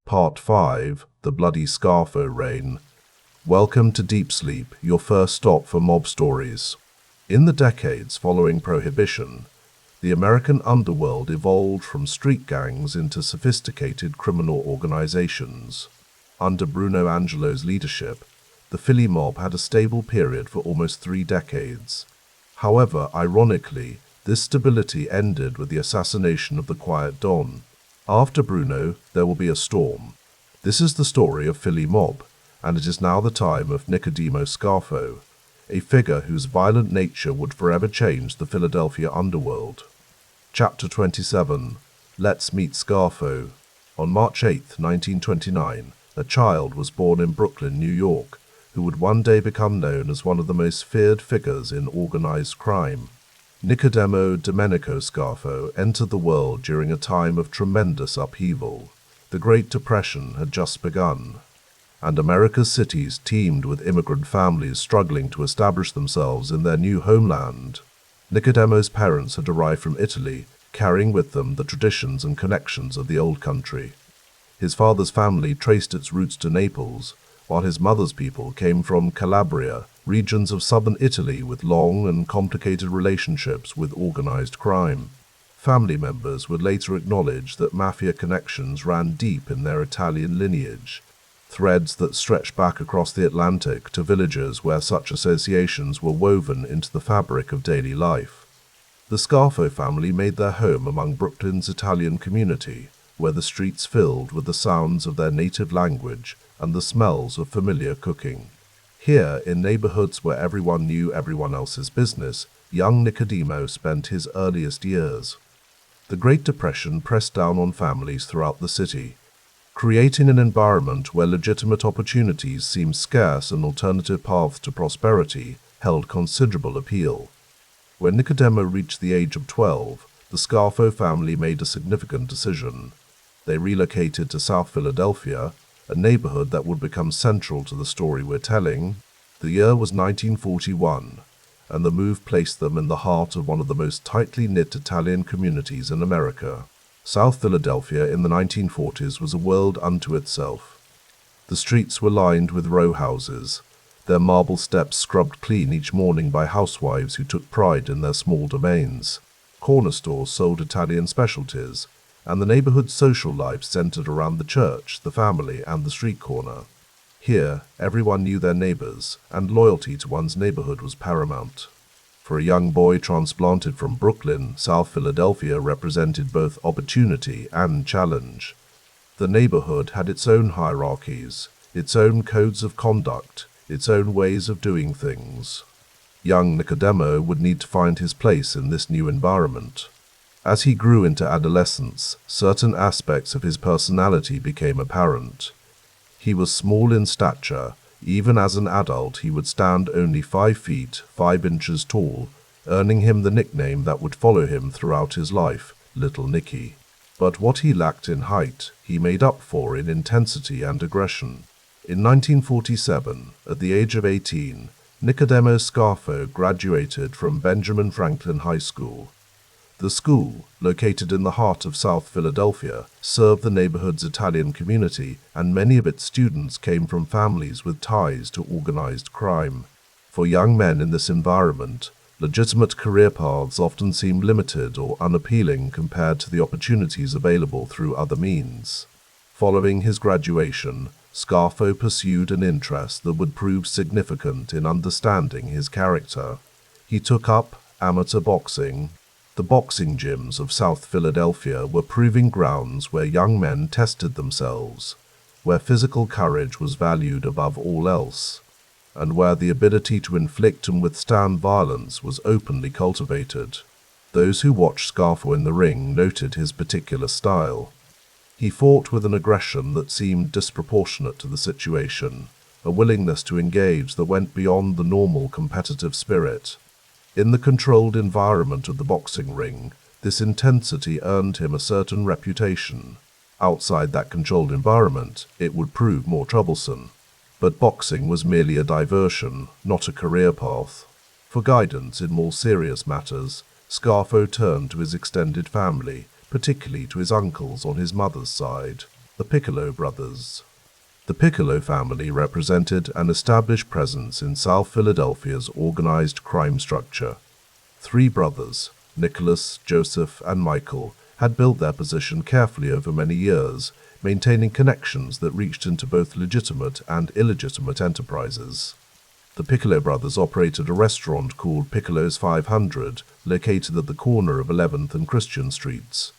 Part 5, The Bloody Scarfo Reign. Welcome to Deep Sleep, your first stop for mob stories. In the decades following Prohibition, the American underworld evolved from street gangs into sophisticated criminal organizations. Under Bruno Angelo's leadership, the Philly mob had a stable period for almost 3 decades. However, ironically, this stability ended with the assassination of the Quiet Don. After Bruno, there will be a storm. This is the story of Philly mob, and it is now the time of Nicodemo Scarfo, a figure whose violent nature would forever change the Philadelphia underworld. Chapter 27. Let's meet Scarfo. On March 8, 1929, a child was born in Brooklyn, New York, who would one day become known as one of the most feared figures in organized crime. Nicodemo Domenico Scarfo entered the world during a time of tremendous upheaval. The Great Depression had just begun, and America's cities teemed with immigrant families struggling to establish themselves in their new homeland. Nicodemo's parents had arrived from Italy, carrying with them the traditions and connections of the old country. His father's family traced its roots to Naples, while his mother's people came from Calabria, regions of southern Italy with long and complicated relationships with organized crime. Family members would later acknowledge that Mafia connections ran deep in their Italian lineage, threads that stretched back across the Atlantic to villages where such associations were woven into the fabric of daily life. The Scarfo family made their home among Brooklyn's Italian community, where the streets filled with the sounds of their native language and the smells of familiar cooking. Here, in neighborhoods where everyone knew everyone else's business, young Nicodemo spent his earliest years. The Great Depression pressed down on families throughout the city, creating an environment where legitimate opportunities seemed scarce and alternative paths to prosperity held considerable appeal. When Nicodemo reached the age of 12, the Scarfo family made a significant decision. They relocated to South Philadelphia, a neighborhood that would become central to the story we're telling. The year was 1941, and the move placed them in the heart of one of the most tightly knit Italian communities in America. South Philadelphia in the 1940s was a world unto itself. The streets were lined with row houses, their marble steps scrubbed clean each morning by housewives who took pride in their small domains. Corner stores sold Italian specialties, and the neighborhood's social life centered around the church, the family, and the street corner. Here, everyone knew their neighbors, and loyalty to one's neighborhood was paramount. For a young boy transplanted from Brooklyn, South Philadelphia represented both opportunity and challenge. The neighborhood had its own hierarchies, its own codes of conduct, its own ways of doing things. Young Nicodemo would need to find his place in this new environment. As he grew into adolescence, certain aspects of his personality became apparent. He was small in stature. Even as an adult, he would stand only 5 feet, 5 inches tall, earning him the nickname that would follow him throughout his life, Little Nicky. But what he lacked in height, he made up for in intensity and aggression. In 1947, at the age of 18, Nicodemo Scarfo graduated from Benjamin Franklin High School. The school, located in the heart of South Philadelphia, served the neighborhood's Italian community, and many of its students came from families with ties to organized crime. For young men in this environment, legitimate career paths often seemed limited or unappealing compared to the opportunities available through other means. Following his graduation, Scarfo pursued an interest that would prove significant in understanding his character. He took up amateur boxing. The boxing gyms of South Philadelphia were proving grounds where young men tested themselves, where physical courage was valued above all else, and where the ability to inflict and withstand violence was openly cultivated. Those who watched Scarfo in the ring noted his particular style. He fought with an aggression that seemed disproportionate to the situation, a willingness to engage that went beyond the normal competitive spirit. In the controlled environment of the boxing ring, this intensity earned him a certain reputation. Outside that controlled environment, it would prove more troublesome. But boxing was merely a diversion, not a career path. For guidance in more serious matters, Scarfo turned to his extended family, particularly to his uncles on his mother's side. The Piccolo brothers. The Piccolo family represented an established presence in South Philadelphia's organized crime structure. Three brothers, Nicholas, Joseph, and Michael, had built their position carefully over many years, maintaining connections that reached into both legitimate and illegitimate enterprises. The Piccolo brothers operated a restaurant called Piccolo's 500, located at the corner of 11th and Christian Streets.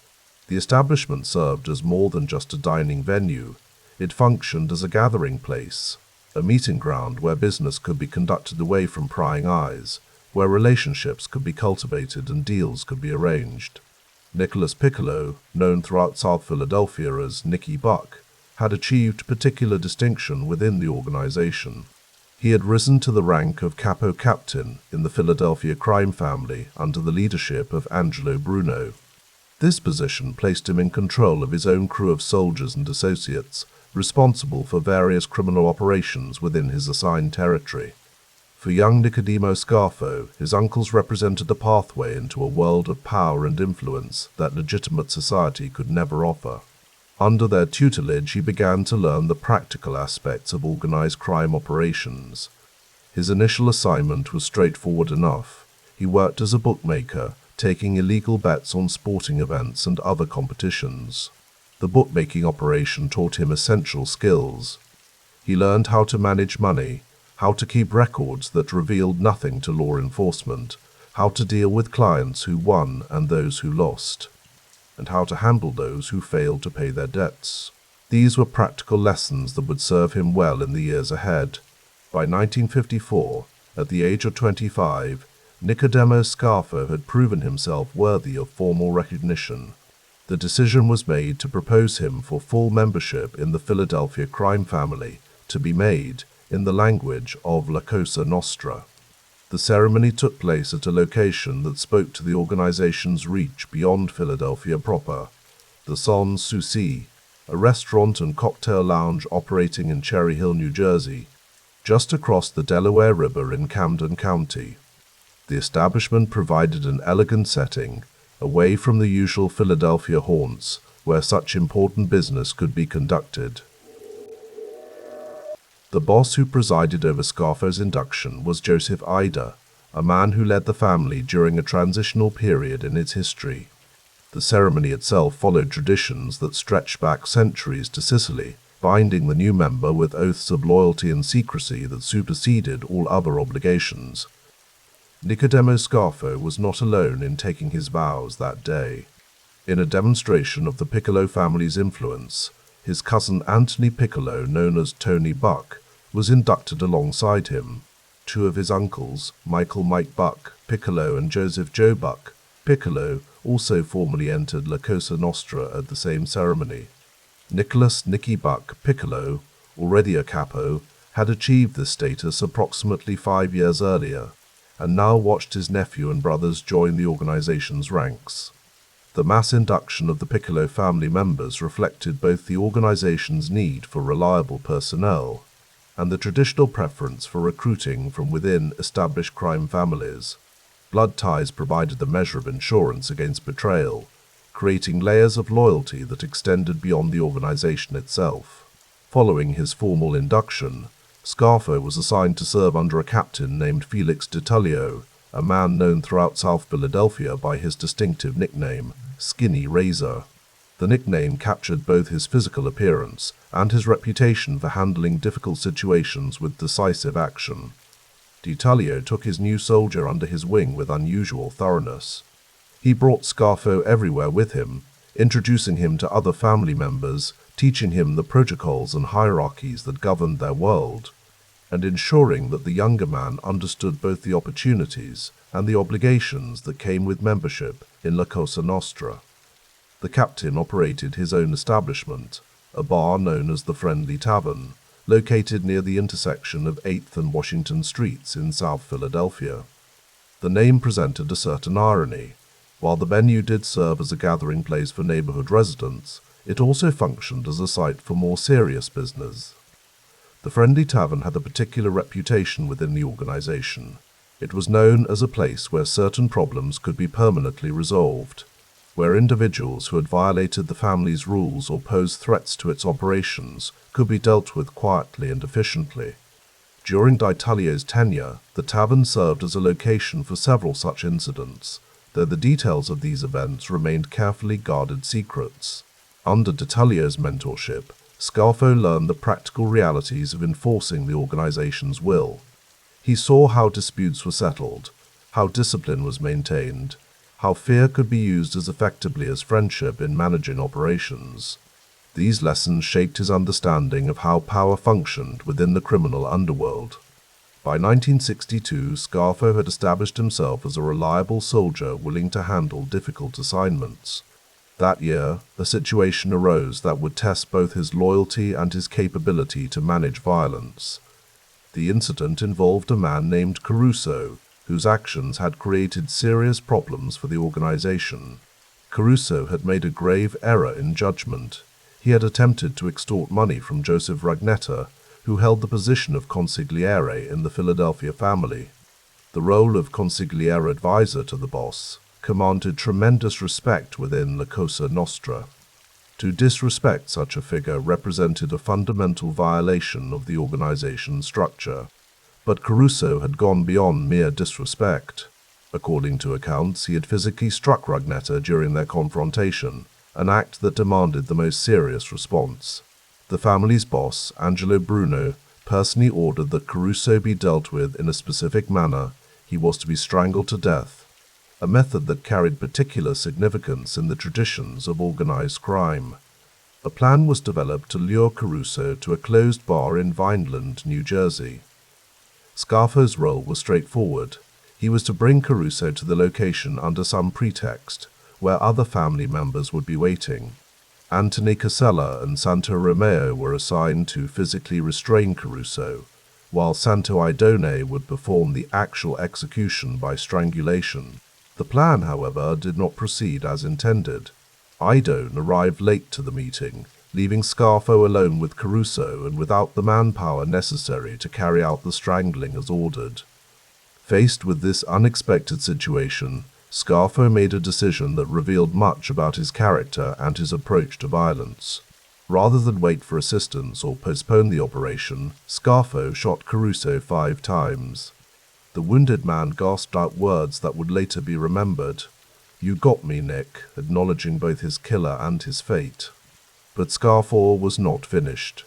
The establishment served as more than just a dining venue. It functioned as a gathering place, a meeting ground where business could be conducted away from prying eyes, where relationships could be cultivated and deals could be arranged. Nicholas Piccolo, known throughout South Philadelphia as Nicky Buck, had achieved particular distinction within the organization. He had risen to the rank of capo captain in the Philadelphia crime family under the leadership of Angelo Bruno. This position placed him in control of his own crew of soldiers and associates, responsible for various criminal operations within his assigned territory. For young Nicodemo Scarfo, his uncles represented a pathway into a world of power and influence that legitimate society could never offer. Under their tutelage, he began to learn the practical aspects of organized crime operations. His initial assignment was straightforward enough. He worked as a bookmaker, taking illegal bets on sporting events and other competitions. The bookmaking operation taught him essential skills. He learned how to manage money, how to keep records that revealed nothing to law enforcement, how to deal with clients who won and those who lost, and how to handle those who failed to pay their debts. These were practical lessons that would serve him well in the years ahead. By 1954, at the age of 25, Nicodemo Scarfo had proven himself worthy of formal recognition. The decision was made to propose him for full membership in the Philadelphia crime family, to be made in the language of La Cosa Nostra. The ceremony took place at a location that spoke to the organization's reach beyond Philadelphia proper, the Sans Souci, a restaurant and cocktail lounge operating in Cherry Hill, New Jersey, just across the Delaware River in Camden County. The establishment provided an elegant setting, away from the usual Philadelphia haunts where such important business could be conducted. The boss who presided over Scarfo's induction was Joseph Ida, a man who led the family during a transitional period in its history. The ceremony itself followed traditions that stretched back centuries to Sicily, binding the new member with oaths of loyalty and secrecy that superseded all other obligations. Nicodemo Scarfo was not alone in taking his vows that day. In a demonstration of the Piccolo family's influence, his cousin Anthony Piccolo, known as Tony Buck, was inducted alongside him. Two of his uncles, Michael Mike Buck Piccolo and Joseph Joe Buck Piccolo, also formally entered La Cosa Nostra at the same ceremony. Nicholas Nicky Buck Piccolo, already a capo, had achieved this status approximately 5 years earlier, and now watched his nephew and brothers join the organization's ranks. The mass induction of the Piccolo family members reflected both the organization's need for reliable personnel and the traditional preference for recruiting from within established crime families. Blood ties provided a measure of insurance against betrayal, creating layers of loyalty that extended beyond the organization itself. Following his formal induction, Scarfo was assigned to serve under a captain named Felix DiTullio, a man known throughout South Philadelphia by his distinctive nickname, Skinny Razor. The nickname captured both his physical appearance and his reputation for handling difficult situations with decisive action. DiTullio took his new soldier under his wing with unusual thoroughness. He brought Scarfo everywhere with him, introducing him to other family members, teaching him the protocols and hierarchies that governed their world, and ensuring that the younger man understood both the opportunities and the obligations that came with membership in La Cosa Nostra. The captain operated his own establishment, a bar known as the Friendly Tavern, located near the intersection of 8th and Washington Streets in South Philadelphia. The name presented a certain irony. While the venue did serve as a gathering place for neighborhood residents, it also functioned as a site for more serious business. The Friendly Tavern had a particular reputation within the organization. It was known as a place where certain problems could be permanently resolved. where individuals who had violated the family's rules or posed threats to its operations could be dealt with quietly and efficiently. During D'Italio's tenure, the tavern served as a location for several such incidents, though the details of these events remained carefully guarded secrets. Under D'Italio's mentorship, Scarfo learned the practical realities of enforcing the organization's will. He saw how disputes were settled, how discipline was maintained, how fear could be used as effectively as friendship in managing operations. These lessons shaped his understanding of how power functioned within the criminal underworld. By 1962, Scarfo had established himself as a reliable soldier willing to handle difficult assignments. That year, a situation arose that would test both his loyalty and his capability to manage violence. The incident involved a man named Caruso, whose actions had created serious problems for the organization. Caruso had made a grave error in judgment. He had attempted to extort money from Joseph Ragnetta, who held the position of consigliere in the Philadelphia family. The role of consigliere advisor to the boss commanded tremendous respect within La Cosa Nostra. To disrespect such a figure represented a fundamental violation of the organization's structure. But Caruso had gone beyond mere disrespect. According to accounts, he had physically struck Ragnetta during their confrontation, an act that demanded the most serious response. The family's boss, Angelo Bruno, personally ordered that Caruso be dealt with in a specific manner. He was to be strangled to death, a method that carried particular significance in the traditions of organized crime. A plan was developed to lure Caruso to a closed bar in Vineland, New Jersey. Scarfo's role was straightforward. He was to bring Caruso to the location under some pretext, where other family members would be waiting. Anthony Casella and Santo Romeo were assigned to physically restrain Caruso, while Santo Idone would perform the actual execution by strangulation. The plan, however, did not proceed as intended. Idone arrived late to the meeting, leaving Scarfo alone with Caruso and without the manpower necessary to carry out the strangling as ordered. Faced with this unexpected situation, Scarfo made a decision that revealed much about his character and his approach to violence. Rather than wait for assistance or postpone the operation, Scarfo shot Caruso 5 times. The wounded man gasped out words that would later be remembered. "You got me, Nick," acknowledging both his killer and his fate. But Scarfo was not finished.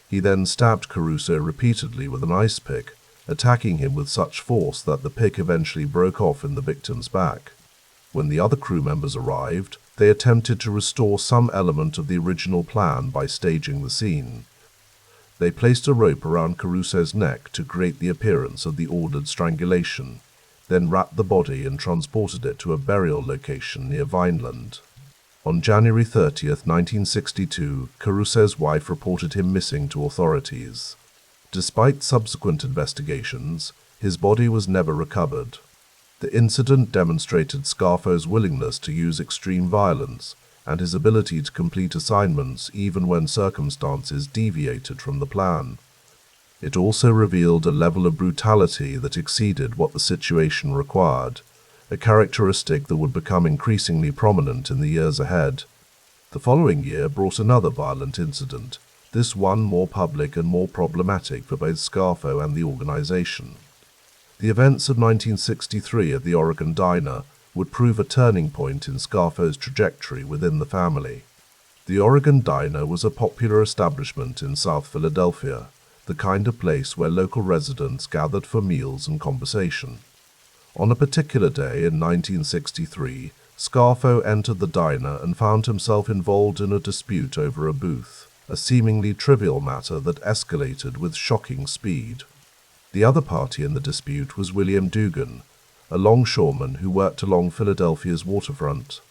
He then stabbed Caruso repeatedly with an ice pick, attacking him with such force that the pick eventually broke off in the victim's back. When the other crew members arrived, they attempted to restore some element of the original plan by staging the scene. They placed a rope around Caruso's neck to create the appearance of the ordered strangulation, then wrapped the body and transported it to a burial location near Vineland. On January 30th, 1962, Caruso's wife reported him missing to authorities. Despite subsequent investigations, his body was never recovered. The incident demonstrated Scarfo's willingness to use extreme violence and his ability to complete assignments even when circumstances deviated from the plan. It also revealed a level of brutality that exceeded what the situation required, a characteristic that would become increasingly prominent in the years ahead. The following year brought another violent incident, this one more public and more problematic for both Scarfo and the organization. The events of 1963 at the Oregon Diner would prove a turning point in Scarfo's trajectory within the family. The Oregon Diner was a popular establishment in South Philadelphia, the kind of place where local residents gathered for meals and conversation. On a particular day in 1963, Scarfo entered the diner and found himself involved in a dispute over a booth, a seemingly trivial matter that escalated with shocking speed. The other party in the dispute was William Dugan, a longshoreman who worked along Philadelphia's waterfront.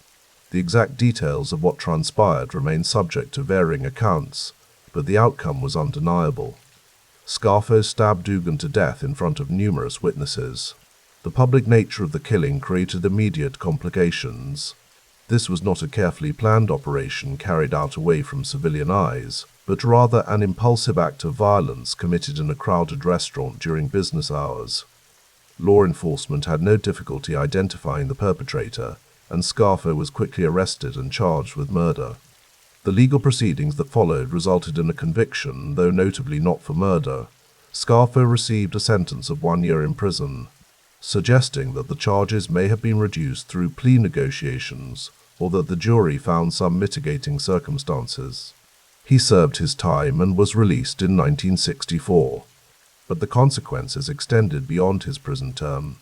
The exact details of what transpired remain subject to varying accounts, but the outcome was undeniable. Scarfo stabbed Dugan to death in front of numerous witnesses. The public nature of the killing created immediate complications. This was not a carefully planned operation carried out away from civilian eyes, but rather an impulsive act of violence committed in a crowded restaurant during business hours. Law enforcement had no difficulty identifying the perpetrator, and Scarfo was quickly arrested and charged with murder. The legal proceedings that followed resulted in a conviction, though notably not for murder. Scarfo received a sentence of 1 year in prison, suggesting that the charges may have been reduced through plea negotiations or that the jury found some mitigating circumstances. He served his time and was released in 1964, but the consequences extended beyond his prison term.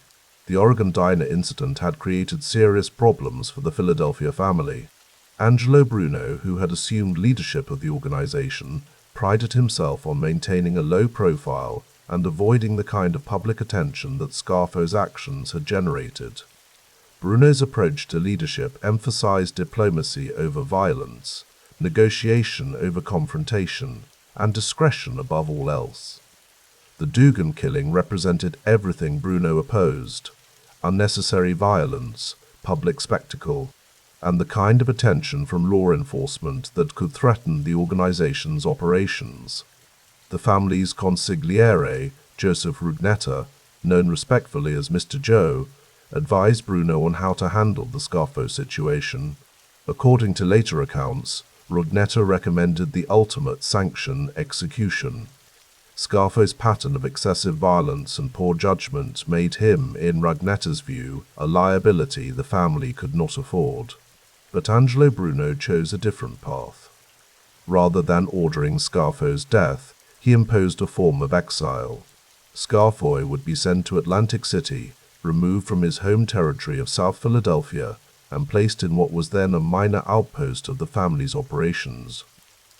The Oregon diner incident had created serious problems for the Philadelphia family. Angelo Bruno, who had assumed leadership of the organization, prided himself on maintaining a low profile and avoiding the kind of public attention that Scarfo's actions had generated. Bruno's approach to leadership emphasized diplomacy over violence, negotiation over confrontation, and discretion above all else. The Dugan killing represented everything Bruno opposed: unnecessary violence, public spectacle, and the kind of attention from law enforcement that could threaten the organization's operations. The family's consigliere, Joseph Rugnetta, known respectfully as Mr. Joe, advised Bruno on how to handle the Scarfo situation. According to later accounts, Rugnetta recommended the ultimate sanction: execution. Scarfo's pattern of excessive violence and poor judgment made him, in Rugnetta's view, a liability the family could not afford. But Angelo Bruno chose a different path. Rather than ordering Scarfo's death, he imposed a form of exile. Scarfo would be sent to Atlantic City, removed from his home territory of South Philadelphia, and placed in what was then a minor outpost of the family's operations.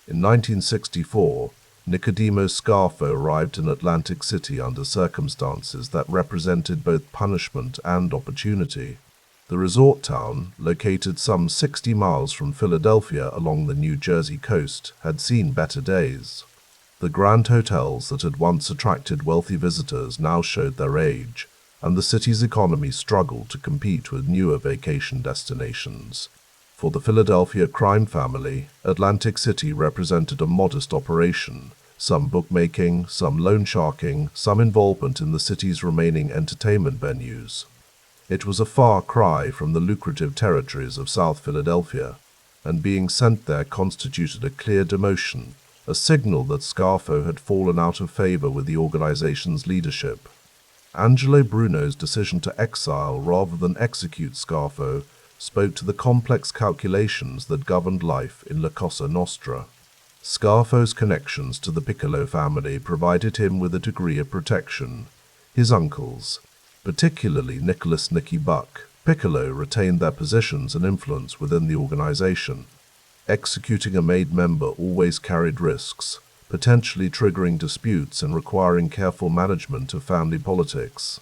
In 1964, Nicodemo Scarfo arrived in Atlantic City under circumstances that represented both punishment and opportunity. The resort town, located some 60 miles from Philadelphia along the New Jersey coast, had seen better days. The grand hotels that had once attracted wealthy visitors now showed their age, and the city's economy struggled to compete with newer vacation destinations. For the Philadelphia crime family, Atlantic City represented a modest operation: some bookmaking, some loan sharking, some involvement in the city's remaining entertainment venues. It was a far cry from the lucrative territories of South Philadelphia, and being sent there constituted a clear demotion, a signal that Scarfo had fallen out of favor with the organization's leadership. Angelo Bruno's decision to exile rather than execute Scarfo spoke to the complex calculations that governed life in La Cosa Nostra. Scarfo's connections to the Piccolo family provided him with a degree of protection. His uncles, particularly Nicholas "Nicky" Buck Piccolo, retained their positions and influence within the organization. Executing a made member always carried risks, potentially triggering disputes and requiring careful management of family politics.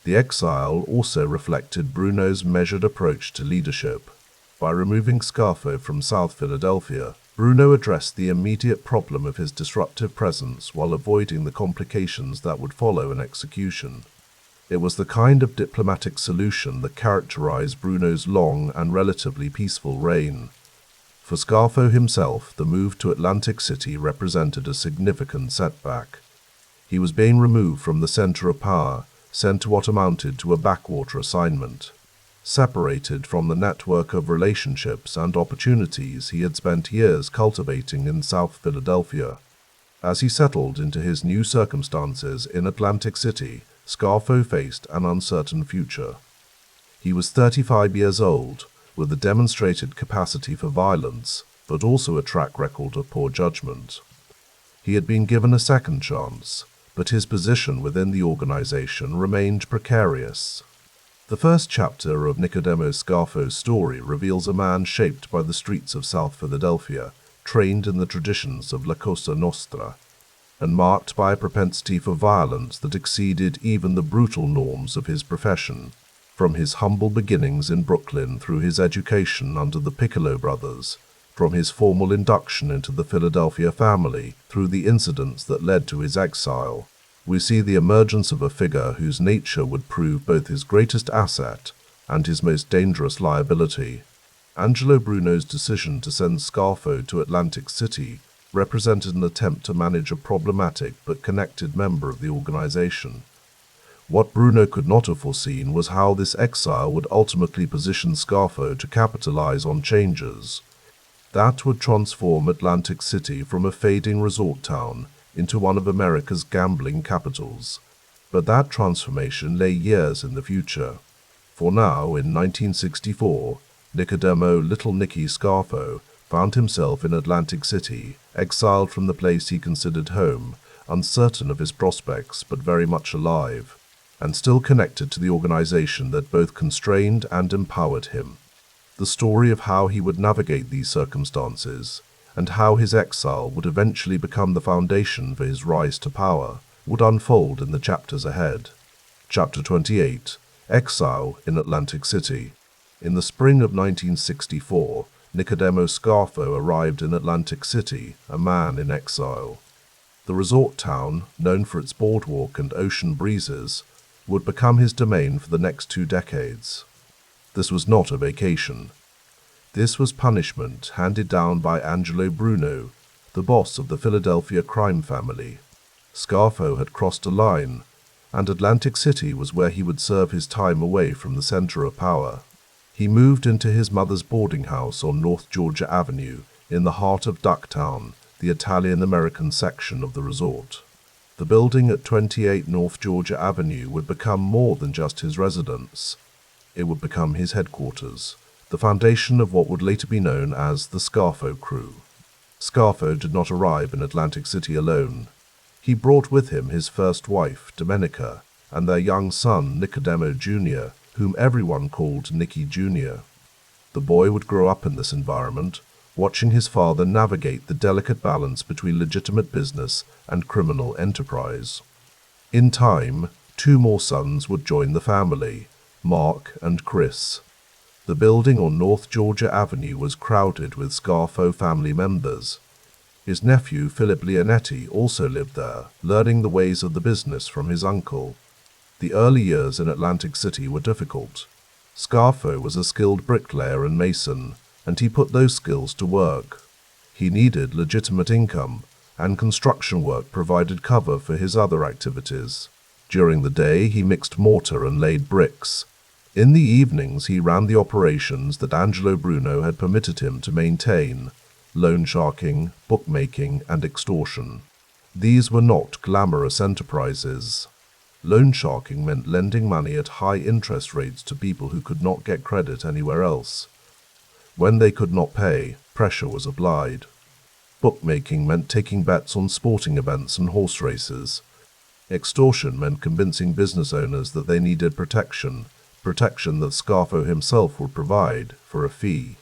The exile also reflected Bruno's measured approach to leadership. By removing Scarfo from South Philadelphia, Bruno addressed the immediate problem of his disruptive presence while avoiding the complications that would follow an execution. It was the kind of diplomatic solution that characterized Bruno's long and relatively peaceful reign. For Scarfo himself, the move to Atlantic City represented a significant setback. He was being removed from the center of power, sent to what amounted to a backwater assignment, separated from the network of relationships and opportunities he had spent years cultivating in South Philadelphia. As he settled into his new circumstances in Atlantic City, Scarfo faced an uncertain future. He was 35 years old, with a demonstrated capacity for violence, but also a track record of poor judgment. He had been given a second chance, but his position within the organization remained precarious. The first chapter of Nicodemo Scarfo's story reveals a man shaped by the streets of South Philadelphia, trained in the traditions of La Cosa Nostra, and marked by a propensity for violence that exceeded even the brutal norms of his profession. From his humble beginnings in Brooklyn through his education under the Piccolo brothers, from his formal induction into the Philadelphia family through the incidents that led to his exile, we see the emergence of a figure whose nature would prove both his greatest asset and his most dangerous liability. Angelo Bruno's decision to send Scarfo to Atlantic City represented an attempt to manage a problematic but connected member of the organization. What Bruno could not have foreseen was how this exile would ultimately position Scarfo to capitalize on changes that would transform Atlantic City from a fading resort town into one of America's gambling capitals. But that transformation lay years in the future. For now, in 1964, Nicodemo Little Nicky Scarfo found himself in Atlantic City, exiled from the place he considered home, uncertain of his prospects but very much alive, and still connected to the organization that both constrained and empowered him. The story of how he would navigate these circumstances, and how his exile would eventually become the foundation for his rise to power, would unfold in the chapters ahead. Chapter 28: Exile in Atlantic City. In the spring of 1964, Nicodemo Scarfo arrived in Atlantic City, a man in exile. The resort town, known for its boardwalk and ocean breezes, would become his domain for the next 2 decades. This was not a vacation. This was punishment handed down by Angelo Bruno, the boss of the Philadelphia crime family. Scarfo had crossed a line, and Atlantic City was where he would serve his time away from the center of power. He moved into his mother's boarding house on North Georgia Avenue, in the heart of Ducktown, the Italian-American section of the resort. The building at 28 North Georgia Avenue would become more than just his residence. It would become his headquarters, the foundation of what would later be known as the Scarfo crew. Scarfo did not arrive in Atlantic City alone. He brought with him his first wife, Domenica, and their young son, Nicodemo Jr., whom everyone called Nicky Jr. The boy would grow up in this environment, watching his father navigate the delicate balance between legitimate business and criminal enterprise. In time, 2 more sons would join the family, Mark and Chris. The building on North Georgia Avenue was crowded with Scarfo family members. His nephew, Philip Leonetti, also lived there, learning the ways of the business from his uncle. The early years in Atlantic City were difficult. Scarfo was a skilled bricklayer and mason, and he put those skills to work. He needed legitimate income, and construction work provided cover for his other activities. During the day, he mixed mortar and laid bricks. In the evenings, he ran the operations that Angelo Bruno had permitted him to maintain: loan sharking, bookmaking, and extortion. These were not glamorous enterprises. Loan sharking meant lending money at high interest rates to people who could not get credit anywhere else. When they could not pay, pressure was applied. Bookmaking meant taking bets on sporting events and horse races. Extortion meant convincing business owners that they needed protection that Scarfo himself would provide for a fee.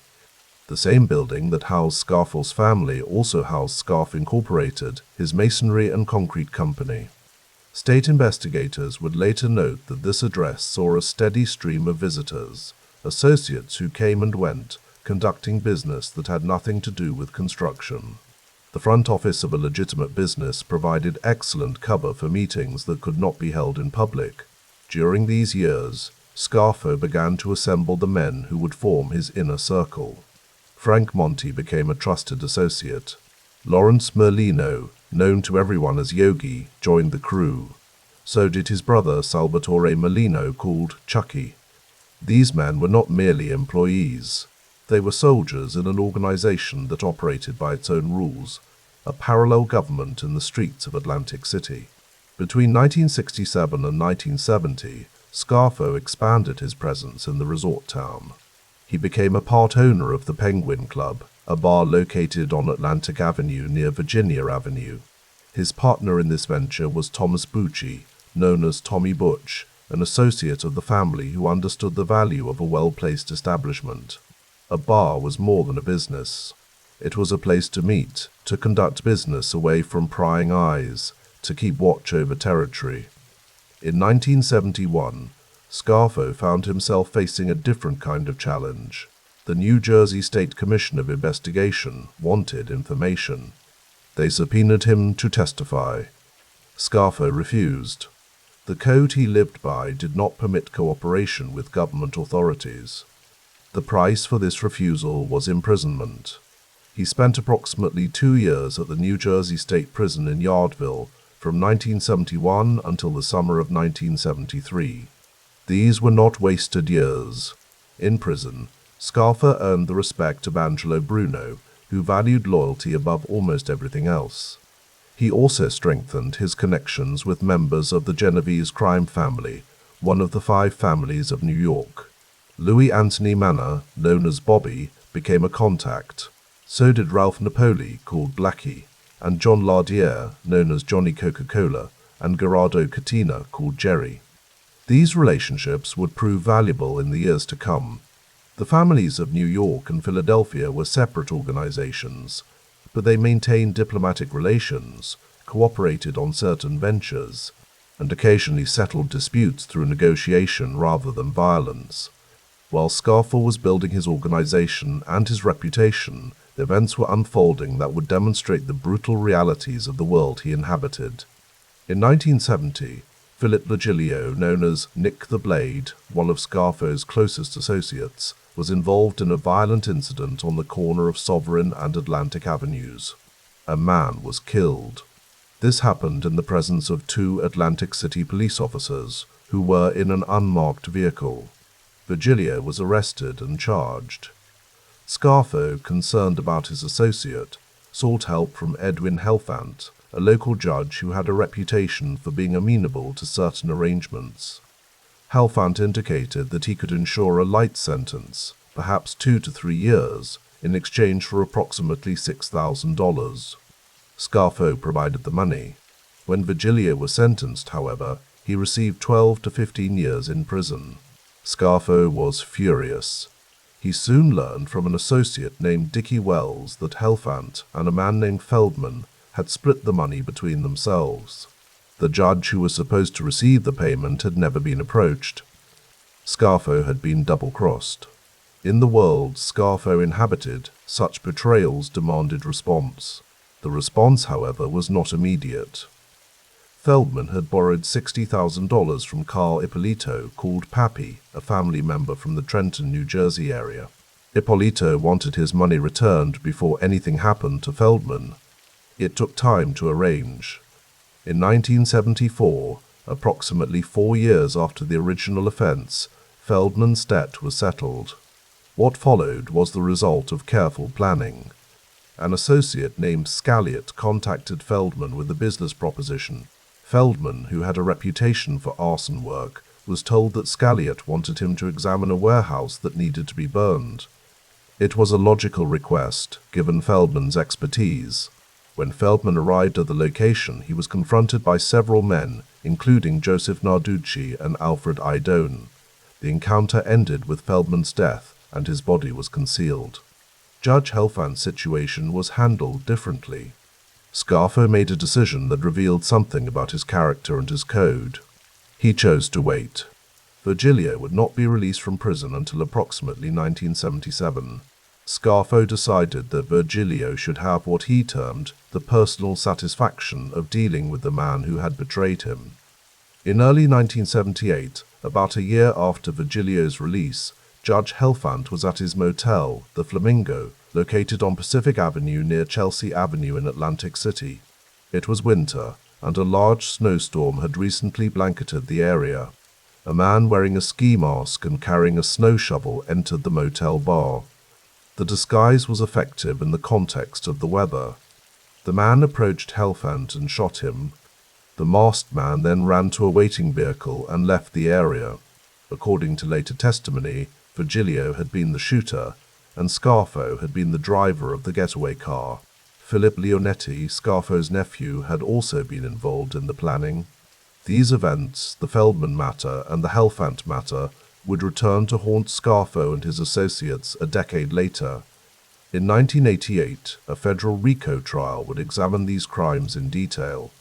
The same building that housed Scarfo's family also housed Scarf Incorporated, his masonry and concrete company. State investigators would later note that this address saw a steady stream of visitors, associates who came and went, conducting business that had nothing to do with construction. The front office of a legitimate business provided excellent cover for meetings that could not be held in public. During these years, Scarfo began to assemble the men who would form his inner circle. Frank Monti became a trusted associate. Lawrence Merlino, known to everyone as Yogi, joined the crew. So did his brother Salvatore Merlino, called Chucky. These men were not merely employees. They were soldiers in an organization that operated by its own rules, a parallel government in the streets of Atlantic City. Between 1967 and 1970, Scarfo expanded his presence in the resort town. He became a part owner of the Penguin Club, a bar located on Atlantic Avenue near Virginia Avenue. His partner in this venture was Thomas Bucci, known as Tommy Butch, an associate of the family who understood the value of a well-placed establishment. A bar was more than a business. It was a place to meet, to conduct business away from prying eyes, to keep watch over territory. In 1971, Scarfo found himself facing a different kind of challenge. The New Jersey State Commission of Investigation wanted information. They subpoenaed him to testify. Scarfo refused. The code he lived by did not permit cooperation with government authorities. The price for this refusal was imprisonment. He spent approximately 2 years at the New Jersey State Prison in Yardville, from 1971 until the summer of 1973. These were not wasted years. In prison, Scarfo earned the respect of Angelo Bruno, who valued loyalty above almost everything else. He also strengthened his connections with members of the Genovese crime family, one of the 5 families of New York. Louis Anthony Manor, known as Bobby, became a contact. So did Ralph Napoli, called Blackie, and John Lardiere, known as Johnny Coca-Cola, and Gerardo Catina, called Jerry. These relationships would prove valuable in the years to come. The families of New York and Philadelphia were separate organizations, but they maintained diplomatic relations, cooperated on certain ventures, and occasionally settled disputes through negotiation rather than violence. While Scarfo was building his organization and his reputation, events were unfolding that would demonstrate the brutal realities of the world he inhabited. In 1970, Philip Virgilio, known as Nick the Blade, one of Scarfo's closest associates, was involved in a violent incident on the corner of Sovereign and Atlantic Avenues. A man was killed. This happened in the presence of 2 Atlantic City police officers who were in an unmarked vehicle. Virgilio was arrested and charged. Scarfo, concerned about his associate, sought help from Edwin Helfant, a local judge who had a reputation for being amenable to certain arrangements. Helfant indicated that he could ensure a light sentence, perhaps 2 to 3 years, in exchange for approximately $6,000. Scarfo provided the money. When Virgilio was sentenced, however, he received 12 to 15 years in prison. Scarfo was furious. He soon learned from an associate named Dickie Wells that Helfant and a man named Feldman had split the money between themselves. The judge who was supposed to receive the payment had never been approached. Scarfo had been double-crossed. In the world Scarfo inhabited, such betrayals demanded response. The response, however, was not immediate. Feldman had borrowed $60,000 from Carl Ippolito, called Pappy, a family member from the Trenton, New Jersey area. Ippolito wanted his money returned before anything happened to Feldman. It took time to arrange. In 1974, approximately 4 years after the original offense, Feldman's debt was settled. What followed was the result of careful planning. An associate named Scalliot contacted Feldman with a business proposition. Feldman, who had a reputation for arson work, was told that Scalliot wanted him to examine a warehouse that needed to be burned. It was a logical request, given Feldman's expertise. When Feldman arrived at the location, he was confronted by several men, including Joseph Narducci and Alfred Idone. The encounter ended with Feldman's death, and his body was concealed. Judge Helfant's situation was handled differently. Scarfo made a decision that revealed something about his character and his code. He chose to wait. Virgilio would not be released from prison until approximately 1977. Scarfo decided that Virgilio should have what he termed the personal satisfaction of dealing with the man who had betrayed him. In early 1978, about a year after Virgilio's release, Judge Helfant was at his motel, the Flamingo, located on Pacific Avenue near Chelsea Avenue in Atlantic City. It was winter, and a large snowstorm had recently blanketed the area. A man wearing a ski mask and carrying a snow shovel entered the motel bar. The disguise was effective in the context of the weather. The man approached Helfant and shot him. The masked man then ran to a waiting vehicle and left the area. According to later testimony, Virgilio had been the shooter, and Scarfo had been the driver of the getaway car. Philip Leonetti, Scarfo's nephew, had also been involved in the planning. These events, the Feldman matter and the Helfant matter, would return to haunt Scarfo and his associates a decade later. In 1988, a federal RICO trial would examine these crimes in detail.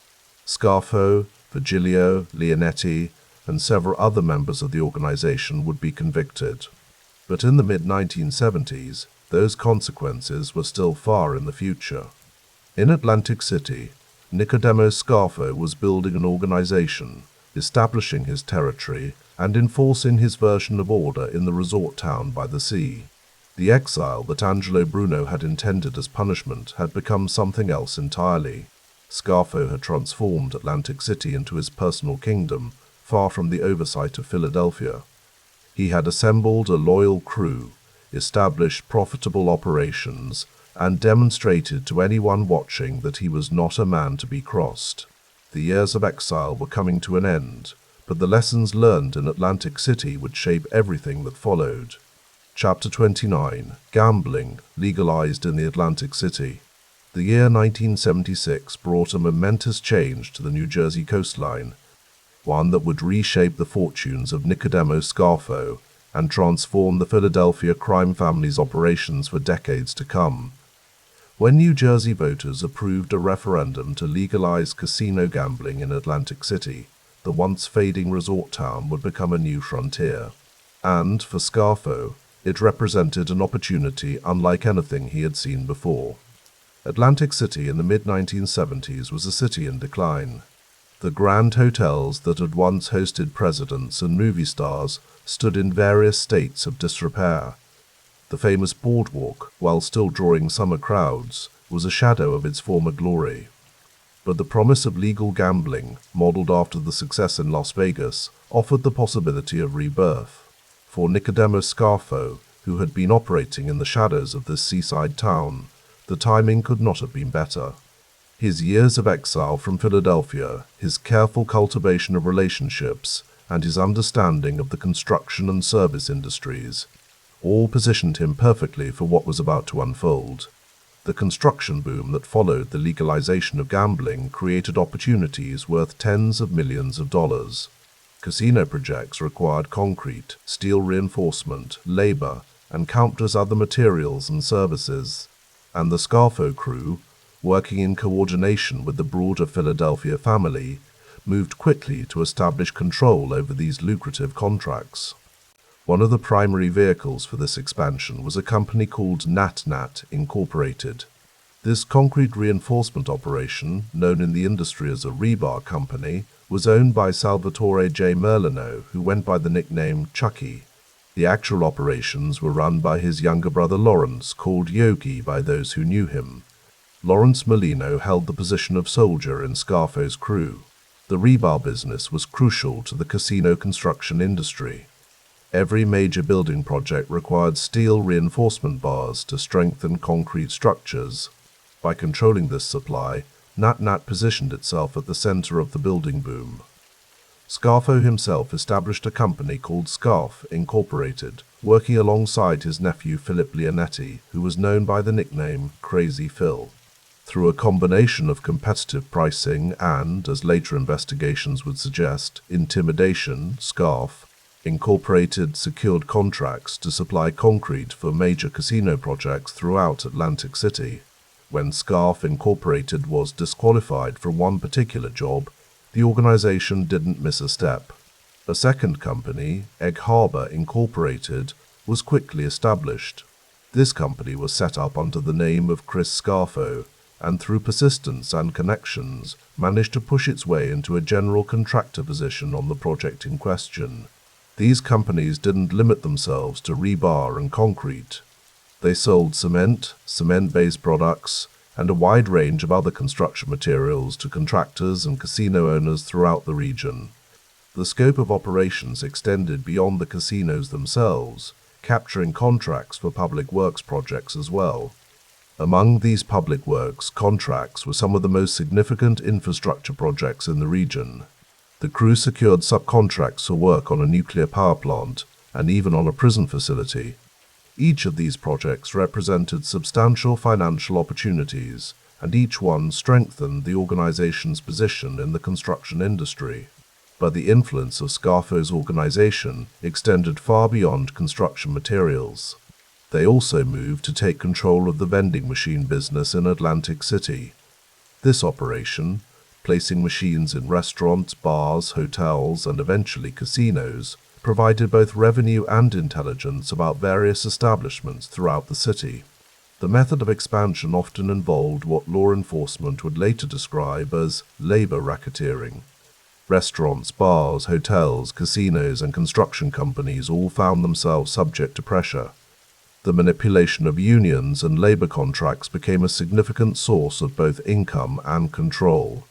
Scarfo, Virgilio, Leonetti, and several other members of the organization would be convicted. But in the mid-1970s, those consequences were still far in the future. In Atlantic City, Nicodemo Scarfo was building an organization, establishing his territory, and enforcing his version of order in the resort town by the sea. The exile that Angelo Bruno had intended as punishment had become something else entirely. Scarfo had transformed Atlantic City into his personal kingdom, far from the oversight of Philadelphia. He had assembled a loyal crew, established profitable operations, and demonstrated to anyone watching that he was not a man to be crossed. The years of exile were coming to an end, but the lessons learned in Atlantic City would shape everything that followed. Chapter 29: Gambling, legalized in the Atlantic City. The year 1976 brought a momentous change to the New Jersey coastline, one that would reshape the fortunes of Nicodemo Scarfo and transform the Philadelphia crime family's operations for decades to come. When New Jersey voters approved a referendum to legalize casino gambling in Atlantic City, the once fading resort town would become a new frontier. And, for Scarfo, it represented an opportunity unlike anything he had seen before. Atlantic City in the mid-1970s was a city in decline. The grand hotels that had once hosted presidents and movie stars stood in various states of disrepair. The famous boardwalk, while still drawing summer crowds, was a shadow of its former glory. But the promise of legal gambling, modeled after the success in Las Vegas, offered the possibility of rebirth. For Nicodemo Scarfo, who had been operating in the shadows of this seaside town, the timing could not have been better. His years of exile from Philadelphia, his careful cultivation of relationships, and his understanding of the construction and service industries, all positioned him perfectly for what was about to unfold. The construction boom that followed the legalization of gambling created opportunities worth tens of millions of dollars. Casino projects required concrete, steel reinforcement, labor, and countless other materials and services. And the Scarfo crew, working in coordination with the broader Philadelphia family, moved quickly to establish control over these lucrative contracts. One of the primary vehicles for this expansion was a company called Nat Incorporated. This concrete reinforcement operation, known in the industry as a rebar company, was owned by Salvatore J. Merlino, who went by the nickname Chucky. The actual operations were run by his younger brother Lawrence, called Yogi by those who knew him. Lawrence Merlino held the position of soldier in Scarfo's crew. The rebar business was crucial to the casino construction industry. Every major building project required steel reinforcement bars to strengthen concrete structures. By controlling this supply, Nat positioned itself at the center of the building boom. Scarfo himself established a company called Scarf Incorporated, working alongside his nephew Philip Leonetti, who was known by the nickname Crazy Phil. Through a combination of competitive pricing and, as later investigations would suggest, intimidation, Scarf Incorporated secured contracts to supply concrete for major casino projects throughout Atlantic City. When Scarf Incorporated was disqualified from one particular job, the organization didn't miss a step. A second company, Egg Harbor Incorporated, was quickly established. This company was set up under the name of Chris Scarfo, and through persistence and connections, managed to push its way into a general contractor position on the project in question. These companies didn't limit themselves to rebar and concrete. They sold cement, cement-based products, and a wide range of other construction materials to contractors and casino owners throughout the region. The scope of operations extended beyond the casinos themselves, capturing contracts for public works projects as well. Among these public works contracts were some of the most significant infrastructure projects in the region. The crew secured subcontracts for work on a nuclear power plant and even on a prison facility. Each of these projects represented substantial financial opportunities, and each one strengthened the organization's position in the construction industry. But the influence of Scarfo's organization extended far beyond construction materials. They also moved to take control of the vending machine business in Atlantic City. This operation, placing machines in restaurants, bars, hotels, and eventually casinos, provided both revenue and intelligence about various establishments throughout the city. The method of expansion often involved what law enforcement would later describe as labor racketeering. Restaurants, bars, hotels, casinos, and construction companies all found themselves subject to pressure. The manipulation of unions and labor contracts became a significant source of both income and control.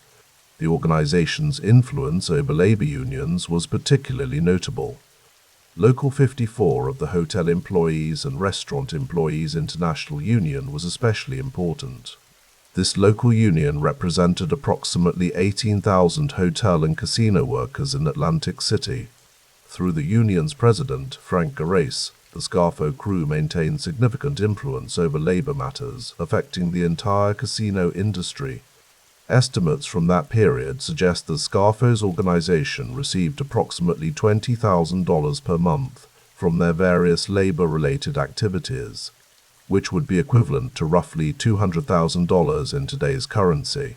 The organization's influence over labor unions was particularly notable. Local 54 of the Hotel Employees and Restaurant Employees International Union was especially important. This local union represented approximately 18,000 hotel and casino workers in Atlantic City. Through the union's president, Frank Gerace, the Scarfo crew maintained significant influence over labor matters affecting the entire casino industry. Estimates from that period suggest that Scarfo's organization received approximately $20,000 per month from their various labor-related activities, which would be equivalent to roughly $200,000 in today's currency.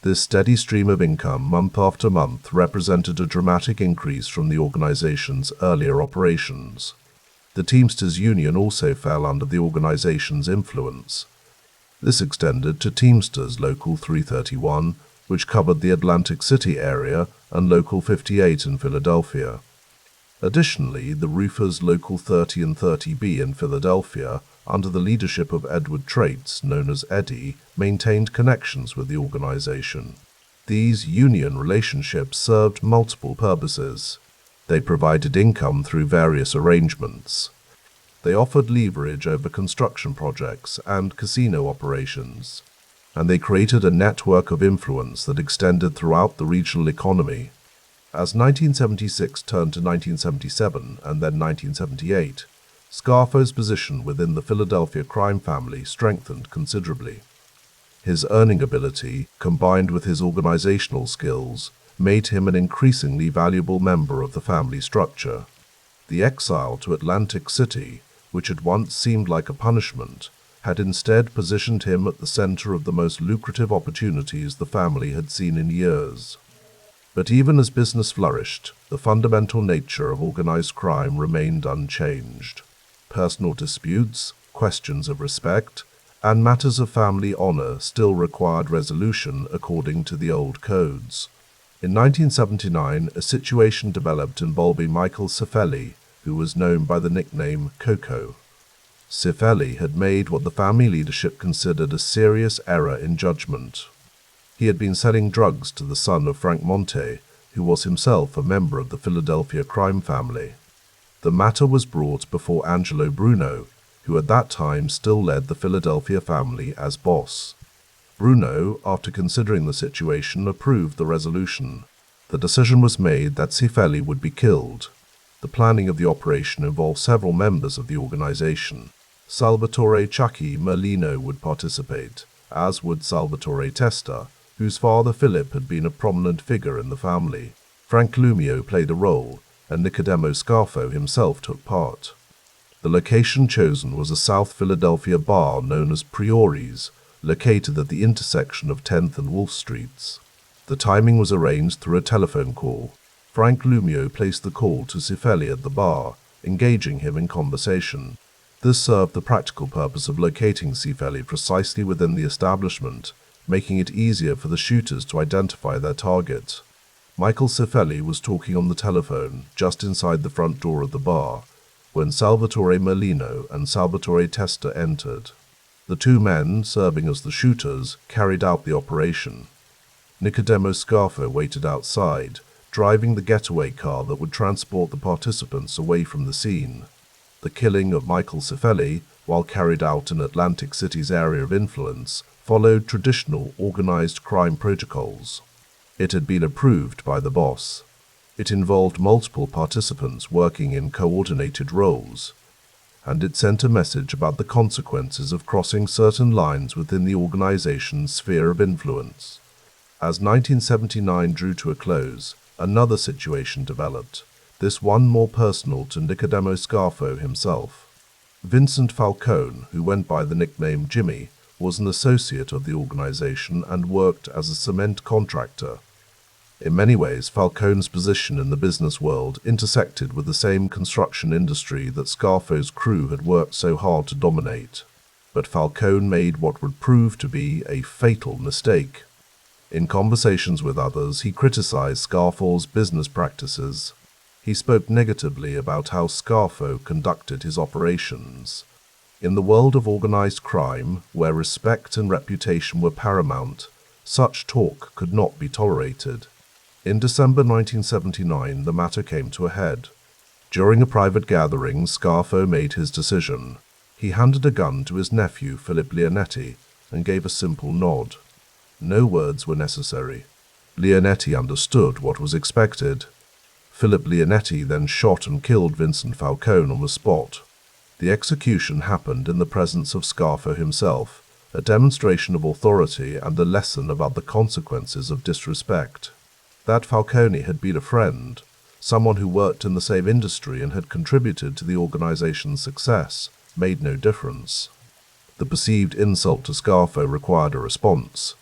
This steady stream of income month after month represented a dramatic increase from the organization's earlier operations. The Teamsters Union also fell under the organization's influence. This extended to Teamsters Local 331, which covered the Atlantic City area, and Local 58 in Philadelphia. Additionally, the roofers Local 30 and 30B in Philadelphia, under the leadership of Edward Traits, known as Eddie, maintained connections with the organization. These union relationships served multiple purposes. They provided income through various arrangements. They offered leverage over construction projects and casino operations, and they created a network of influence that extended throughout the regional economy. As 1976 turned to 1977 and then 1978, Scarfo's position within the Philadelphia crime family strengthened considerably. His earning ability, combined with his organizational skills, made him an increasingly valuable member of the family structure. The exile to Atlantic City, which had once seemed like a punishment, had instead positioned him at the center of the most lucrative opportunities the family had seen in years. But even as business flourished, the fundamental nature of organized crime remained unchanged. Personal disputes, questions of respect, and matters of family honor still required resolution according to the old codes. In 1979, a situation developed involving Michael Cifelli, who was known by the nickname Coco. Cifelli had made what the family leadership considered a serious error in judgment. He had been selling drugs to the son of Frank Monte, who was himself a member of the Philadelphia crime family. The matter was brought before Angelo Bruno, who at that time still led the Philadelphia family as boss. Bruno, after considering the situation, approved the resolution. The decision was made that Cifelli would be killed. The planning of the operation involved several members of the organization. Salvatore Chucky Merlino would participate, as would Salvatore Testa, whose father Philip had been a prominent figure in the family. Frank Lumio played a role, and Nicodemo Scarfo himself took part. The location chosen was a South Philadelphia bar known as Priori's, located at the intersection of 10th and Wolf Streets. The timing was arranged through a telephone call. Frank Lumio placed the call to Cifelli at the bar, engaging him in conversation. This served the practical purpose of locating Cifelli precisely within the establishment, making it easier for the shooters to identify their target. Michael Cifelli was talking on the telephone just inside the front door of the bar when Salvatore Merlino and Salvatore Testa entered. The two men, serving as the shooters, carried out the operation. Nicodemo Scarfo waited outside, driving the getaway car that would transport the participants away from the scene. The killing of Michael Cifelli, while carried out in Atlantic City's area of influence, followed traditional organized crime protocols. It had been approved by the boss. It involved multiple participants working in coordinated roles, and it sent a message about the consequences of crossing certain lines within the organization's sphere of influence. As 1979 drew to a close, another situation developed, this one more personal to Nicodemo Scarfo himself. Vincent Falcone, who went by the nickname Jimmy, was an associate of the organization and worked as a cement contractor. In many ways, Falcone's position in the business world intersected with the same construction industry that Scarfo's crew had worked so hard to dominate. But Falcone made what would prove to be a fatal mistake. In conversations with others, he criticized Scarfo's business practices. He spoke negatively about how Scarfo conducted his operations. In the world of organized crime, where respect and reputation were paramount, such talk could not be tolerated. In December 1979, the matter came to a head. During a private gathering, Scarfo made his decision. He handed a gun to his nephew, Philip Leonetti, and gave a simple nod. No words were necessary. Leonetti understood what was expected. Philip Leonetti then shot and killed Vincent Falcone on the spot. The execution happened in the presence of Scarfo himself, a demonstration of authority and a lesson about the consequences of disrespect. That Falcone had been a friend, someone who worked in the same industry and had contributed to the organization's success, made no difference. The perceived insult to Scarfo required a response.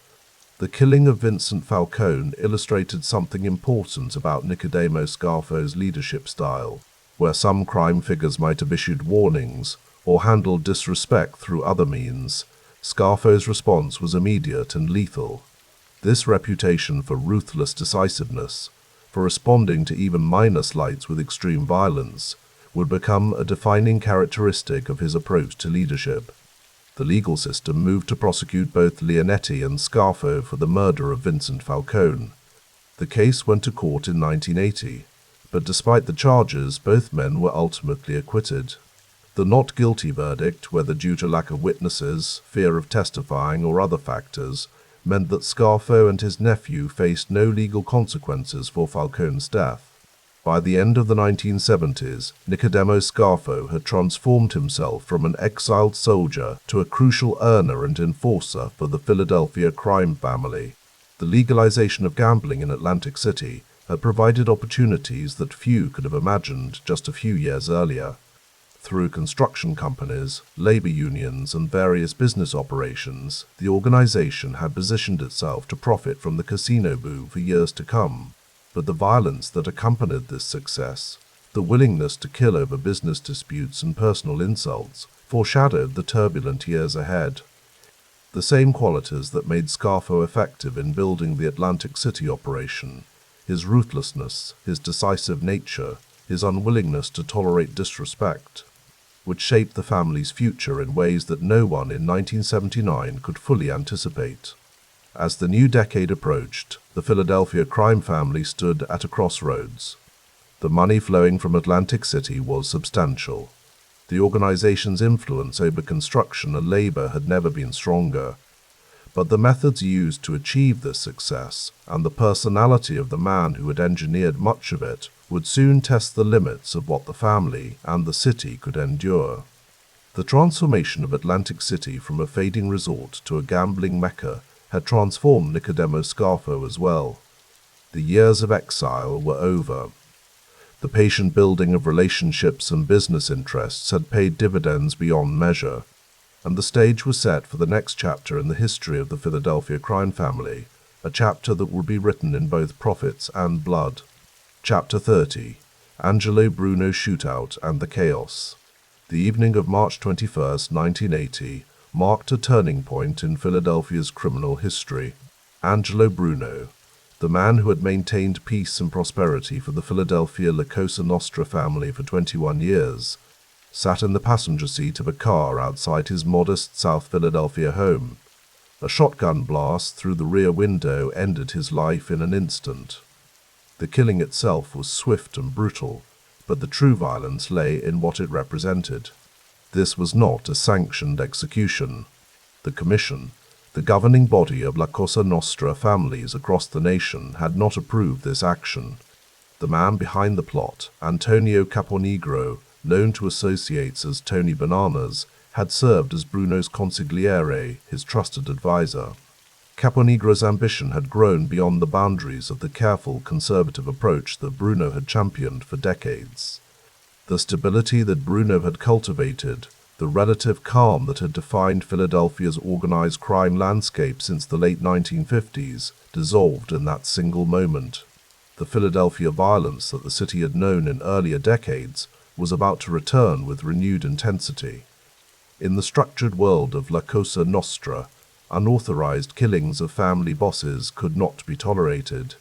The killing of Vincent Falcone illustrated something important about Nicodemo Scarfo's leadership style. Where some crime figures might have issued warnings or handled disrespect through other means, Scarfo's response was immediate and lethal. This reputation for ruthless decisiveness, for responding to even minor slights with extreme violence, would become a defining characteristic of his approach to leadership. The legal system moved to prosecute both Leonetti and Scarfo for the murder of Vincent Falcone. The case went to court in 1980. But despite the charges, both men were ultimately acquitted. The not guilty verdict, whether due to lack of witnesses, fear of testifying, or other factors, meant that Scarfo and his nephew faced no legal consequences for Falcone's death. By the end of the 1970s, Nicodemo Scarfo had transformed himself from an exiled soldier to a crucial earner and enforcer for the Philadelphia crime family. The legalization of gambling in Atlantic City had provided opportunities that few could have imagined just a few years earlier. Through construction companies, labor unions, and various business operations, the organization had positioned itself to profit from the casino boom for years to come. But the violence that accompanied this success, the willingness to kill over business disputes and personal insults, foreshadowed the turbulent years ahead. The same qualities that made Scarfo effective in building the Atlantic City operation, his ruthlessness, his decisive nature, his unwillingness to tolerate disrespect, would shape the family's future in ways that no one in 1979 could fully anticipate. As the new decade approached, the Philadelphia crime family stood at a crossroads. The money flowing from Atlantic City was substantial. The organization's influence over construction and labor had never been stronger. But the methods used to achieve this success, and the personality of the man who had engineered much of it, would soon test the limits of what the family and the city could endure. The transformation of Atlantic City from a fading resort to a gambling mecca had transformed Nicodemo Scarfo as well. The years of exile were over. The patient building of relationships and business interests had paid dividends beyond measure, and the stage was set for the next chapter in the history of the Philadelphia crime family, a chapter that would be written in both profits and blood. Chapter 30, Angelo Bruno Shootout and the Chaos. The evening of March 21, 1980, marked a turning point in Philadelphia's criminal history. Angelo Bruno, the man who had maintained peace and prosperity for the Philadelphia La Cosa Nostra family for 21 years, sat in the passenger seat of a car outside his modest South Philadelphia home. A shotgun blast through the rear window ended his life in an instant. The killing itself was swift and brutal, but the true violence lay in what it represented. This was not a sanctioned execution. The Commission, the governing body of La Cosa Nostra families across the nation, had not approved this action. The man behind the plot, Antonio Caponegro, known to associates as Tony Bananas, had served as Bruno's consigliere, his trusted advisor. Caponegro's ambition had grown beyond the boundaries of the careful, conservative approach that Bruno had championed for decades. The stability that Bruno had cultivated, the relative calm that had defined Philadelphia's organized crime landscape since the late 1950s, dissolved in that single moment. The Philadelphia violence that the city had known in earlier decades was about to return with renewed intensity. In the structured world of La Cosa Nostra, unauthorized killings of family bosses could not be tolerated.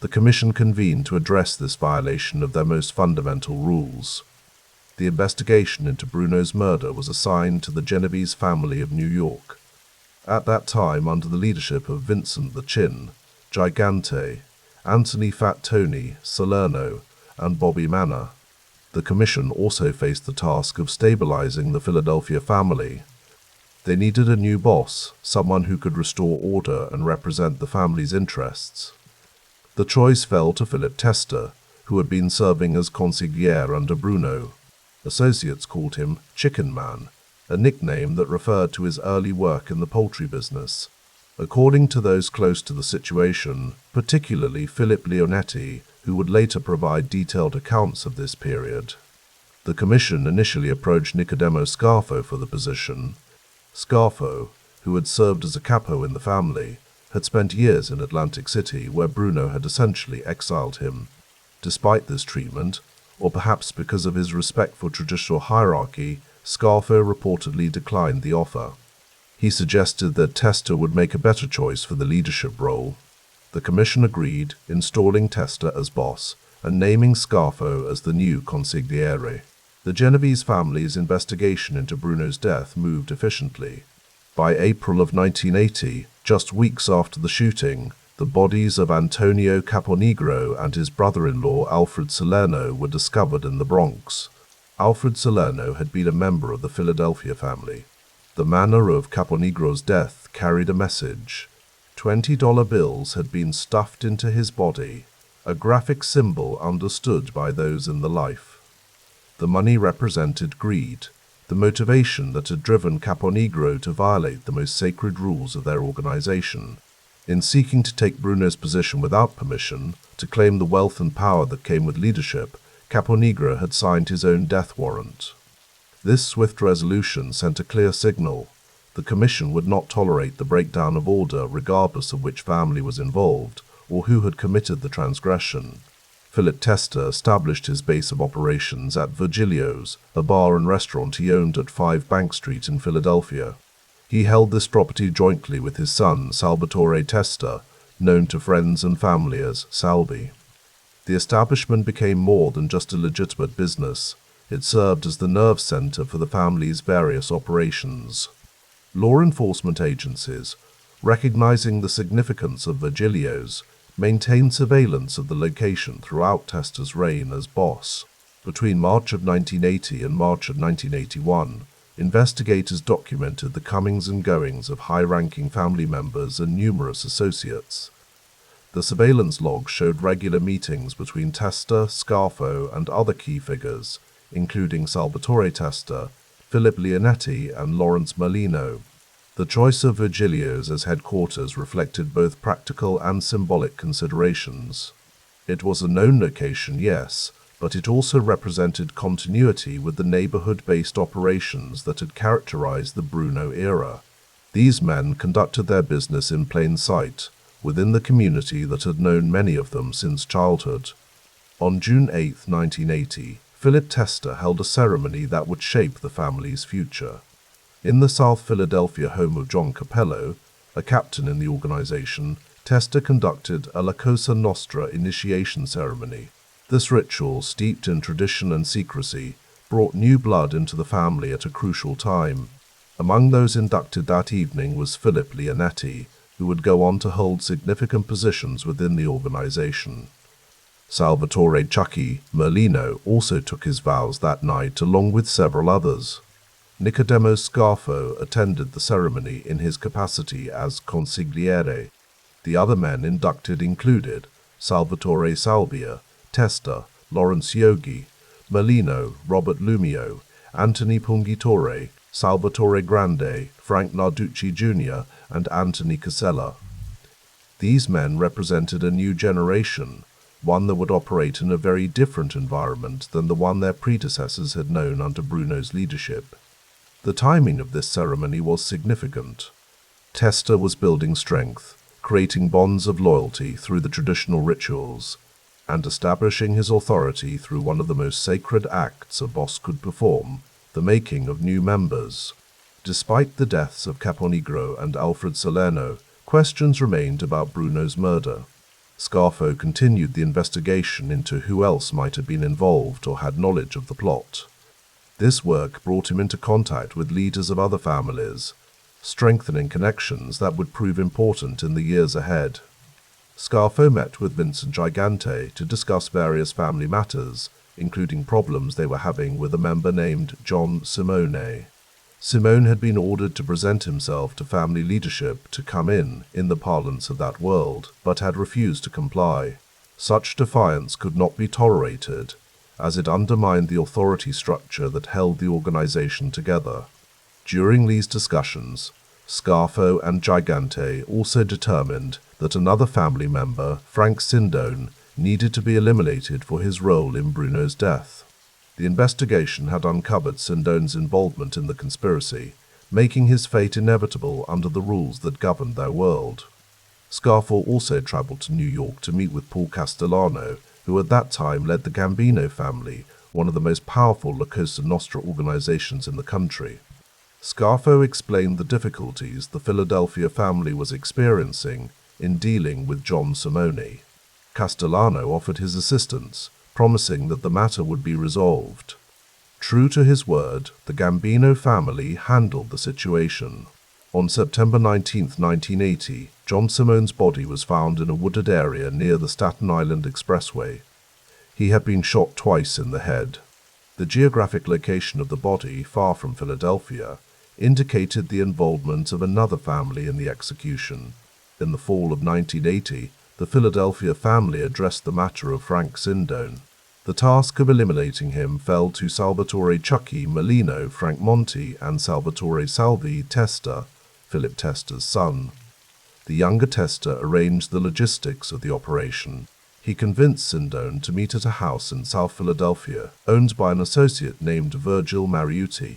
The Commission convened to address this violation of their most fundamental rules. The investigation into Bruno's murder was assigned to the Genovese family of New York. At that time, under the leadership of Vincent the Chin, Gigante, Anthony Fat Tony Salerno, and Bobby Manna. The commission also faced the task of stabilizing the Philadelphia family. They needed a new boss, someone who could restore order and represent the family's interests. The choice fell to Philip Tester, who had been serving as consigliere under Bruno. Associates called him Chicken Man, a nickname that referred to his early work in the poultry business. According to those close to the situation, particularly Philip Leonetti, who would later provide detailed accounts of this period, the commission initially approached Nicodemo Scarfo for the position. Scarfo, who had served as a capo in the family, had spent years in Atlantic City, where Bruno had essentially exiled him. Despite this treatment, or perhaps because of his respect for traditional hierarchy, Scarfo reportedly declined the offer. He suggested that Tester would make a better choice for the leadership role. The commission agreed, installing Tester as boss and naming Scarfo as the new consigliere. The Genovese family's investigation into Bruno's death moved efficiently. By April of 1980, just weeks after the shooting, the bodies of Antonio Caponegro and his brother-in-law Alfred Salerno were discovered in the Bronx. Alfred Salerno had been a member of the Philadelphia family. The manner of Caponegro's death carried a message. $20 bills had been stuffed into his body, a graphic symbol understood by those in the life. The money represented greed, the motivation that had driven Caponegro to violate the most sacred rules of their organization. In seeking to take Bruno's position without permission, to claim the wealth and power that came with leadership, Caponegro had signed his own death warrant. This swift resolution sent a clear signal. The commission would not tolerate the breakdown of order regardless of which family was involved or who had committed the transgression. Philip Tester established his base of operations at Virgilio's, a bar and restaurant he owned at 5 Bank Street in Philadelphia. He held this property jointly with his son, Salvatore Tester, known to friends and family as Salvi. The establishment became more than just a legitimate business. It served as the nerve center for the family's various operations. Law enforcement agencies, recognizing the significance of Virgilio's, maintained surveillance of the location throughout Tester's reign as boss. Between March of 1980 and March of 1981, investigators documented the comings and goings of high-ranking family members and numerous associates. The surveillance logs showed regular meetings between Tester, Scarfo, and other key figures, including Salvatore Tester, Philip Leonetti, and Lawrence Merlino. The choice of Virgilio's as headquarters reflected both practical and symbolic considerations. It was a known location, yes, but it also represented continuity with the neighborhood-based operations that had characterized the Bruno era. These men conducted their business in plain sight, within the community that had known many of them since childhood. On June 8, 1980, Philip Tester held a ceremony that would shape the family's future. In the South Philadelphia home of John Capello, a captain in the organization, Tester conducted a La Cosa Nostra initiation ceremony. This ritual, steeped in tradition and secrecy, brought new blood into the family at a crucial time. Among those inducted that evening was Philip Leonetti, who would go on to hold significant positions within the organization. Salvatore Chucky Merlino also took his vows that night, along with several others. Nicodemo Scarfo attended the ceremony in his capacity as consigliere. The other men inducted included Salvatore Salvia, Tester, Lawrence Yogi, Merlino, Robert Lumio, Anthony Pungitore, Salvatore Grande, Frank Narducci Jr., and Anthony Casella. These men represented a new generation, one that would operate in a very different environment than the one their predecessors had known under Bruno's leadership. The timing of this ceremony was significant. Tester was building strength, creating bonds of loyalty through the traditional rituals, and establishing his authority through one of the most sacred acts a boss could perform, the making of new members. Despite the deaths of Caponegro and Alfred Salerno, questions remained about Bruno's murder. Scarfo continued the investigation into who else might have been involved or had knowledge of the plot. This work brought him into contact with leaders of other families, strengthening connections that would prove important in the years ahead. Scarfo met with Vincent Gigante to discuss various family matters, including problems they were having with a member named John Simone. Simone had been ordered to present himself to family leadership to come in the parlance of that world, but had refused to comply. Such defiance could not be tolerated, as it undermined the authority structure that held the organization together. During these discussions, Scarfo and Gigante also determined that another family member, Frank Sindone, needed to be eliminated for his role in Bruno's death. The investigation had uncovered Sindone's involvement in the conspiracy, making his fate inevitable under the rules that governed their world. Scarfo also traveled to New York to meet with Paul Castellano, who at that time led the Gambino family, one of the most powerful La Cosa Nostra organizations in the country. Scarfo explained the difficulties the Philadelphia family was experiencing in dealing with John Simone. Castellano offered his assistance, promising that the matter would be resolved. True to his word, the Gambino family handled the situation. On September 19, 1980, John Simone's body was found in a wooded area near the Staten Island Expressway. He had been shot twice in the head. The geographic location of the body, far from Philadelphia, indicated the involvement of another family in the execution. In the fall of 1980, the Philadelphia family addressed the matter of Frank Sindone. The task of eliminating him fell to Salvatore Chucky Molino Frank Monti and Salvatore Salvi Testa, Philip Testa's son. The younger Testa arranged the logistics of the operation. He convinced Sindone to meet at a house in South Philadelphia, owned by an associate named Virgil Mariucci.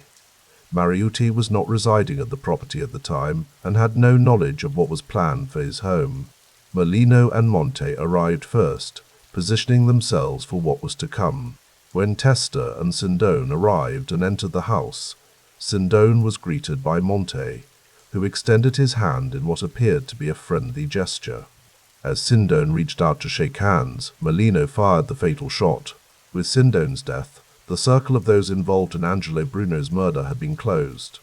Mariucci was not residing at the property at the time and had no knowledge of what was planned for his home. Molino and Monte arrived first, positioning themselves for what was to come. When Testa and Sindone arrived and entered the house, Sindone was greeted by Monte, who extended his hand in what appeared to be a friendly gesture. As Sindone reached out to shake hands, Molino fired the fatal shot. With Sindone's death, the circle of those involved in Angelo Bruno's murder had been closed.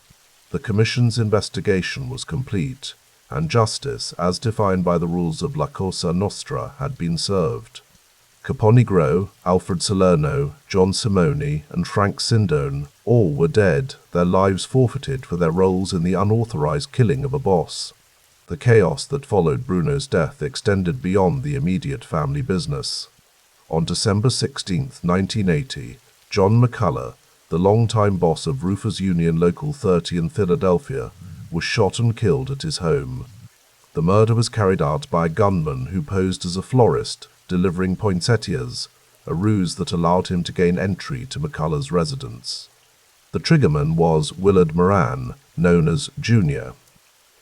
The Commission's investigation was complete, and justice, as defined by the rules of La Cosa Nostra, had been served. Capone Gro, Alfred Salerno, John Simone, and Frank Sindone all were dead, their lives forfeited for their roles in the unauthorized killing of a boss. The chaos that followed Bruno's death extended beyond the immediate family business. On December 16, 1980, John McCullough, the longtime boss of Roofers Union Local 30 in Philadelphia, was shot and killed at his home. The murder was carried out by a gunman who posed as a florist, delivering poinsettias, a ruse that allowed him to gain entry to McCullough's residence. The triggerman was Willard Moran, known as Junior.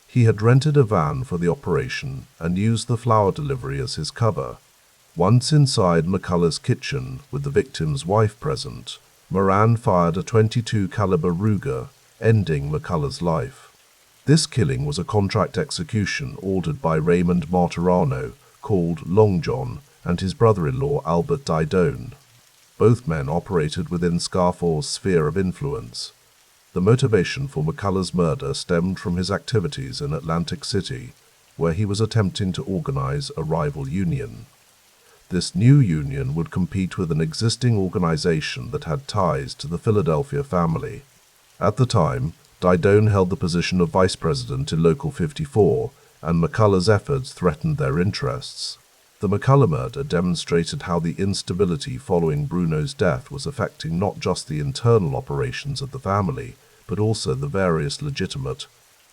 He had rented a van for the operation and used the flower delivery as his cover. Once inside McCullough's kitchen, with the victim's wife present, Moran fired a .22 caliber Ruger, ending McCullough's life. This killing was a contract execution ordered by Raymond Martirano, called Long John, and his brother-in-law Albert Didone. Both men operated within Scarfo's sphere of influence. The motivation for McCullough's murder stemmed from his activities in Atlantic City, where he was attempting to organize a rival union. This new union would compete with an existing organization that had ties to the Philadelphia family. At the time, Didone held the position of vice president in Local 54, and McCullough's efforts threatened their interests. The McCullough murder demonstrated how the instability following Bruno's death was affecting not just the internal operations of the family, but also the various legitimate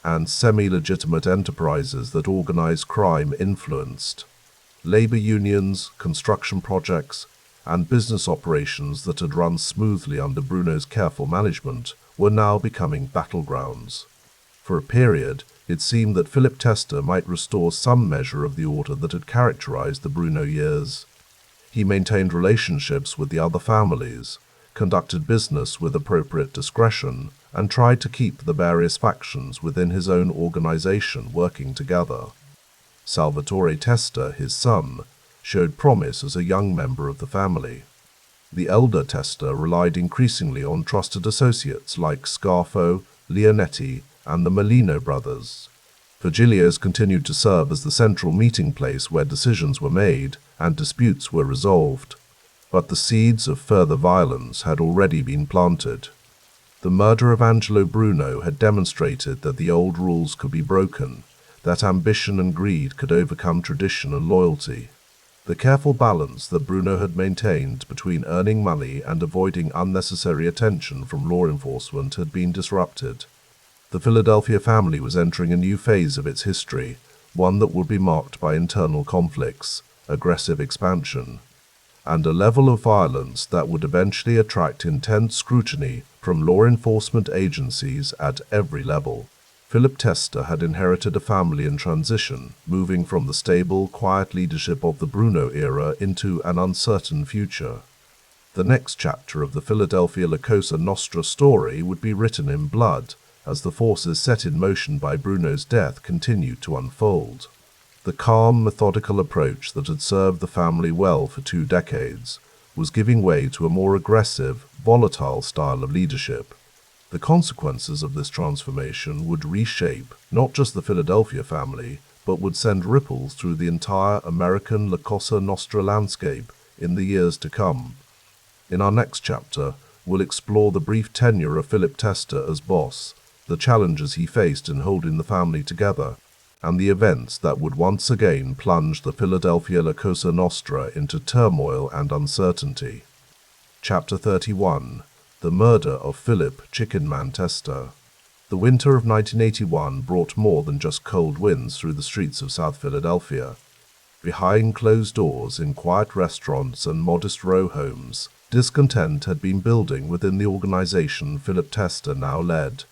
and semi-legitimate enterprises that organized crime influenced. Labor unions, construction projects, and business operations that had run smoothly under Bruno's careful management were now becoming battlegrounds. For a period, it seemed that Philip Testa might restore some measure of the order that had characterized the Bruno years. He maintained relationships with the other families, conducted business with appropriate discretion, and tried to keep the various factions within his own organization working together. Salvatore Testa, his son, showed promise as a young member of the family. The elder Testa relied increasingly on trusted associates like Scarfo, Leonetti, and the Molino brothers. Virgilio's continued to serve as the central meeting place where decisions were made and disputes were resolved. But the seeds of further violence had already been planted. The murder of Angelo Bruno had demonstrated that the old rules could be broken, that ambition and greed could overcome tradition and loyalty. The careful balance that Bruno had maintained between earning money and avoiding unnecessary attention from law enforcement had been disrupted. The Philadelphia family was entering a new phase of its history, one that would be marked by internal conflicts, aggressive expansion, and a level of violence that would eventually attract intense scrutiny from law enforcement agencies at every level. Philip Testa had inherited a family in transition, moving from the stable, quiet leadership of the Bruno era into an uncertain future. The next chapter of the Philadelphia La Cosa Nostra story would be written in blood, as the forces set in motion by Bruno's death continued to unfold. The calm, methodical approach that had served the family well for 2 decades was giving way to a more aggressive, volatile style of leadership. The consequences of this transformation would reshape not just the Philadelphia family, but would send ripples through the entire American La Cosa Nostra landscape in the years to come. In our next chapter, we'll explore the brief tenure of Philip Testa as boss, the challenges he faced in holding the family together, and the events that would once again plunge the Philadelphia La Cosa Nostra into turmoil and uncertainty. Chapter 31. The Murder of Philip "Chicken Man" Testa. The winter of 1981 brought more than just cold winds through the streets of South Philadelphia. Behind closed doors in quiet restaurants and modest row homes, discontent had been building within the organization Philip Testa now led.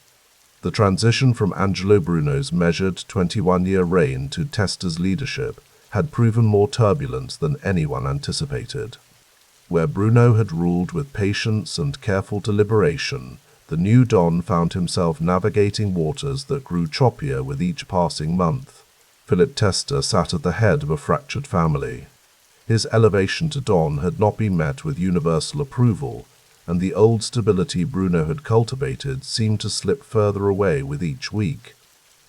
The transition from Angelo Bruno's measured 21-year reign to Testa's leadership had proven more turbulent than anyone anticipated. Where Bruno had ruled with patience and careful deliberation, the new Don found himself navigating waters that grew choppier with each passing month. Philip Testa sat at the head of a fractured family. His elevation to Don had not been met with universal approval, and the old stability Bruno had cultivated seemed to slip further away with each week.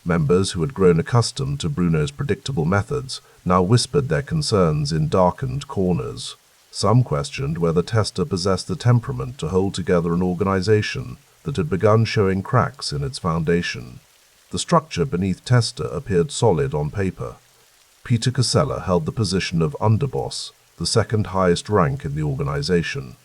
Members who had grown accustomed to Bruno's predictable methods now whispered their concerns in darkened corners. Some questioned whether Testa possessed the temperament to hold together an organization that had begun showing cracks in its foundation. The structure beneath Testa appeared solid on paper. Peter Casella held the position of underboss, the second highest rank in the organization.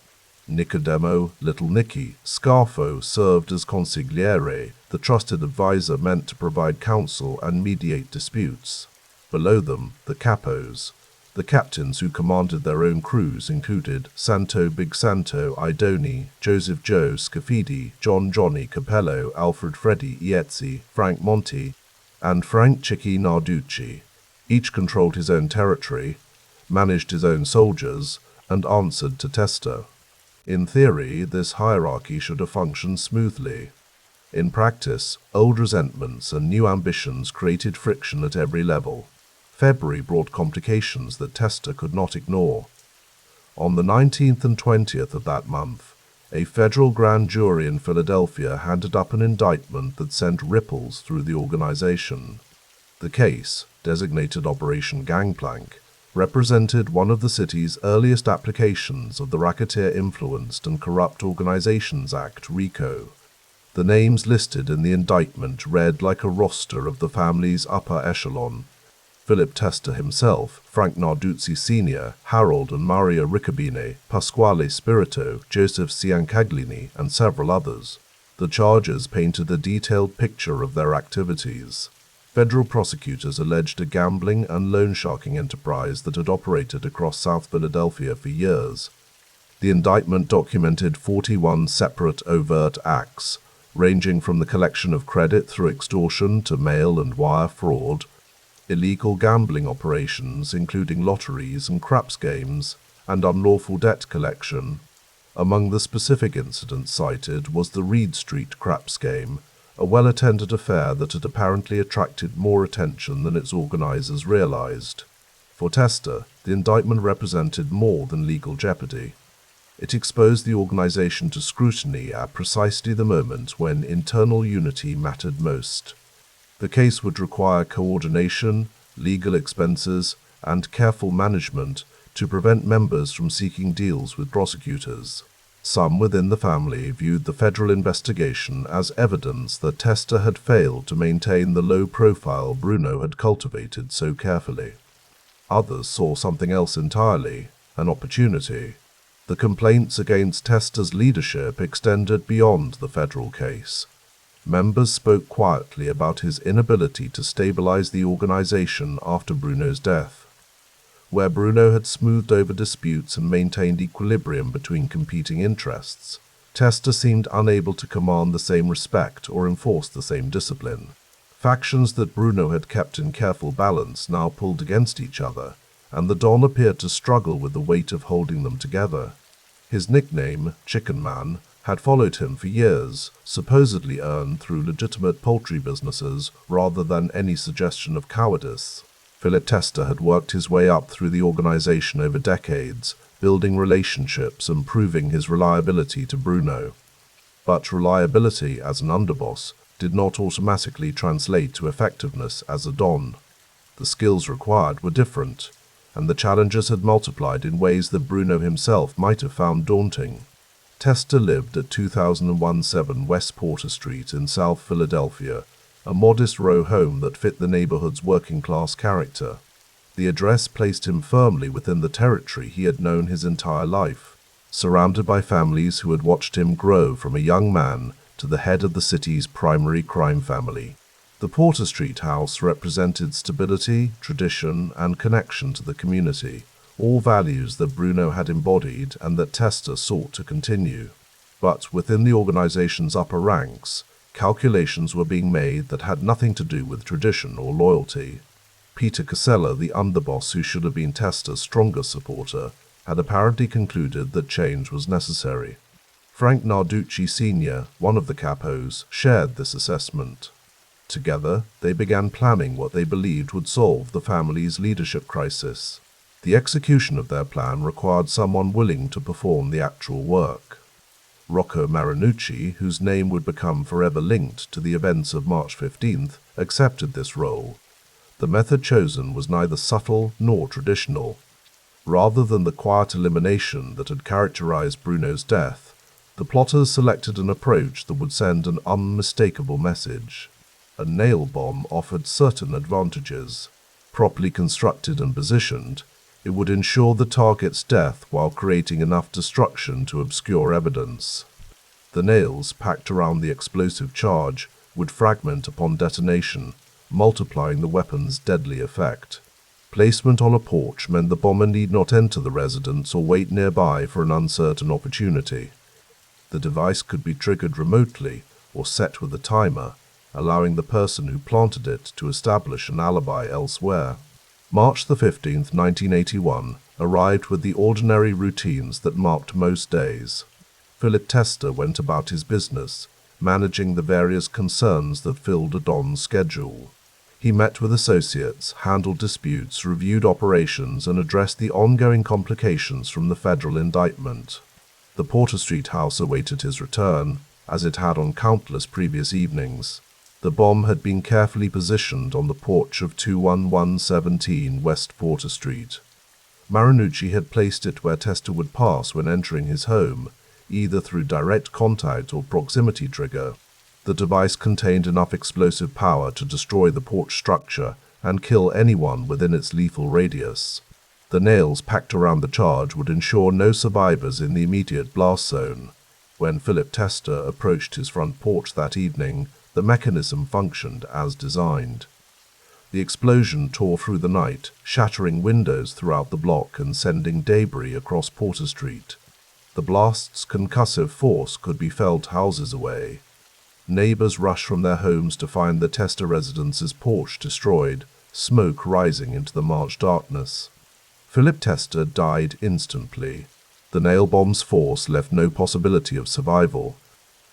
Nicodemo, Little Nicky, Scarfo served as consigliere, the trusted advisor meant to provide counsel and mediate disputes. Below them, the capos. The captains who commanded their own crews included Santo Big Santo Idoni, Joseph Joe Scafidi, John Johnny Capello, Alfred Freddy Iezzi, Frank Monti, and Frank Chicky Narducci. Each controlled his own territory, managed his own soldiers, and answered to Testa. In theory, this hierarchy should have functioned smoothly. In practice, old resentments and new ambitions created friction at every level. February brought complications that Testa could not ignore. On the 19th and 20th of that month, a federal grand jury in Philadelphia handed up an indictment that sent ripples through the organization. The case, designated Operation Gangplank, represented one of the city's earliest applications of the Racketeer-Influenced and Corrupt Organizations Act, RICO. The names listed in the indictment read like a roster of the family's upper echelon: Philip Testa himself, Frank Narducci Sr., Harold and Maria Riccobene, Pasquale Spirito, Joseph Ciancaglini, and several others. The charges painted a detailed picture of their activities. Federal prosecutors alleged a gambling and loan sharking enterprise that had operated across South Philadelphia for years. The indictment documented 41 separate overt acts, ranging from the collection of credit through extortion to mail and wire fraud, illegal gambling operations including lotteries and craps games, and unlawful debt collection. Among the specific incidents cited was the Reed Street craps game, a well-attended affair that had apparently attracted more attention than its organizers realized. For Testa, the indictment represented more than legal jeopardy. It exposed the organization to scrutiny at precisely the moment when internal unity mattered most. The case would require coordination, legal expenses, and careful management to prevent members from seeking deals with prosecutors. Some within the family viewed the federal investigation as evidence that Testa had failed to maintain the low profile Bruno had cultivated so carefully. Others saw something else entirely, an opportunity. The complaints against Testa's leadership extended beyond the federal case. Members spoke quietly about his inability to stabilize the organization after Bruno's death. Where Bruno had smoothed over disputes and maintained equilibrium between competing interests, Testa seemed unable to command the same respect or enforce the same discipline. Factions that Bruno had kept in careful balance now pulled against each other, and the Don appeared to struggle with the weight of holding them together. His nickname, Chicken Man, had followed him for years, supposedly earned through legitimate poultry businesses rather than any suggestion of cowardice. Philip Testa had worked his way up through the organization over decades, building relationships and proving his reliability to Bruno. But reliability as an underboss did not automatically translate to effectiveness as a Don. The skills required were different, and the challenges had multiplied in ways that Bruno himself might have found daunting. Testa lived at 2017 West Porter Street in South Philadelphia, a modest row home that fit the neighborhood's working-class character. The address placed him firmly within the territory he had known his entire life, surrounded by families who had watched him grow from a young man to the head of the city's primary crime family. The Porter Street house represented stability, tradition, and connection to the community, all values that Bruno had embodied and that Testa sought to continue. But within the organization's upper ranks, calculations were being made that had nothing to do with tradition or loyalty. Peter Casella, the underboss who should have been Testa's strongest supporter, had apparently concluded that change was necessary. Frank Narducci Sr., one of the capos, shared this assessment. Together, they began planning what they believed would solve the family's leadership crisis. The execution of their plan required someone willing to perform the actual work. Rocco Marinucci, whose name would become forever linked to the events of March 15th, accepted this role. The method chosen was neither subtle nor traditional. Rather than the quiet elimination that had characterized Bruno's death, the plotters selected an approach that would send an unmistakable message. A nail bomb offered certain advantages. Properly constructed and positioned, it would ensure the target's death while creating enough destruction to obscure evidence. The nails, packed around the explosive charge, would fragment upon detonation, multiplying the weapon's deadly effect. Placement on a porch meant the bomber need not enter the residence or wait nearby for an uncertain opportunity. The device could be triggered remotely or set with a timer, allowing the person who planted it to establish an alibi elsewhere. March the 15th, 1981, arrived with the ordinary routines that marked most days. Philip Testa went about his business, managing the various concerns that filled a Don's schedule. He met with associates, handled disputes, reviewed operations, and addressed the ongoing complications from the federal indictment. The Porter Street house awaited his return, as it had on countless previous evenings. The bomb had been carefully positioned on the porch of 21117 West Porter Street. Marinucci had placed it where Testa would pass when entering his home, either through direct contact or proximity trigger. The device contained enough explosive power to destroy the porch structure and kill anyone within its lethal radius. The nails packed around the charge would ensure no survivors in the immediate blast zone. When Philip Testa approached his front porch that evening, the mechanism functioned as designed. The explosion tore through the night, shattering windows throughout the block and sending debris across Porter Street. The blast's concussive force could be felt houses away. Neighbors rushed from their homes to find the Testa residence's porch destroyed, smoke rising into the March darkness. Philip Testa died instantly. The nail bomb's force left no possibility of survival.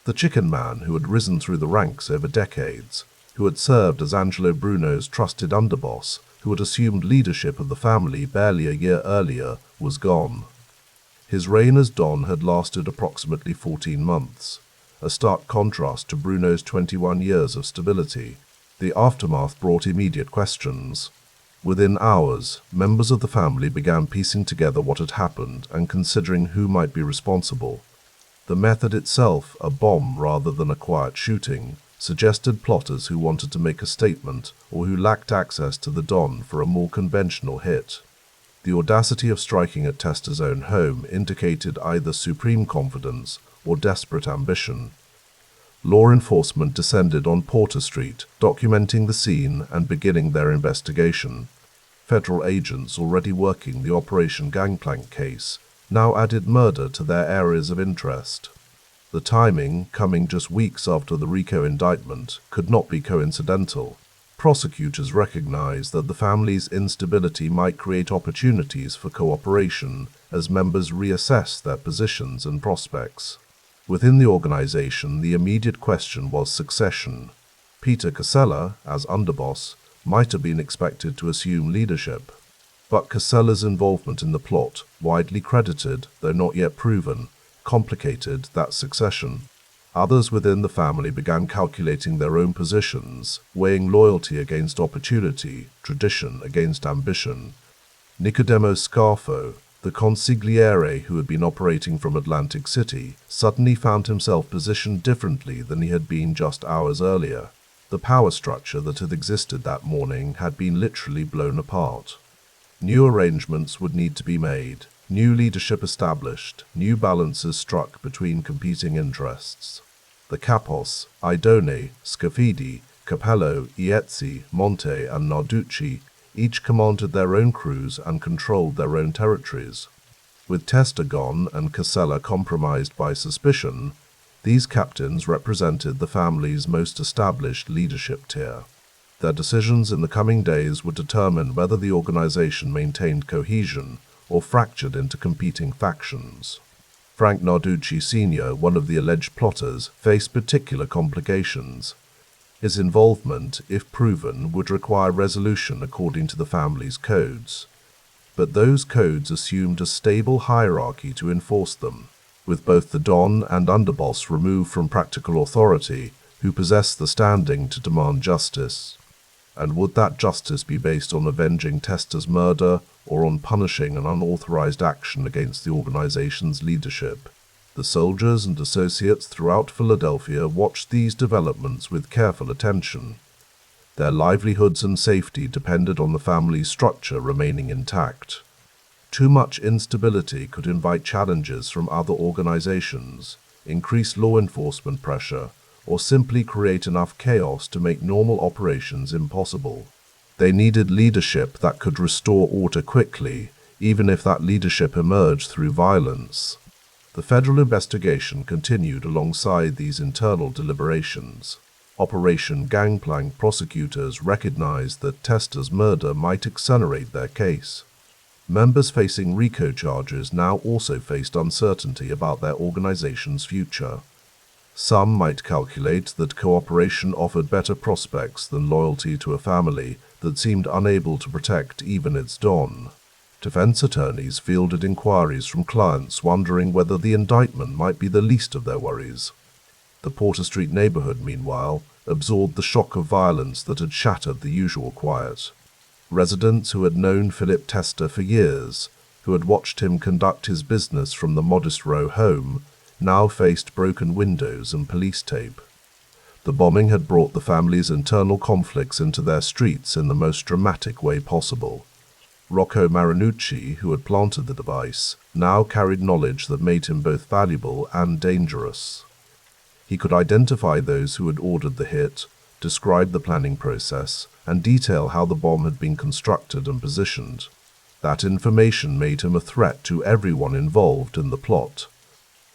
The chicken man, who had risen through the ranks over decades, who had served as Angelo Bruno's trusted underboss, who had assumed leadership of the family barely a year earlier, was gone. His reign as Don had lasted approximately 14 months, a stark contrast to Bruno's 21 years of stability. The aftermath brought immediate questions. Within hours, members of the family began piecing together what had happened and considering who might be responsible. The method itself, a bomb rather than a quiet shooting, suggested plotters who wanted to make a statement or who lacked access to the Don for a more conventional hit. The audacity of striking at Testa's own home indicated either supreme confidence or desperate ambition. Law enforcement descended on Porter Street, documenting the scene and beginning their investigation. Federal agents already working the Operation Gangplank case now added murder to their areas of interest. The timing, coming just weeks after the RICO indictment, could not be coincidental. Prosecutors recognized that the family's instability might create opportunities for cooperation as members reassessed their positions and prospects. Within the organization, the immediate question was succession. Peter Casella, as underboss, might have been expected to assume leadership. But Casella's involvement in the plot, widely credited, though not yet proven, complicated that succession. Others within the family began calculating their own positions, weighing loyalty against opportunity, tradition against ambition. Nicodemo Scarfo, the consigliere who had been operating from Atlantic City, suddenly found himself positioned differently than he had been just hours earlier. The power structure that had existed that morning had been literally blown apart. New arrangements would need to be made, new leadership established, new balances struck between competing interests. The Capos, Idone, Scafidi, Capello, Iezzi, Monte, and Narducci each commanded their own crews and controlled their own territories. With Testa gone and Casella compromised by suspicion, these captains represented the family's most established leadership tier. Their decisions in the coming days would determine whether the organization maintained cohesion or fractured into competing factions. Frank Narducci Sr., one of the alleged plotters, faced particular complications. His involvement, if proven, would require resolution according to the family's codes. But those codes assumed a stable hierarchy to enforce them, with both the Don and underboss removed from practical authority, who possessed the standing to demand justice. And would that justice be based on avenging Testa's murder or on punishing an unauthorized action against the organization's leadership? The soldiers and associates throughout Philadelphia watched these developments with careful attention. Their livelihoods and safety depended on the family's structure remaining intact. Too much instability could invite challenges from other organizations, increase law enforcement pressure, or simply create enough chaos to make normal operations impossible. They needed leadership that could restore order quickly, even if that leadership emerged through violence. The federal investigation continued alongside these internal deliberations. Operation Gangplank prosecutors recognized that Testa's murder might accelerate their case. Members facing RICO charges now also faced uncertainty about their organization's future. Some might calculate that cooperation offered better prospects than loyalty to a family that seemed unable to protect even its Don. Defense attorneys fielded inquiries from clients wondering whether the indictment might be the least of their worries. The Porter Street neighborhood, meanwhile, absorbed the shock of violence that had shattered the usual quiet. Residents who had known Philip Testa for years, who had watched him conduct his business from the Modest Row home, now faced broken windows and police tape. The bombing had brought the family's internal conflicts into their streets in the most dramatic way possible. Rocco Marinucci, who had planted the device, now carried knowledge that made him both valuable and dangerous. He could identify those who had ordered the hit, describe the planning process, and detail how the bomb had been constructed and positioned. That information made him a threat to everyone involved in the plot.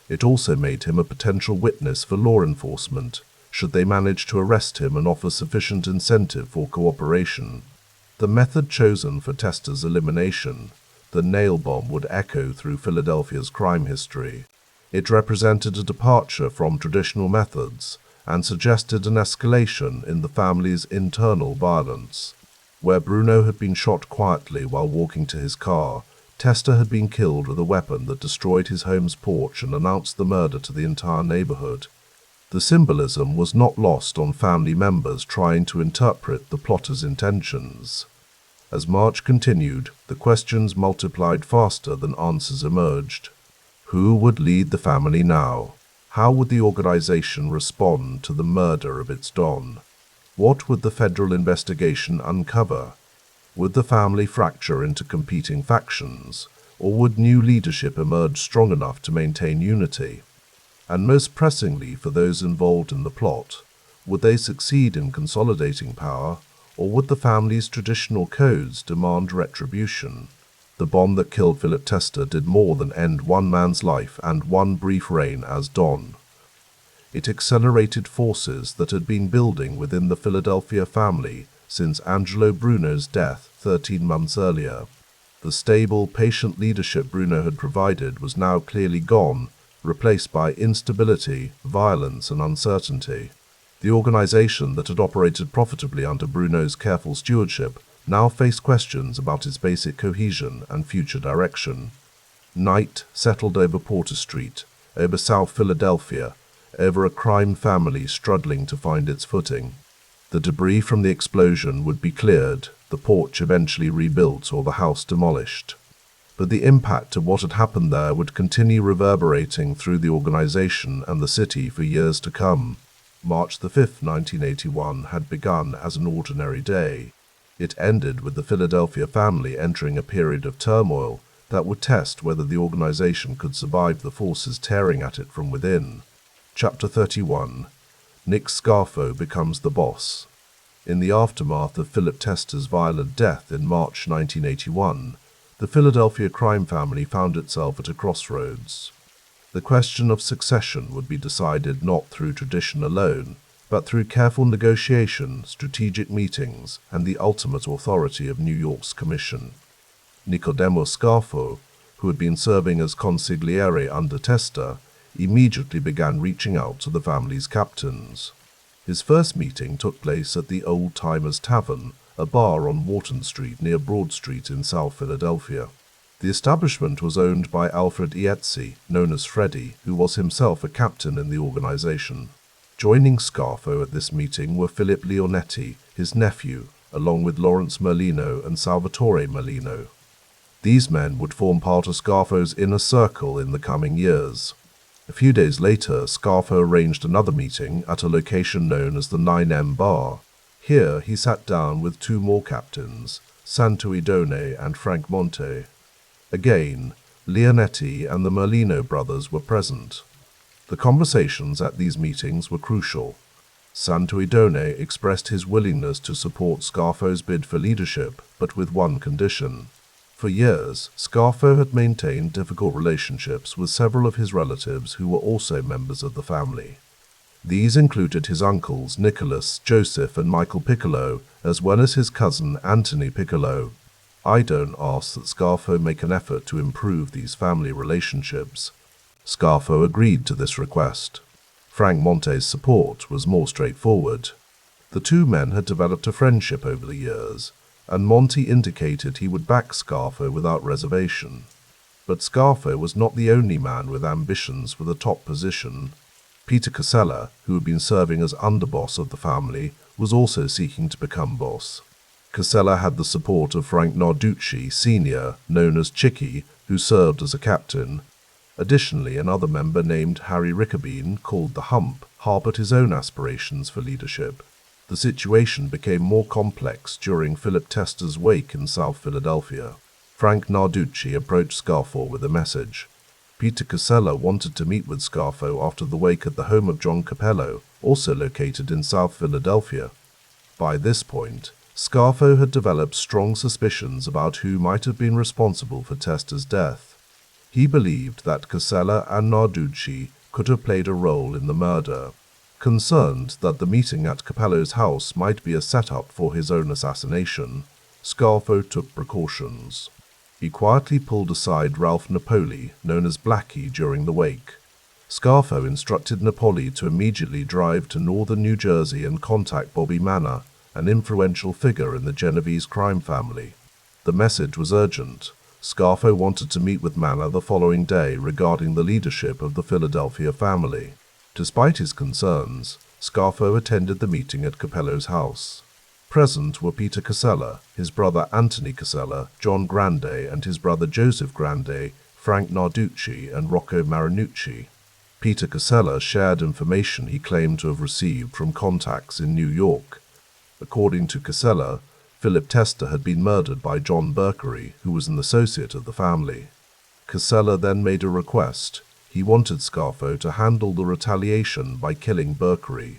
It also made him a potential witness for law enforcement, should they manage to arrest him and offer sufficient incentive for cooperation. The method chosen for Testa's elimination, the nail bomb, would echo through Philadelphia's crime history. It represented a departure from traditional methods and suggested an escalation in the family's internal violence. Where Bruno had been shot quietly while walking to his car, Testa had been killed with a weapon that destroyed his home's porch and announced the murder to the entire neighborhood. The symbolism was not lost on family members trying to interpret the plotter's intentions. As March continued, the questions multiplied faster than answers emerged. Who would lead the family now? How would the organization respond to the murder of its don? What would the federal investigation uncover? Would the family fracture into competing factions, or would new leadership emerge strong enough to maintain unity? And most pressingly for those involved in the plot, would they succeed in consolidating power, or would the family's traditional codes demand retribution? The bomb that killed Philip Testa did more than end one man's life and one brief reign as Don. It accelerated forces that had been building within the Philadelphia family since Angelo Bruno's death 13 months earlier. The stable, patient leadership Bruno had provided was now clearly gone, replaced by instability, violence, and uncertainty. The organization that had operated profitably under Bruno's careful stewardship now faced questions about its basic cohesion and future direction. Night settled over Porter Street, over South Philadelphia, over a crime family struggling to find its footing. The debris from the explosion would be cleared, the porch eventually rebuilt, or the house demolished. But the impact of what had happened there would continue reverberating through the organization and the city for years to come. March the 5th, 1981 had begun as an ordinary day. It ended with the Philadelphia family entering a period of turmoil that would test whether the organization could survive the forces tearing at it from within. Chapter 31. Nick Scarfo becomes the boss. In the aftermath of Philip Testa's violent death in March 1981, the Philadelphia crime family found itself at a crossroads. The question of succession would be decided not through tradition alone, but through careful negotiation, strategic meetings, and the ultimate authority of New York's commission. Nicodemo Scarfo, who had been serving as consigliere under Testa, immediately began reaching out to the family's captains. His first meeting took place at the Old Timers Tavern, a bar on Wharton Street near Broad Street in South Philadelphia. The establishment was owned by Alfred Iezzi, known as Freddie, who was himself a captain in the organization. Joining Scarfo at this meeting were Philip Leonetti, his nephew, along with Lawrence Merlino and Salvatore Merlino. These men would form part of Scarfo's inner circle in the coming years. A few days later, Scarfo arranged another meeting at a location known as the 9M Bar. Here he sat down with two more captains, Santo Idone and Frank Monte. Again, Leonetti and the Merlino brothers were present. The conversations at these meetings were crucial. Santo Idone expressed his willingness to support Scarfo's bid for leadership, but with one condition. For years, Scarfo had maintained difficult relationships with several of his relatives who were also members of the family. These included his uncles Nicholas, Joseph, and Michael Piccolo, as well as his cousin Anthony Piccolo. Idone asked that Scarfo make an effort to improve these family relationships. Scarfo agreed to this request. Frank Monte's support was more straightforward. The two men had developed a friendship over the years, and Monte indicated he would back Scarfo without reservation. But Scarfo was not the only man with ambitions for the top position. Peter Casella, who had been serving as underboss of the family, was also seeking to become boss. Casella had the support of Frank Narducci, Sr., known as Chicky, who served as a captain. Additionally, another member named Harry Rickabeen, called the Hump, harbored his own aspirations for leadership. The situation became more complex during Philip Testa's wake in South Philadelphia. Frank Narducci approached Scarfo with a message. Peter Casella wanted to meet with Scarfo after the wake at the home of John Capello, also located in South Philadelphia. By this point, Scarfo had developed strong suspicions about who might have been responsible for Testa's death. He believed that Casella and Narducci could have played a role in the murder. Concerned that the meeting at Capello's house might be a setup for his own assassination, Scarfo took precautions. He quietly pulled aside Ralph Napoli, known as Blackie, during the wake. Scarfo instructed Napoli to immediately drive to northern New Jersey and contact Bobby Manor, an influential figure in the Genovese crime family. The message was urgent. Scarfo wanted to meet with Manna the following day regarding the leadership of the Philadelphia family. Despite his concerns, Scarfo attended the meeting at Capello's house. Present were Peter Casella, his brother Anthony Casella, John Grande, and his brother Joseph Grande, Frank Narducci, and Rocco Marinucci. Peter Casella shared information he claimed to have received from contacts in New York. According to Casella, Philip Testa had been murdered by John Berkery, who was an associate of the family. Casella then made a request. He wanted Scarfo to handle the retaliation by killing Berkery.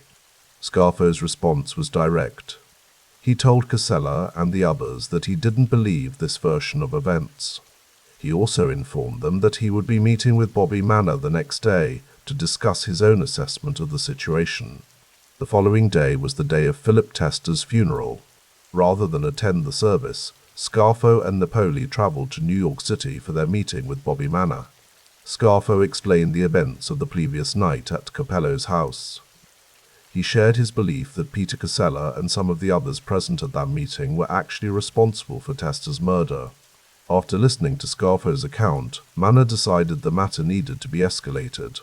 Scarfo's response was direct. He told Casella and the others that he didn't believe this version of events. He also informed them that he would be meeting with Bobby Manna the next day to discuss his own assessment of the situation. The following day was the day of Philip Testa's funeral. Rather than attend the service, Scarfo and Napoli traveled to New York City for their meeting with Bobby Manna. Scarfo explained the events of the previous night at Capello's house. He shared his belief that Peter Casella and some of the others present at that meeting were actually responsible for Testa's murder. After listening to Scarfo's account, Manna decided the matter needed to be escalated.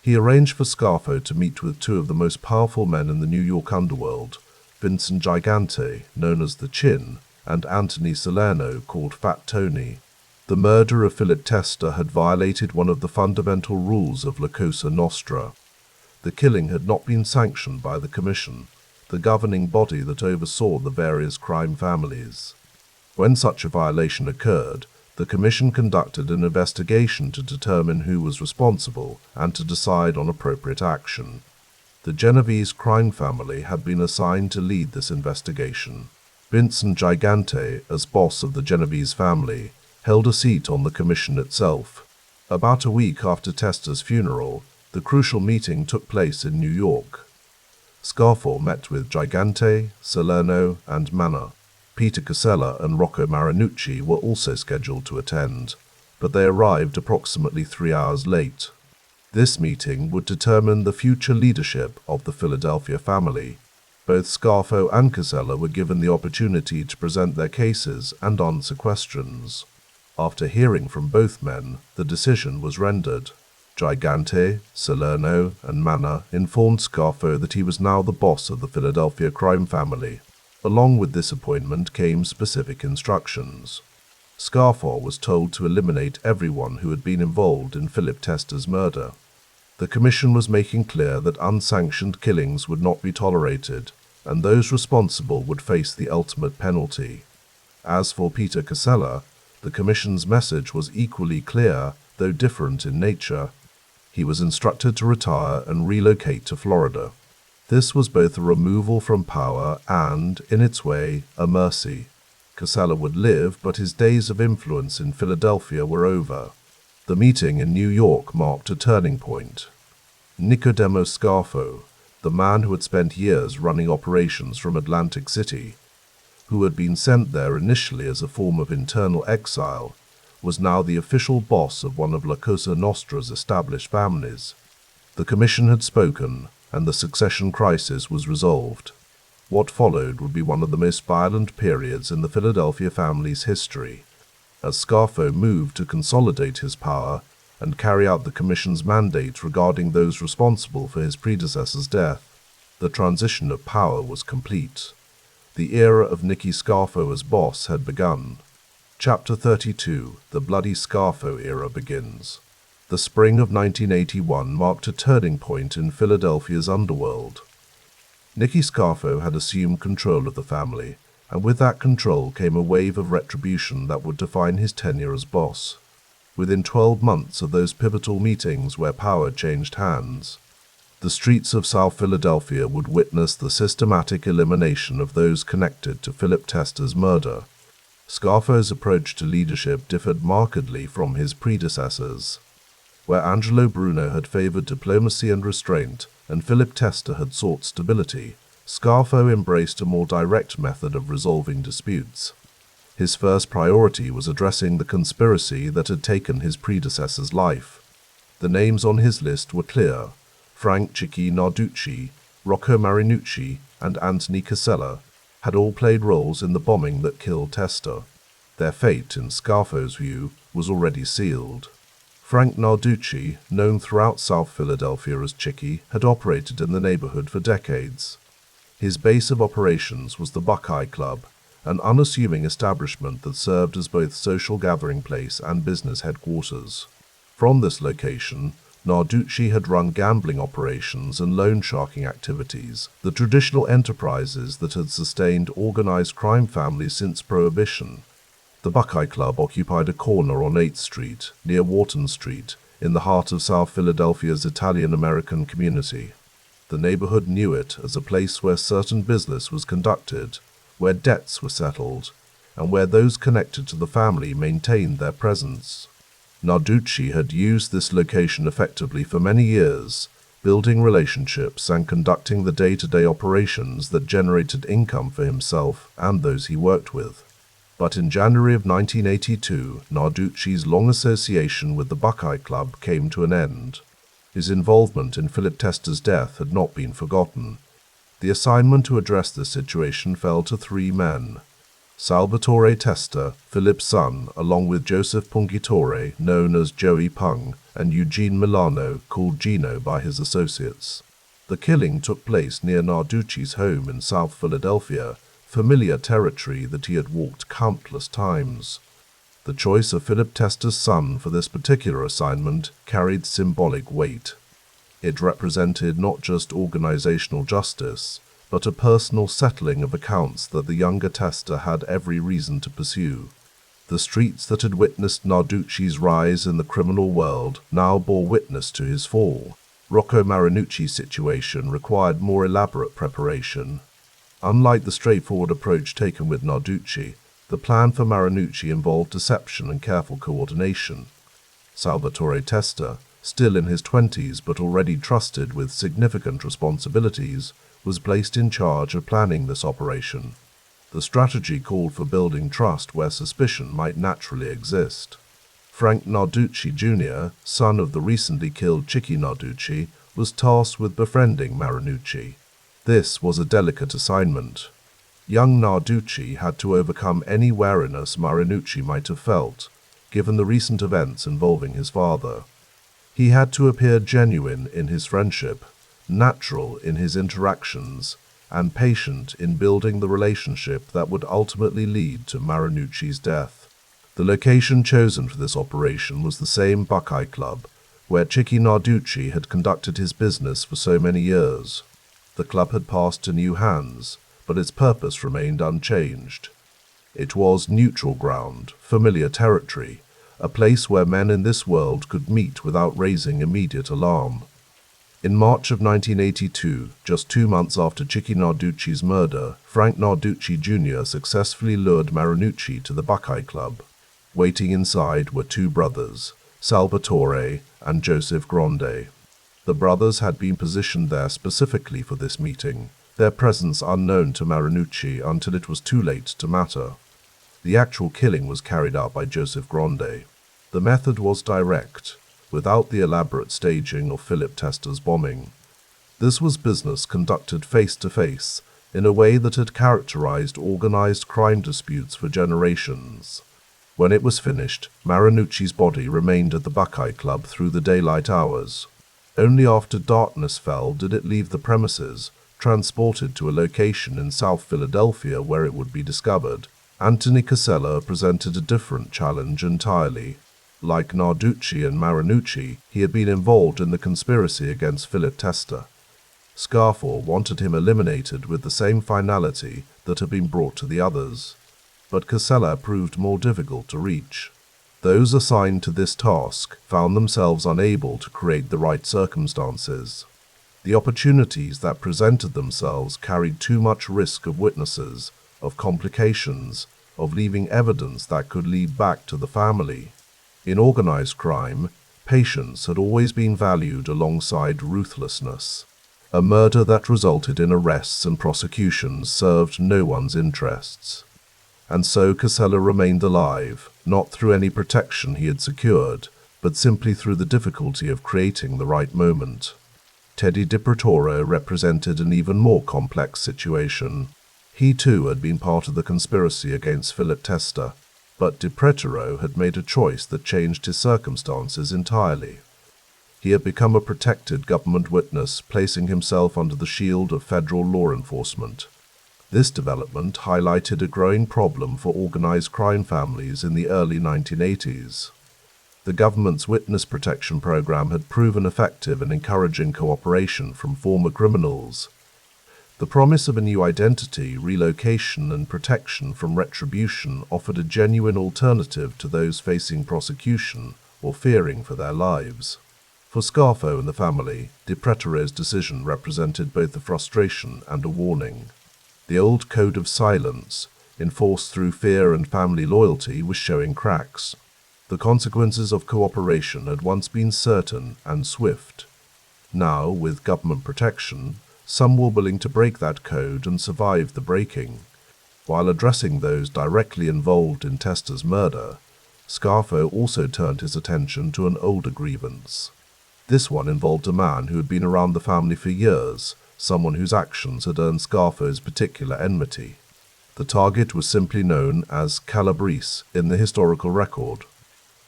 He arranged for Scarfo to meet with two of the most powerful men in the New York underworld, Vincent Gigante, known as the Chin, and Anthony Salerno, called Fat Tony. The murder of Philip Testa had violated one of the fundamental rules of La Cosa Nostra. The killing had not been sanctioned by the Commission, the governing body that oversaw the various crime families. When such a violation occurred, the Commission conducted an investigation to determine who was responsible and to decide on appropriate action. The Genovese crime family had been assigned to lead this investigation. Vincent Gigante, as boss of the Genovese family, held a seat on the commission itself. About a week after Testa's funeral, the crucial meeting took place in New York. Scarfo met with Gigante, Salerno, and Manna. Peter Casella and Rocco Marinucci were also scheduled to attend, but they arrived approximately 3 hours late. This meeting would determine the future leadership of the Philadelphia family. Both Scarfo and Casella were given the opportunity to present their cases and answer questions. After hearing from both men, the decision was rendered. Gigante, Salerno, and Manna informed Scarfo that he was now the boss of the Philadelphia crime family. Along with this appointment came specific instructions. Scarfo was told to eliminate everyone who had been involved in Philip Testa's murder. The Commission was making clear that unsanctioned killings would not be tolerated, and those responsible would face the ultimate penalty. As for Peter Casella, the Commission's message was equally clear, though different in nature. He was instructed to retire and relocate to Florida. This was both a removal from power and, in its way, a mercy. Casella would live, but his days of influence in Philadelphia were over. The meeting in New York marked a turning point. Nicodemo Scarfo, the man who had spent years running operations from Atlantic City, who had been sent there initially as a form of internal exile, was now the official boss of one of La Cosa Nostra's established families. The Commission had spoken, and the succession crisis was resolved. What followed would be one of the most violent periods in the Philadelphia family's history. As Scarfo moved to consolidate his power and carry out the Commission's mandate regarding those responsible for his predecessor's death, the transition of power was complete. The era of Nicky Scarfo as boss had begun. Chapter 32, The Bloody Scarfo Era begins. The spring of 1981 marked a turning point in Philadelphia's underworld. Nicky Scarfo had assumed control of the family, and with that control came a wave of retribution that would define his tenure as boss. Within 12 months of those pivotal meetings where power changed hands, the streets of South Philadelphia would witness the systematic elimination of those connected to Philip Testa's murder. Scarfo's approach to leadership differed markedly from his predecessors. Where Angelo Bruno had favored diplomacy and restraint, and Philip Testa had sought stability, Scarfo embraced a more direct method of resolving disputes. His first priority was addressing the conspiracy that had taken his predecessor's life. The names on his list were clear: Frank Chicky Narducci, Rocco Marinucci, and Anthony Casella had all played roles in the bombing that killed Testa. Their fate, in Scarfo's view, was already sealed. Frank Narducci, known throughout South Philadelphia as Chicky, had operated in the neighborhood for decades. His base of operations was the Buckeye Club, an unassuming establishment that served as both social gathering place and business headquarters. From this location, Narducci had run gambling operations and loan sharking activities, the traditional enterprises that had sustained organized crime families since Prohibition. The Buckeye Club occupied a corner on 8th Street, near Wharton Street, in the heart of South Philadelphia's Italian-American community. The neighborhood knew it as a place where certain business was conducted, where debts were settled, and where those connected to the family maintained their presence. Narducci had used this location effectively for many years, building relationships and conducting the day-to-day operations that generated income for himself and those he worked with. But in January of 1982, Narducci's long association with the Buckeye Club came to an end. His involvement in Philip Tester's death had not been forgotten. The assignment to address this situation fell to 3 men. Salvatore Testa, Philip's son, along with Joseph Pungitore, known as Joey Pung, and Eugene Milano, called Gino by his associates. The killing took place near Narducci's home in South Philadelphia, familiar territory that he had walked countless times. The choice of Philip Tester's son for this particular assignment carried symbolic weight. It represented not just organizational justice, but a personal settling of accounts that the younger Tester had every reason to pursue. The streets that had witnessed Narducci's rise in the criminal world now bore witness to his fall. Rocco Marinucci's situation required more elaborate preparation. Unlike the straightforward approach taken with Narducci, the plan for Marinucci involved deception and careful coordination. Salvatore Testa, still in his 20s but already trusted with significant responsibilities, was placed in charge of planning this operation. The strategy called for building trust where suspicion might naturally exist. Frank Narducci Jr., son of the recently killed Chicky Narducci, was tasked with befriending Marinucci. This was a delicate assignment. Young Narducci had to overcome any wariness Marinucci might have felt, given the recent events involving his father. He had to appear genuine in his friendship, natural in his interactions, and patient in building the relationship that would ultimately lead to Marinucci's death. The location chosen for this operation was the same Buckeye Club, where Chicky Narducci had conducted his business for so many years. The club had passed to new hands, but its purpose remained unchanged. It was neutral ground, familiar territory, a place where men in this world could meet without raising immediate alarm. In March of 1982, just 2 months after Chicky Narducci's murder, Frank Narducci Jr. successfully lured Marinucci to the Buckeye Club. Waiting inside were 2 brothers, Salvatore and Joseph Grande. The brothers had been positioned there specifically for this meeting, their presence unknown to Marinucci until it was too late to matter. The actual killing was carried out by Joseph Grande. The method was direct, without the elaborate staging of Philip Tester's bombing. This was business conducted face-to-face, in a way that had characterized organized crime disputes for generations. When it was finished, Marinucci's body remained at the Buckeye Club through the daylight hours. Only after darkness fell did it leave the premises, transported to a location in South Philadelphia where it would be discovered. Anthony Casella presented a different challenge entirely. Like Narducci and Marinucci, he had been involved in the conspiracy against Philip Tester. Scarfo wanted him eliminated with the same finality that had been brought to the others. But Casella proved more difficult to reach. Those assigned to this task found themselves unable to create the right circumstances. The opportunities that presented themselves carried too much risk of witnesses, of complications, of leaving evidence that could lead back to the family. In organized crime, patience had always been valued alongside ruthlessness. A murder that resulted in arrests and prosecutions served no one's interests. And so Casella remained alive, not through any protection he had secured, but simply through the difficulty of creating the right moment. Teddy DiProtoro represented an even more complex situation. He too had been part of the conspiracy against Philip Tester, But Di Pretero had made a choice that changed his circumstances entirely. He had become a protected government witness, placing himself under the shield of federal law enforcement. This development highlighted a growing problem for organized crime families in the early 1980s. The government's witness protection program had proven effective in encouraging cooperation from former criminals. The promise of a new identity, relocation, and protection from retribution offered a genuine alternative to those facing prosecution or fearing for their lives. For Scarfo and the family, Di Pretero's decision represented both a frustration and a warning. The old code of silence, enforced through fear and family loyalty, was showing cracks. The consequences of cooperation had once been certain and swift. Now, with government protection, some were willing to break that code and survive the breaking. While addressing those directly involved in Tester's murder, Scarfo also turned his attention to an older grievance. This one involved a man who had been around the family for years, someone whose actions had earned Scarfo's particular enmity. The target was simply known as Calabrese in the historical record.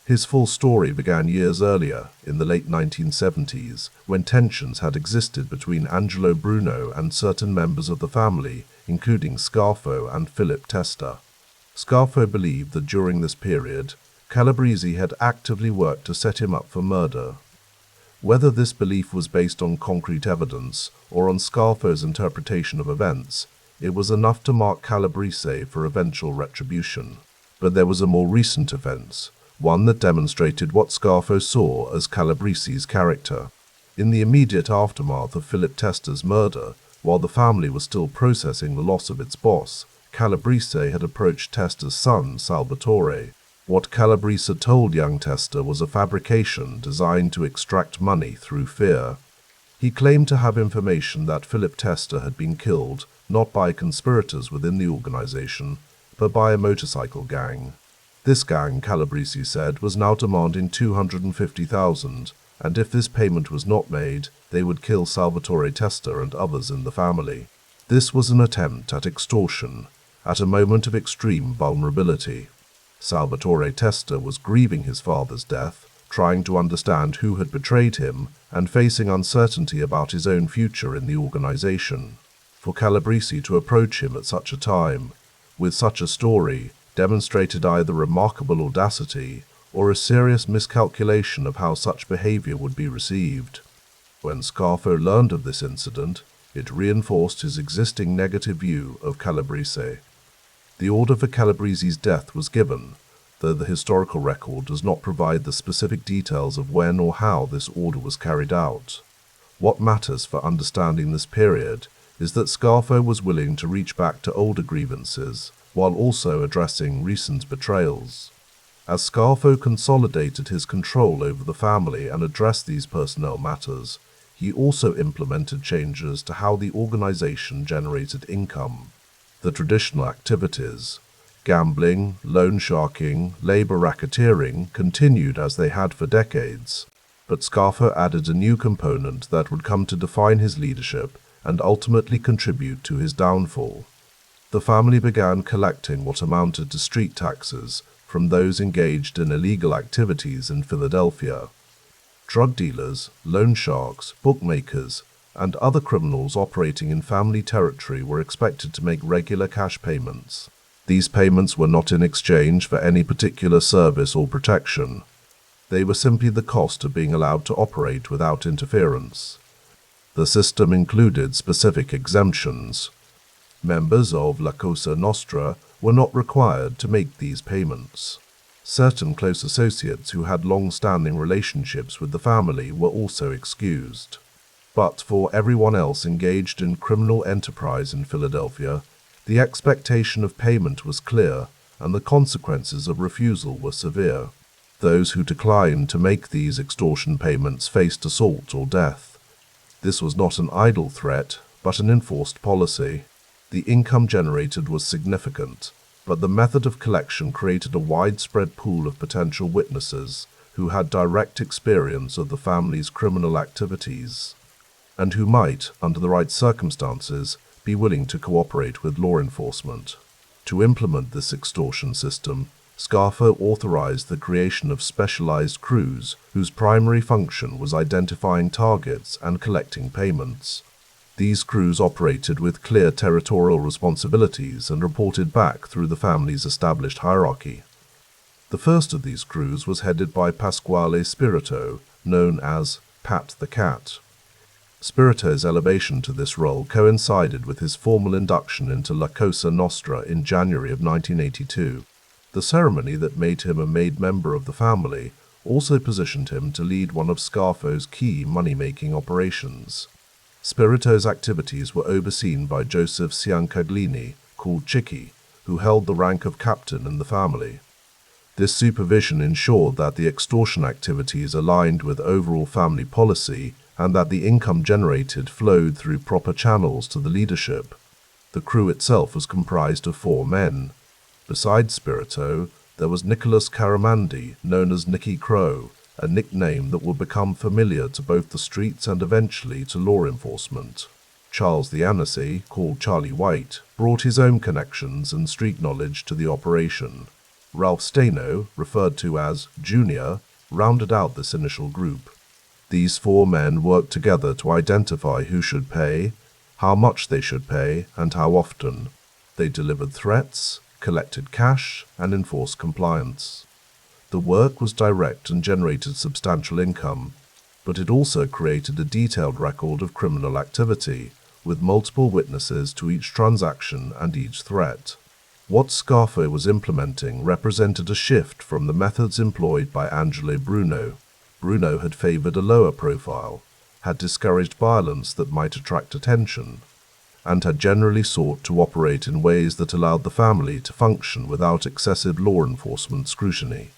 His full story began years earlier, in the late 1970s, when tensions had existed between Angelo Bruno and certain members of the family, including Scarfo and Philip Tester. Scarfo believed that during this period, Calabrese had actively worked to set him up for murder. Whether this belief was based on concrete evidence or on Scarfo's interpretation of events, it was enough to mark Calabrese for eventual retribution. But there was a more recent offense, one that demonstrated what Scarfo saw as Calabrese's character. In the immediate aftermath of Philip Tester's murder, while the family was still processing the loss of its boss, Calabrese had approached Tester's son, Salvatore. What Calabrese had told young Tester was a fabrication designed to extract money through fear. He claimed to have information that Philip Tester had been killed not by conspirators within the organization, but by a motorcycle gang. This gang, Calabrese said, was now demanding $250,000, and if this payment was not made, they would kill Salvatore Tester and others in the family. This was an attempt at extortion, at a moment of extreme vulnerability. Salvatore Tester was grieving his father's death, trying to understand who had betrayed him, and facing uncertainty about his own future in the organization. For Calabrese to approach him at such a time, with such a story, demonstrated either remarkable audacity or a serious miscalculation of how such behavior would be received. When Scarfo learned of this incident, it reinforced his existing negative view of Calabrese. The order for Calabrese's death was given, though the historical record does not provide the specific details of when or how this order was carried out. What matters for understanding this period is that Scarfo was willing to reach back to older grievances, while also addressing recent betrayals. As Scarfo consolidated his control over the family and addressed these personnel matters, he also implemented changes to how the organization generated income. The traditional activities, gambling, loan sharking, labor racketeering, continued as they had for decades, but Scarfo added a new component that would come to define his leadership and ultimately contribute to his downfall. The family began collecting what amounted to street taxes from those engaged in illegal activities in Philadelphia. Drug dealers, loan sharks, bookmakers, and other criminals operating in family territory were expected to make regular cash payments. These payments were not in exchange for any particular service or protection. They were simply the cost of being allowed to operate without interference. The system included specific exemptions. Members of La Cosa Nostra were not required to make these payments. Certain close associates who had long-standing relationships with the family were also excused. But for everyone else engaged in criminal enterprise in Philadelphia, the expectation of payment was clear, and the consequences of refusal were severe. Those who declined to make these extortion payments faced assault or death. This was not an idle threat, but an enforced policy. The income generated was significant, but the method of collection created a widespread pool of potential witnesses who had direct experience of the family's criminal activities, and who might, under the right circumstances, be willing to cooperate with law enforcement. To implement this extortion system, Scarfo authorized the creation of specialized crews whose primary function was identifying targets and collecting payments. These crews operated with clear territorial responsibilities and reported back through the family's established hierarchy. The first of these crews was headed by Pasquale Spirito, known as Pat the Cat. Spirito's elevation to this role coincided with his formal induction into La Cosa Nostra in January of 1982. The ceremony that made him a made member of the family also positioned him to lead one of Scarfo's key money-making operations. Spirito's activities were overseen by Joseph Ciancaglini, called Chicky, who held the rank of captain in the family. This supervision ensured that the extortion activities aligned with overall family policy and that the income generated flowed through proper channels to the leadership. The crew itself was comprised of 4 men. Besides Spirito, there was Nicholas Caramandi, known as Nicky Crow, a nickname that would become familiar to both the streets and eventually to law enforcement. Charles the Annecy, called Charlie White, brought his own connections and street knowledge to the operation. Ralph Stano, referred to as Junior, rounded out this initial group. These 4 men worked together to identify who should pay, how much they should pay, and how often. They delivered threats, collected cash, and enforced compliance. The work was direct and generated substantial income, but it also created a detailed record of criminal activity, with multiple witnesses to each transaction and each threat. What Scarfo was implementing represented a shift from the methods employed by Angelo Bruno. Bruno had favored a lower profile, had discouraged violence that might attract attention, and had generally sought to operate in ways that allowed the family to function without excessive law enforcement scrutiny.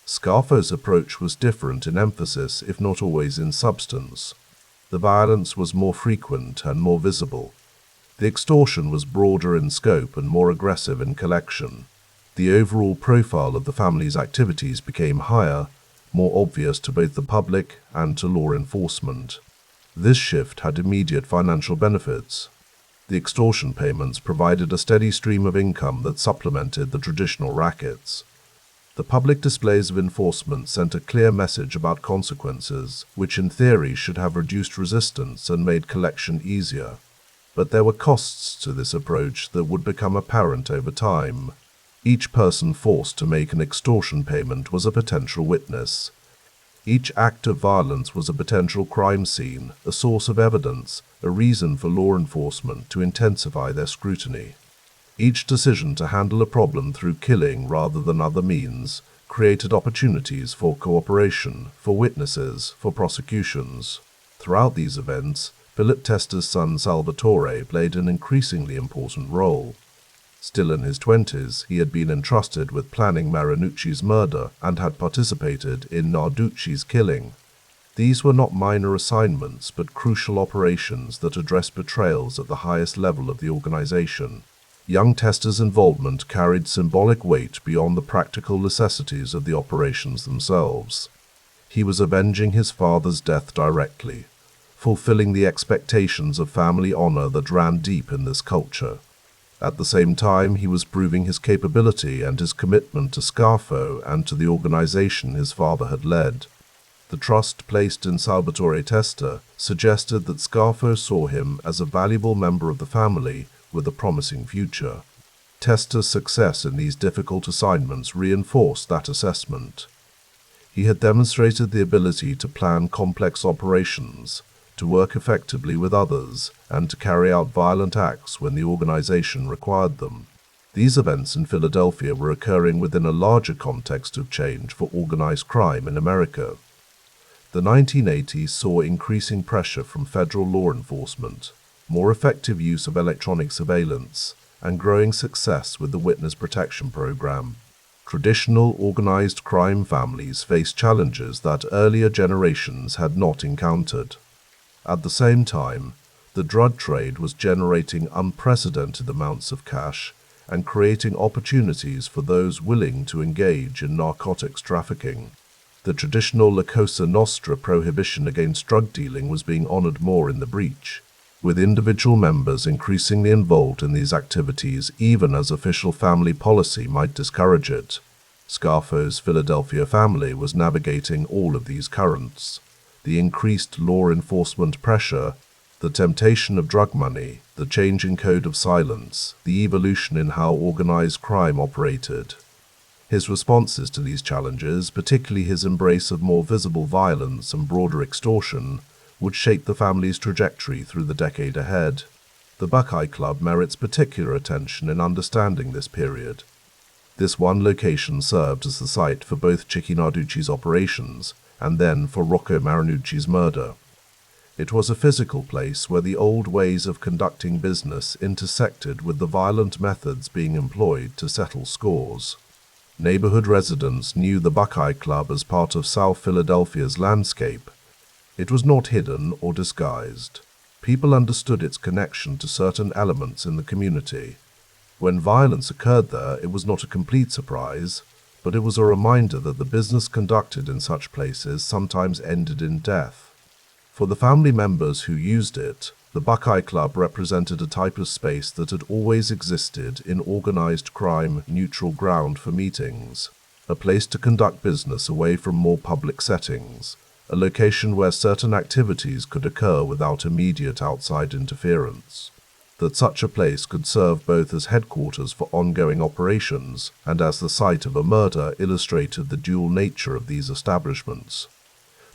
Scarfo's approach was different in emphasis, if not always in substance. The violence was more frequent and more visible. The extortion was broader in scope and more aggressive in collection. The overall profile of the family's activities became higher, more obvious to both the public and to law enforcement. This shift had immediate financial benefits. The extortion payments provided a steady stream of income that supplemented the traditional rackets. The public displays of enforcement sent a clear message about consequences, which in theory should have reduced resistance and made collection easier. But there were costs to this approach that would become apparent over time. Each person forced to make an extortion payment was a potential witness. Each act of violence was a potential crime scene, a source of evidence, a reason for law enforcement to intensify their scrutiny. Each decision to handle a problem through killing rather than other means created opportunities for cooperation, for witnesses, for prosecutions. Throughout these events, Philip Testa's son Salvatore played an increasingly important role. Still in his 20s, he had been entrusted with planning Marinucci's murder and had participated in Narducci's killing. These were not minor assignments, but crucial operations that addressed betrayals at the highest level of the organization. Young Testa's involvement carried symbolic weight beyond the practical necessities of the operations themselves. He was avenging his father's death directly, fulfilling the expectations of family honor that ran deep in this culture. At the same time, he was proving his capability and his commitment to Scarfo and to the organization his father had led. The trust placed in Salvatore Testa suggested that Scarfo saw him as a valuable member of the family with a promising future. Testa's success in these difficult assignments reinforced that assessment. He had demonstrated the ability to plan complex operations, to work effectively with others, and to carry out violent acts when the organization required them. These events in Philadelphia were occurring within a larger context of change for organized crime in America. The 1980s saw increasing pressure from federal law enforcement, more effective use of electronic surveillance, and growing success with the Witness Protection Program. Traditional organized crime families faced challenges that earlier generations had not encountered. At the same time, the drug trade was generating unprecedented amounts of cash and creating opportunities for those willing to engage in narcotics trafficking. The traditional La Cosa Nostra prohibition against drug dealing was being honored more in the breach, with individual members increasingly involved in these activities even as official family policy might discourage it. Scarfo's Philadelphia family was navigating all of these currents: the increased law enforcement pressure, the temptation of drug money, the changing code of silence, the evolution in how organized crime operated. His responses to these challenges, particularly his embrace of more visible violence and broader extortion, would shape the family's trajectory through the decade ahead. The Buckeye Club merits particular attention in understanding this period. This one location served as the site for both Chicky Narducci's operations and then for Rocco Marinucci's murder. It was a physical place where the old ways of conducting business intersected with the violent methods being employed to settle scores. Neighborhood residents knew the Buckeye Club as part of South Philadelphia's landscape. It was not hidden or disguised. People understood its connection to certain elements in the community. When violence occurred there, it was not a complete surprise, but it was a reminder that the business conducted in such places sometimes ended in death. For the family members who used it, the Buckeye Club represented a type of space that had always existed in organized crime neutral ground for meetings, a place to conduct business away from more public settings, a location where certain activities could occur without immediate outside interference. That such a place could serve both as headquarters for ongoing operations and as the site of a murder illustrated the dual nature of these establishments.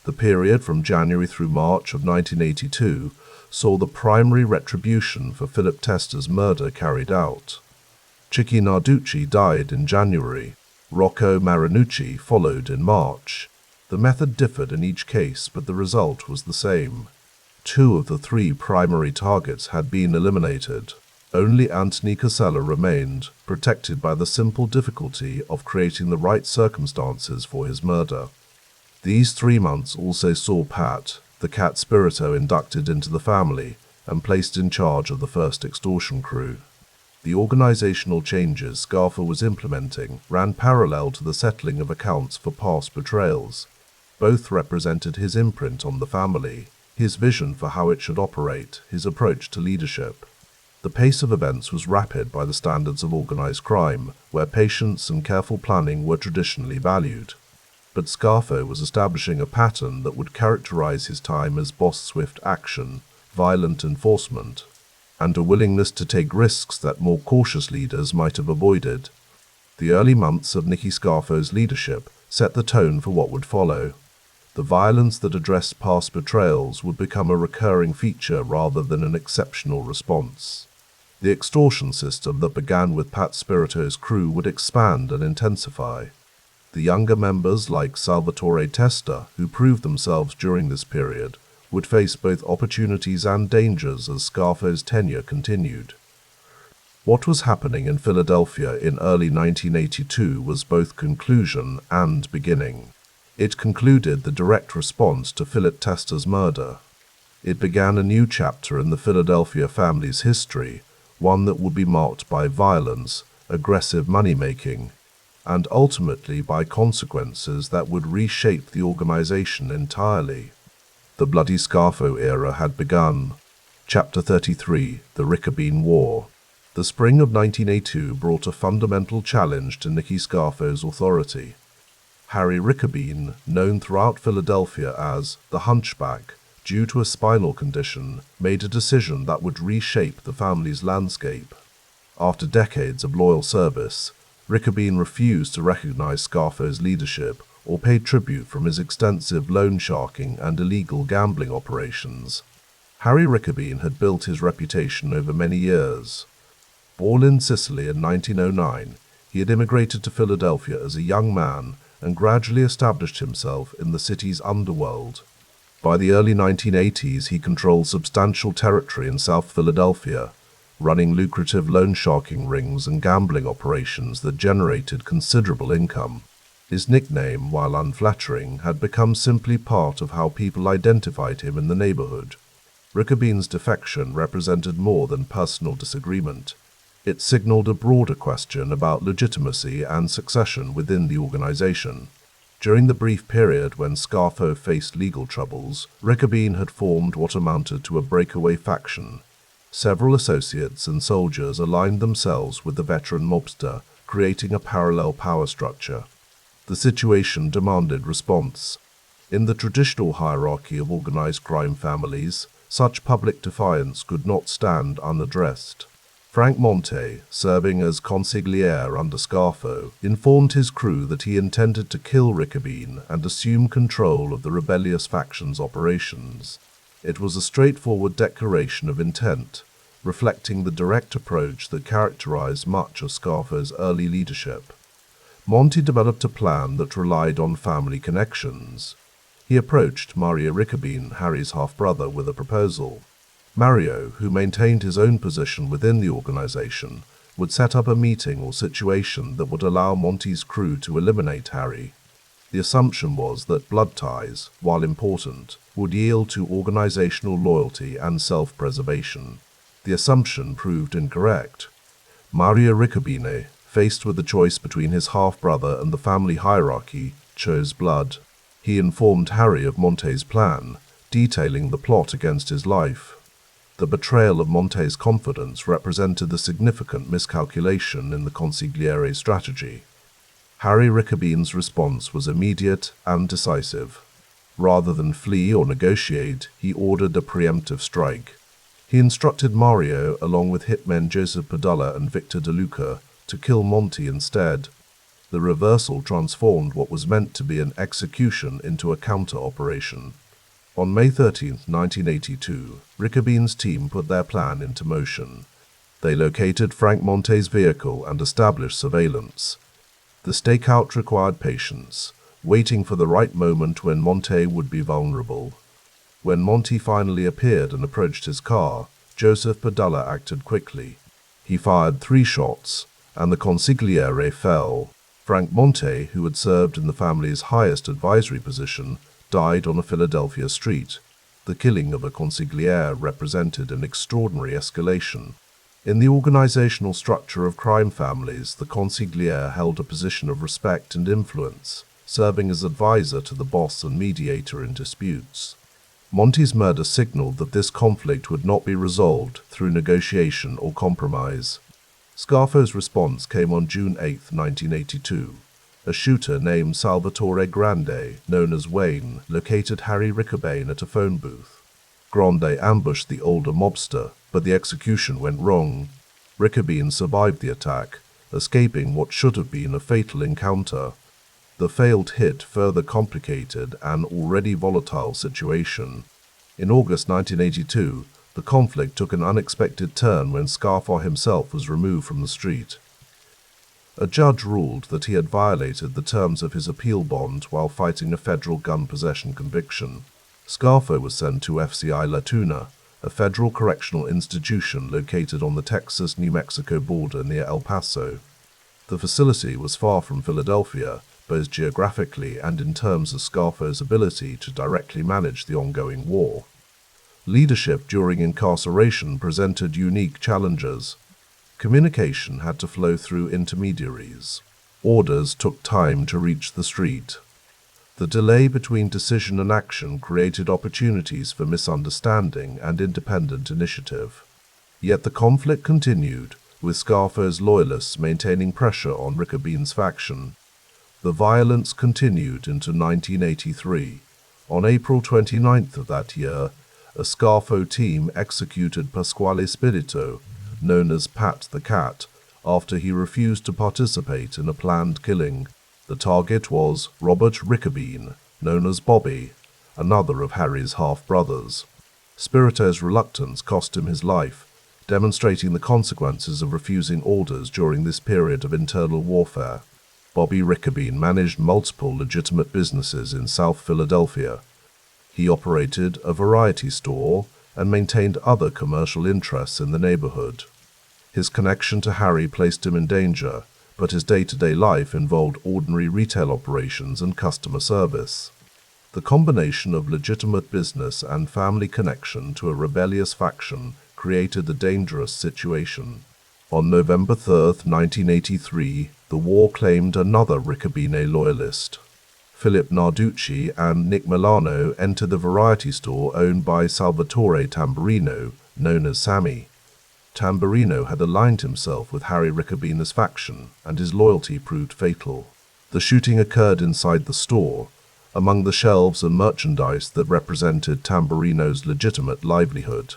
The period from January through March of 1982 saw the primary retribution for Philip Tester's murder carried out. Chicky Narducci died in January. Rocco Marinucci followed in March. The method differed in each case, but the result was the same. 2 of the 3 primary targets had been eliminated. Only Anthony Casella remained, protected by the simple difficulty of creating the right circumstances for his murder. These 3 months also saw Pat, the cat spirito, inducted into the family and placed in charge of the first extortion crew. The organizational changes Scarfo was implementing ran parallel to the settling of accounts for past betrayals. Both represented his imprint on the family, his vision for how it should operate, his approach to leadership. The pace of events was rapid by the standards of organized crime, where patience and careful planning were traditionally valued. But Scarfo was establishing a pattern that would characterize his time as boss-swift action, violent enforcement, and a willingness to take risks that more cautious leaders might have avoided. The early months of Nicky Scarfo's leadership set the tone for what would follow. The violence that addressed past betrayals would become a recurring feature rather than an exceptional response. The extortion system that began with Pat Spirito's crew would expand and intensify. The younger members like Salvatore Testa, who proved themselves during this period, would face both opportunities and dangers as Scarfo's tenure continued. What was happening in Philadelphia in early 1982 was both conclusion and beginning. It concluded the direct response to Philip Testa's murder. It began a new chapter in the Philadelphia family's history, one that would be marked by violence, aggressive money-making, and ultimately by consequences that would reshape the organization entirely. The bloody Scarfo era had begun. Chapter 33, The Riccabene War. The spring of 1982 brought a fundamental challenge to Nicky Scarfo's authority. Harry Riccabene, known throughout Philadelphia as the Hunchback, due to a spinal condition, made a decision that would reshape the family's landscape. After decades of loyal service, Riccabene refused to recognize Scarfo's leadership or pay tribute from his extensive loan sharking and illegal gambling operations. Harry Riccabene had built his reputation over many years. Born in Sicily in 1909, he had immigrated to Philadelphia as a young man and gradually established himself in the city's underworld. By the early 1980s, he controlled substantial territory in South Philadelphia, running lucrative loan sharking rings and gambling operations that generated considerable income. His nickname, while unflattering, had become simply part of how people identified him in the neighborhood. Rickabene's defection represented more than personal disagreement. It signaled a broader question about legitimacy and succession within the organization. During the brief period when Scarfo faced legal troubles, Riccabene had formed what amounted to a breakaway faction. Several associates and soldiers aligned themselves with the veteran mobster, creating a parallel power structure. The situation demanded response. In the traditional hierarchy of organized crime families, such public defiance could not stand unaddressed. Frank Monte, serving as consigliere under Scarfo, informed his crew that he intended to kill Riccobene and assume control of the rebellious faction's operations. It was a straightforward declaration of intent, reflecting the direct approach that characterized much of Scarfo's early leadership. Monte developed a plan that relied on family connections. He approached Mario Riccobene, Harry's half-brother, with a proposal. Mario, who maintained his own position within the organization, would set up a meeting or situation that would allow Monte's crew to eliminate Harry. The assumption was that blood ties, while important, would yield to organizational loyalty and self-preservation. The assumption proved incorrect. Mario Riccobene, faced with the choice between his half-brother and the family hierarchy, chose blood. He informed Harry of Monte's plan, detailing the plot against his life. The betrayal of Monte's confidence represented a significant miscalculation in the consigliere's strategy. Harry Riccobene's response was immediate and decisive. Rather than flee or negotiate, he ordered a preemptive strike. He instructed Mario, along with hitmen Joseph Padula and Victor De Luca, to kill Monte instead. The reversal transformed what was meant to be an execution into a counter-operation. On May 13, 1982, Riccobene's team put their plan into motion. They located Frank Monte's vehicle and established surveillance. The stakeout required patience, waiting for the right moment when Monte would be vulnerable. When Monte finally appeared and approached his car, Joseph Padula acted quickly. He fired 3 shots, and the consigliere fell. Frank Monte, who had served in the family's highest advisory position, died on a Philadelphia street. The killing of a consigliere represented an extraordinary escalation. In the organizational structure of crime families, the consigliere held a position of respect and influence, serving as advisor to the boss and mediator in disputes. Monte's murder signaled that this conflict would not be resolved through negotiation or compromise. Scarfo's response came on June 8, 1982. A shooter named Salvatore Grande, known as Wayne, located Harry Riccobene at a phone booth. Grande ambushed the older mobster, but the execution went wrong. Riccobene survived the attack, escaping what should have been a fatal encounter. The failed hit further complicated an already volatile situation. In August 1982, the conflict took an unexpected turn when Scarfo himself was removed from the street. A judge ruled that he had violated the terms of his appeal bond while fighting a federal gun possession conviction. Scarfo was sent to FCI La Tuna, a federal correctional institution located on the Texas-New Mexico border near El Paso. The facility was far from Philadelphia, both geographically and in terms of Scarfo's ability to directly manage the ongoing war. Leadership during incarceration presented unique challenges. Communication had to flow through intermediaries. Orders took time to reach the street. The delay between decision and action created opportunities for misunderstanding and independent initiative. Yet the conflict continued, with Scarfo's loyalists maintaining pressure on Riccobene's faction. The violence continued into 1983. On April 29th of that year, a Scarfo team executed Pasquale Spirito, known as Pat the Cat, after he refused to participate in a planned killing. The target was Robert Riccobene, known as Bobby, another of Harry's half-brothers. Spirito's reluctance cost him his life, demonstrating the consequences of refusing orders during this period of internal warfare. Bobby Riccobene managed multiple legitimate businesses in South Philadelphia. He operated a variety store and maintained other commercial interests in the neighborhood. His connection to Harry placed him in danger, but his day-to-day life involved ordinary retail operations and customer service. The combination of legitimate business and family connection to a rebellious faction created a dangerous situation. On November 3, 1983, the war claimed another Riccobene loyalist. Philip Narducci and Nick Milano entered the variety store owned by Salvatore Tamburino, known as Sammy. Tamburino had aligned himself with Harry Riccobene's faction, and his loyalty proved fatal. The shooting occurred inside the store, among the shelves and merchandise that represented Tamburino's legitimate livelihood.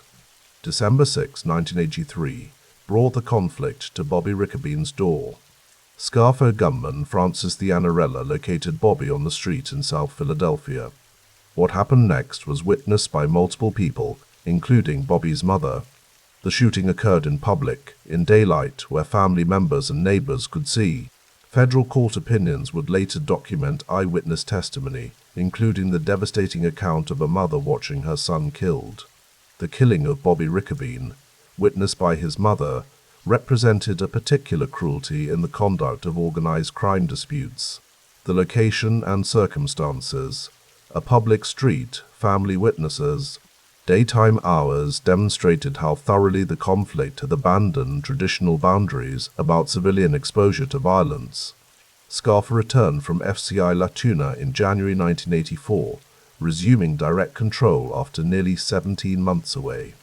December 6, 1983, brought the conflict to Bobby Rickabene's door. Scarfo gunman Francis the Anarella located Bobby on the street in South Philadelphia. What happened next was witnessed by multiple people, including Bobby's mother. The shooting occurred in public, in daylight, where family members and neighbors could see. Federal court opinions would later document eyewitness testimony, including the devastating account of a mother watching her son killed. The killing of Bobby Rickabene, witnessed by his mother, represented a particular cruelty in the conduct of organized crime disputes. The location and circumstances, a public street, family witnesses, daytime hours demonstrated how thoroughly the conflict had abandoned traditional boundaries about civilian exposure to violence. Scarfo returned from FCI La Tuna in January 1984, resuming direct control after nearly 17 months away.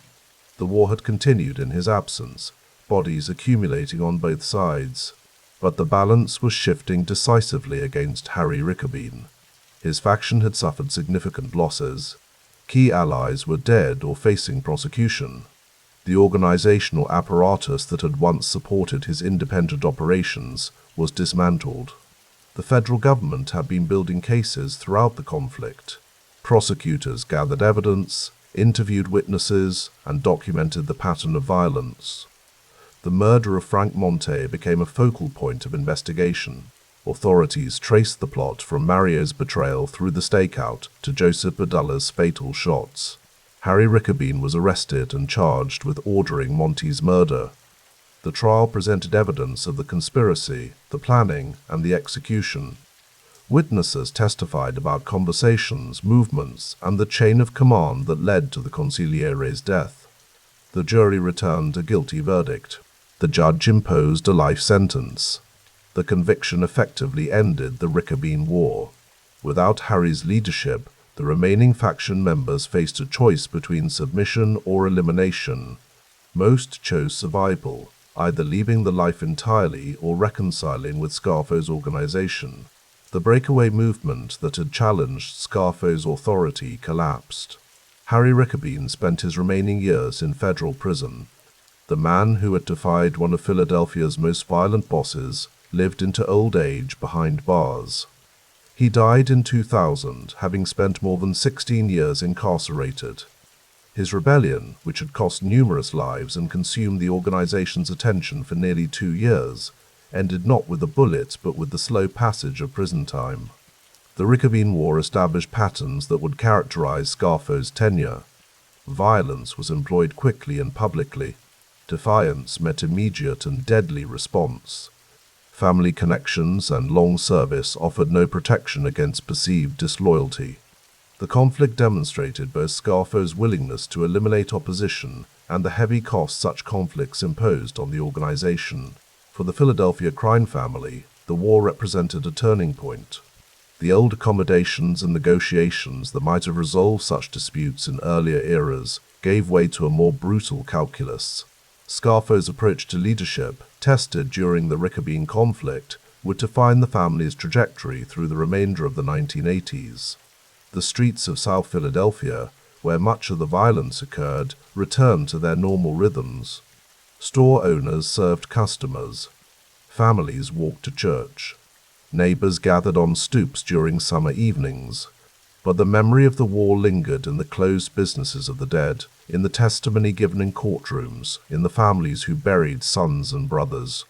The war had continued in his absence, bodies accumulating on both sides, but the balance was shifting decisively against Harry Rickabene. His faction had suffered significant losses. Key allies were dead or facing prosecution. The organizational apparatus that had once supported his independent operations was dismantled. The federal government had been building cases throughout the conflict. Prosecutors gathered evidence, interviewed witnesses, and documented the pattern of violence. The murder of Frank Monte became a focal point of investigation. Authorities traced the plot from Mario's betrayal through the stakeout to Joseph Badalla's fatal shots. Harry Rickabene was arrested and charged with ordering Monte's murder. The trial presented evidence of the conspiracy, the planning, and the execution. Witnesses testified about conversations, movements, and the chain of command that led to the consigliere's death. The jury returned a guilty verdict. The judge imposed a life sentence. The conviction effectively ended the Rickabene War. Without Harry's leadership, the remaining faction members faced a choice between submission or elimination. Most chose survival, either leaving the life entirely or reconciling with Scarfo's organization. The breakaway movement that had challenged Scarfo's authority collapsed. Harry Rickabene spent his remaining years in federal prison. The man who had defied one of Philadelphia's most violent bosses lived into old age behind bars. He died in 2000, having spent more than 16 years incarcerated. His rebellion, which had cost numerous lives and consumed the organization's attention for nearly 2 years, ended not with a bullet but with the slow passage of prison time. The Rickabene War established patterns that would characterize Scarfo's tenure. Violence was employed quickly and publicly. Defiance met immediate and deadly response. Family connections and long service offered no protection against perceived disloyalty. The conflict demonstrated both Scarfo's willingness to eliminate opposition and the heavy cost such conflicts imposed on the organization. For the Philadelphia crime family, the war represented a turning point. The old accommodations and negotiations that might have resolved such disputes in earlier eras gave way to a more brutal calculus. Scarfo's approach to leadership, tested during the Rickabene conflict, would define the family's trajectory through the remainder of the 1980s. The streets of South Philadelphia, where much of the violence occurred, returned to their normal rhythms. Store owners served customers. Families walked to church. Neighbors gathered on stoops during summer evenings. But the memory of the war lingered in the closed businesses of the dead, in the testimony given in courtrooms, in the families who buried sons and brothers.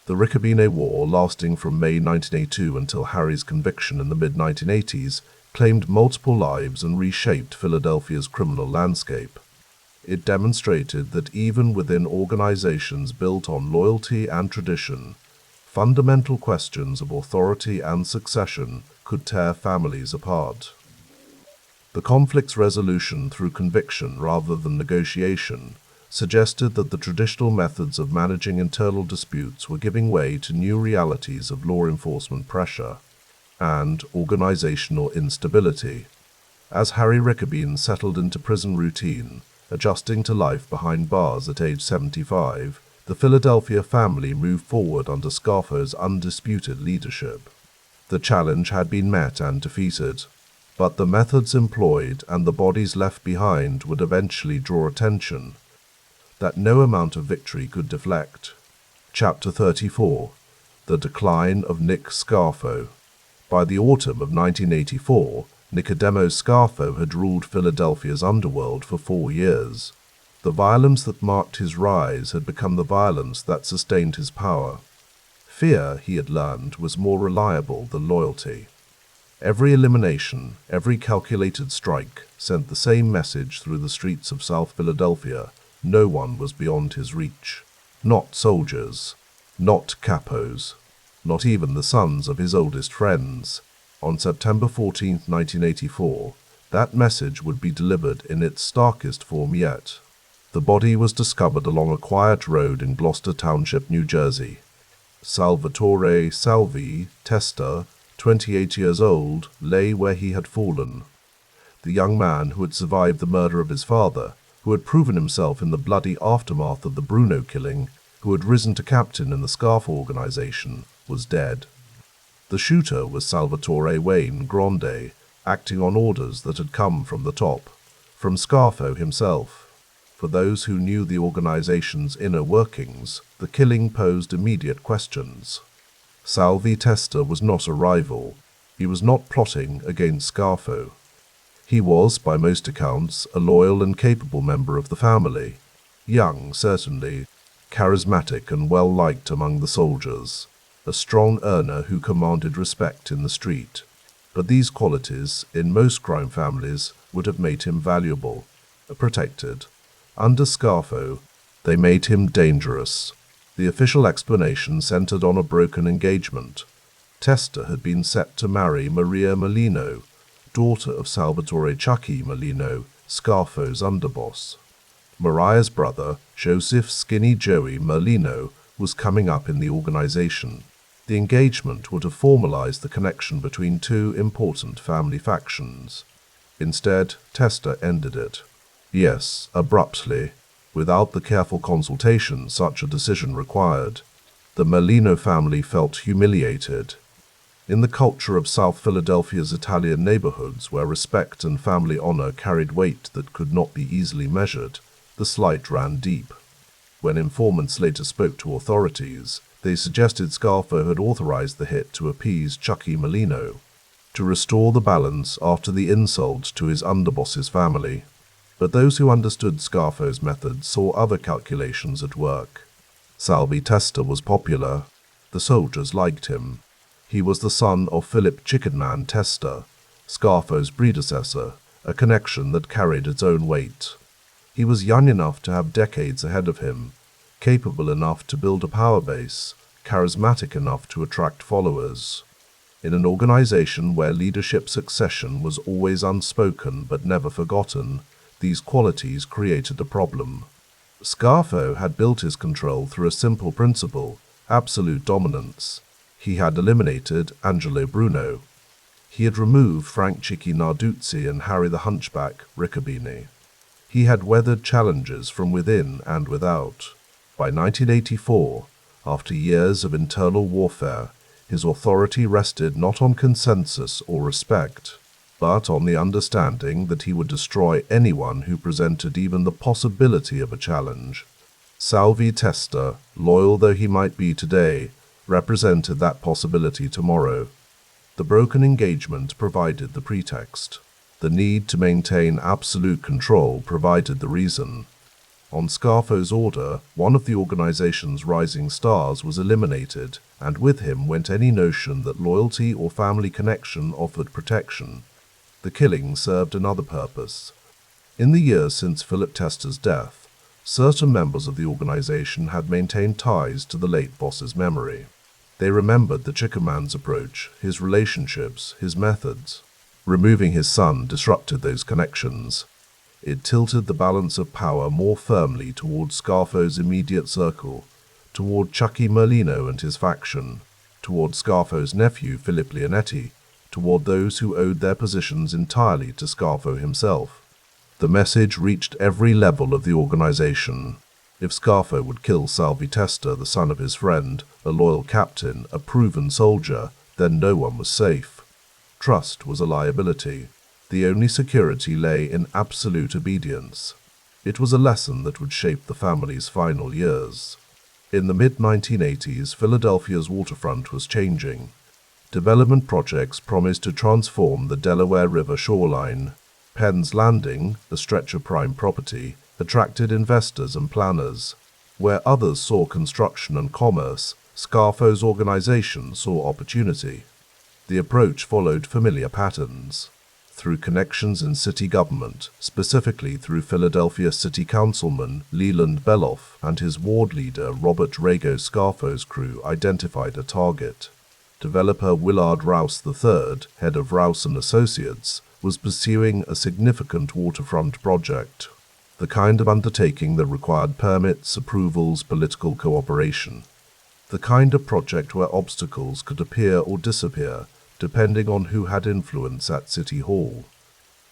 The Rickabene War, lasting from May 1982 until Harry's conviction in the mid-1980s, claimed multiple lives and reshaped Philadelphia's criminal landscape. It demonstrated that even within organizations built on loyalty and tradition, fundamental questions of authority and succession could tear families apart. The conflict's resolution through conviction rather than negotiation suggested that the traditional methods of managing internal disputes were giving way to new realities of law enforcement pressure and organizational instability. As Harry Rickabene settled into prison routine, adjusting to life behind bars at age 75, the Philadelphia family moved forward under Scarfo's undisputed leadership. The challenge had been met and defeated, but the methods employed and the bodies left behind would eventually draw attention that no amount of victory could deflect. Chapter 34. The Decline of Nick Scarfo. By the autumn of 1984, Nicodemo Scarfo had ruled Philadelphia's underworld for 4 years. The violence that marked his rise had become the violence that sustained his power. Fear, he had learned, was more reliable than loyalty. Every elimination, every calculated strike, sent the same message through the streets of South Philadelphia: no one was beyond his reach. Not soldiers, not capos, not even the sons of his oldest friends. On September 14, 1984, that message would be delivered in its starkest form yet. The body was discovered along a quiet road in Gloucester Township, New Jersey. Salvatore Salvi Testa, 28 years old, lay where he had fallen. The young man who had survived the murder of his father, who had proven himself in the bloody aftermath of the Bruno killing, who had risen to captain in the Scarfo organization, was dead. The shooter was Salvatore Wayne Grande, acting on orders that had come from the top, from Scarfo himself. For those who knew the organization's inner workings, the killing posed immediate questions. Salvi Testa was not a rival. He was not plotting against Scarfo. He was, by most accounts, a loyal and capable member of the family. Young, certainly, charismatic and well-liked among the soldiers. A strong earner who commanded respect in the street. But these qualities, in most crime families, would have made him valuable, protected. Under Scarfo, they made him dangerous. The official explanation centered on a broken engagement. Testa had been set to marry Maria Merlino, daughter of Salvatore Chucky Merlino, Scarfo's underboss. Maria's brother, Joseph Skinny Joey Merlino, was coming up in the organization. The engagement would have formalized the connection between two important family factions. Instead, Testa ended it. Yes, abruptly, without the careful consultation such a decision required. The Merlino family felt humiliated. In the culture of South Philadelphia's Italian neighborhoods, where respect and family honor carried weight that could not be easily measured, the slight ran deep. When informants later spoke to authorities, they suggested Scarfo had authorized the hit to appease Chucky Merlino, to restore the balance after the insult to his underboss's family. But those who understood Scarfo's methods saw other calculations at work. Salvi Testa was popular. The soldiers liked him. He was the son of Philip Chickenman Testa, Scarfo's predecessor, a connection that carried its own weight. He was young enough to have decades ahead of him, capable enough to build a power base, charismatic enough to attract followers. In an organization where leadership succession was always unspoken but never forgotten, these qualities created a problem. Scarfo had built his control through a simple principle: absolute dominance. He had eliminated Angelo Bruno. He had removed Frank Chicky Narduzzi and Harry the Hunchback Riccobini. He had weathered challenges from within and without. By 1984, after years of internal warfare, his authority rested not on consensus or respect, but on the understanding that he would destroy anyone who presented even the possibility of a challenge. Salvi Testa, loyal though he might be today, represented that possibility tomorrow. The broken engagement provided the pretext. The need to maintain absolute control provided the reason. On Scarfo's order, one of the organization's rising stars was eliminated, and with him went any notion that loyalty or family connection offered protection. The killing served another purpose. In the years since Philip Testa's death, certain members of the organization had maintained ties to the late boss's memory. They remembered the Chickenman's approach, his relationships, his methods. Removing his son disrupted those connections. It tilted the balance of power more firmly toward Scarfo's immediate circle, toward Chucky Merlino and his faction, toward Scarfo's nephew Philip Leonetti, toward those who owed their positions entirely to Scarfo himself. The message reached every level of the organization. If Scarfo would kill Salvi Testa, the son of his friend, a loyal captain, a proven soldier, then no one was safe. Trust was a liability. The only security lay in absolute obedience. It was a lesson that would shape the family's final years. In the mid-1980s, Philadelphia's waterfront was changing. Development projects promised to transform the Delaware River shoreline. Penn's Landing, a stretch of prime property, attracted investors and planners. Where others saw construction and commerce, Scarfo's organization saw opportunity. The approach followed familiar patterns. Through connections in city government, specifically through Philadelphia City Councilman Leland Beloff and his ward leader Robert Rago, Scarfo's crew identified a target. Developer Willard Rouse III, head of Rouse & Associates, was pursuing a significant waterfront project, the kind of undertaking that required permits, approvals, political cooperation. The kind of project where obstacles could appear or disappear, depending on who had influence at City Hall.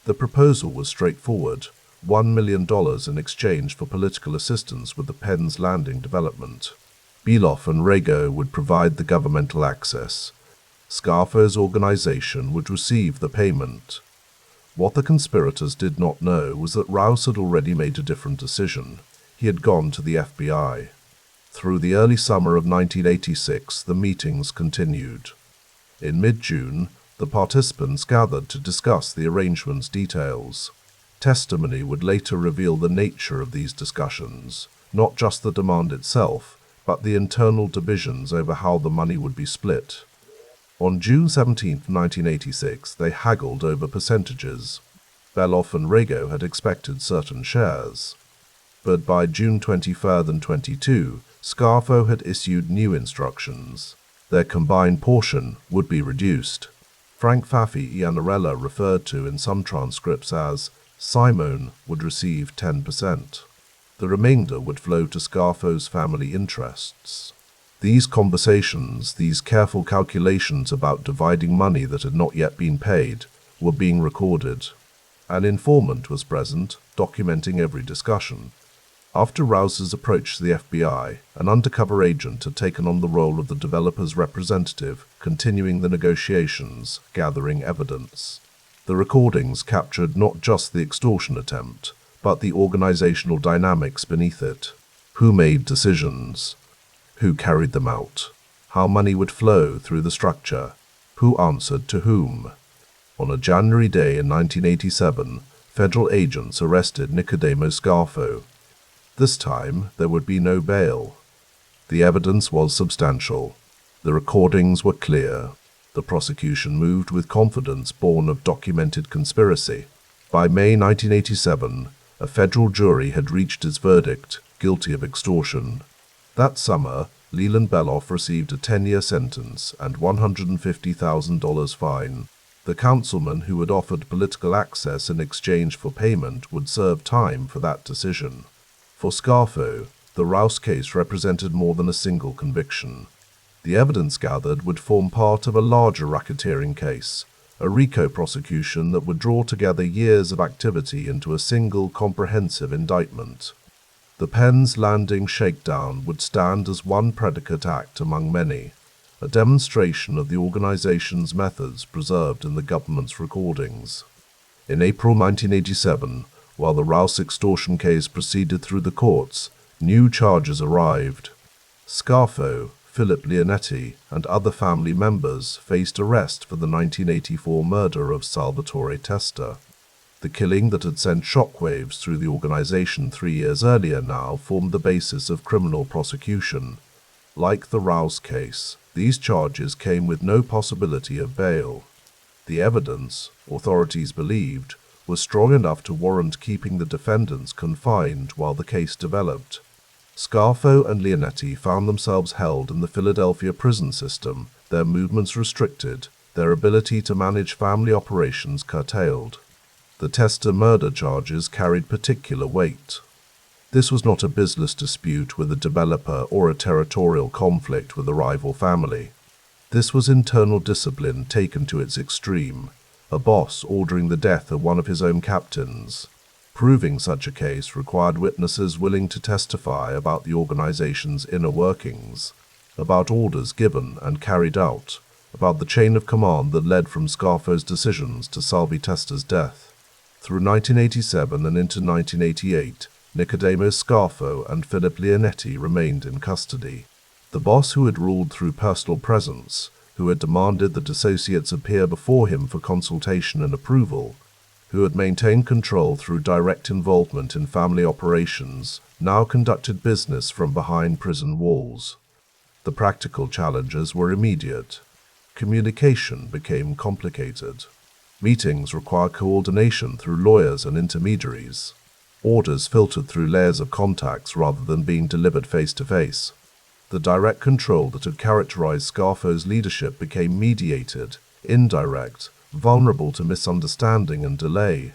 The proposal was straightforward: $1 million in exchange for political assistance with the Penn's Landing development. Beloff and Rago would provide the governmental access. Scarfo's organization would receive the payment. What the conspirators did not know was that Rouse had already made a different decision. He had gone to the FBI. Through the early summer of 1986, the meetings continued. In mid-June, the participants gathered to discuss the arrangement's details. Testimony would later reveal the nature of these discussions, not just the demand itself, but the internal divisions over how the money would be split. On June 17, 1986, they haggled over percentages. Beloff and Rago had expected certain shares. But by June 23 and 22, Scarfo had issued new instructions. Their combined portion would be reduced. Frank Faffy Iannarella referred to in some transcripts as Simone would receive 10%. The remainder would flow to Scarfo's family interests. These conversations, these careful calculations about dividing money that had not yet been paid, were being recorded. An informant was present, documenting every discussion. After Rouse's approach to the FBI, an undercover agent had taken on the role of the developer's representative, continuing the negotiations, gathering evidence. The recordings captured not just the extortion attempt, but the organizational dynamics beneath it. Who made decisions? Who carried them out? How money would flow through the structure? Who answered to whom? On a January day in 1987, federal agents arrested Nicodemo Scarfo. This time, there would be no bail. The evidence was substantial. The recordings were clear. The prosecution moved with confidence born of documented conspiracy. By May 1987, a federal jury had reached its verdict, guilty of extortion. That summer, Leland Beloff received a 10-year sentence and $150,000 fine. The councilman who had offered political access in exchange for payment would serve time for that decision. For Scarfo, the Rouse case represented more than a single conviction. The evidence gathered would form part of a larger racketeering case, a RICO prosecution that would draw together years of activity into a single comprehensive indictment. The Penn's Landing shakedown would stand as one predicate act among many, a demonstration of the organization's methods preserved in the government's recordings. In April 1987, while the Rouse extortion case proceeded through the courts, new charges arrived. Scarfo, Philip Leonetti, and other family members faced arrest for the 1984 murder of Salvatore Testa. The killing that had sent shockwaves through the organization 3 years earlier now formed the basis of criminal prosecution. Like the Rouse case, these charges came with no possibility of bail. The evidence, authorities believed, was strong enough to warrant keeping the defendants confined while the case developed. Scarfo and Leonetti found themselves held in the Philadelphia prison system, their movements restricted, their ability to manage family operations curtailed. The Testa murder charges carried particular weight. This was not a business dispute with a developer or a territorial conflict with a rival family. This was internal discipline taken to its extreme, a boss ordering the death of one of his own captains. Proving such a case required witnesses willing to testify about the organization's inner workings, about orders given and carried out, about the chain of command that led from Scarfo's decisions to Salvi Testa's death. Through 1987 and into 1988, Nicodemo Scarfo and Philip Leonetti remained in custody. The boss who had ruled through personal presence, who had demanded that associates appear before him for consultation and approval, who had maintained control through direct involvement in family operations, now conducted business from behind prison walls. The practical challenges were immediate. Communication became complicated. Meetings required coordination through lawyers and intermediaries. Orders filtered through layers of contacts rather than being delivered face-to-face. The direct control that had characterized Scarfo's leadership became mediated, indirect, vulnerable to misunderstanding and delay.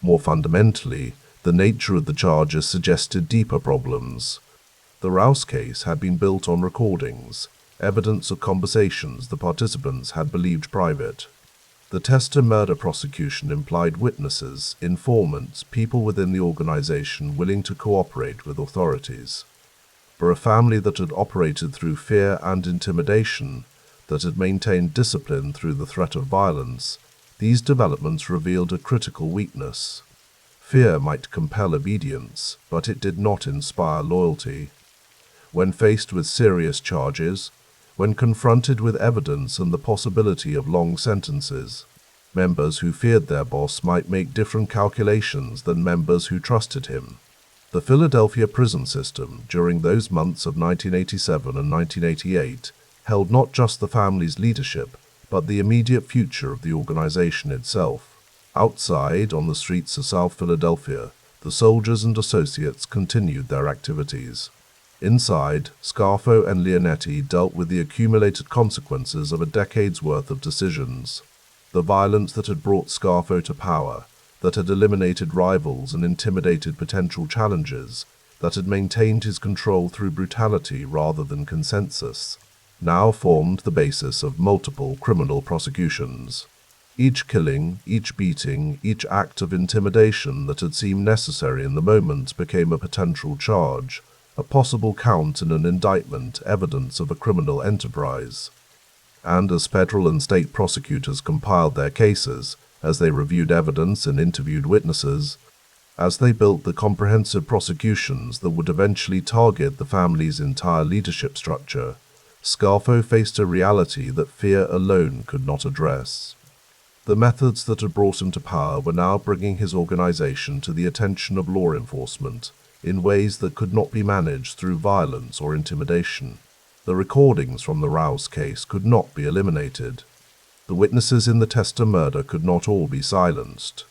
More fundamentally, the nature of the charges suggested deeper problems. The Rouse case had been built on recordings, evidence of conversations the participants had believed private. The Testa murder prosecution implied witnesses, informants, people within the organization willing to cooperate with authorities. For a family that had operated through fear and intimidation, that had maintained discipline through the threat of violence, these developments revealed a critical weakness. Fear might compel obedience, but it did not inspire loyalty. When faced with serious charges, when confronted with evidence and the possibility of long sentences, members who feared their boss might make different calculations than members who trusted him. The Philadelphia prison system, during those months of 1987 and 1988, held not just the family's leadership, but the immediate future of the organization itself. Outside, on the streets of South Philadelphia, the soldiers and associates continued their activities. Inside, Scarfo and Leonetti dealt with the accumulated consequences of a decade's worth of decisions. The violence that had brought Scarfo to power, that had eliminated rivals and intimidated potential challengers, that had maintained his control through brutality rather than consensus, now formed the basis of multiple criminal prosecutions. Each killing, each beating, each act of intimidation that had seemed necessary in the moment became a potential charge, a possible count in an indictment, evidence of a criminal enterprise. And as federal and state prosecutors compiled their cases, as they reviewed evidence and interviewed witnesses, as they built the comprehensive prosecutions that would eventually target the family's entire leadership structure, Scarfo faced a reality that fear alone could not address. The methods that had brought him to power were now bringing his organization to the attention of law enforcement in ways that could not be managed through violence or intimidation. The recordings from the Rouse case could not be eliminated. The witnesses in the Testa murder could not all be silenced.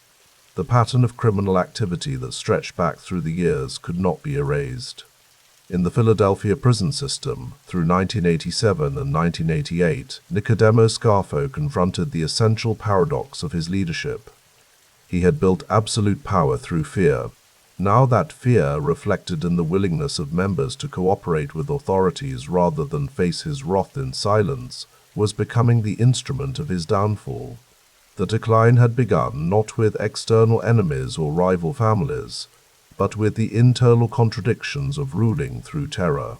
The pattern of criminal activity that stretched back through the years could not be erased. In the Philadelphia prison system, through 1987 and 1988, Nicodemo Scarfo confronted the essential paradox of his leadership. He had built absolute power through fear. Now that fear, reflected in the willingness of members to cooperate with authorities rather than face his wrath in silence, was becoming the instrument of his downfall. The decline had begun not with external enemies or rival families, but with the internal contradictions of ruling through terror.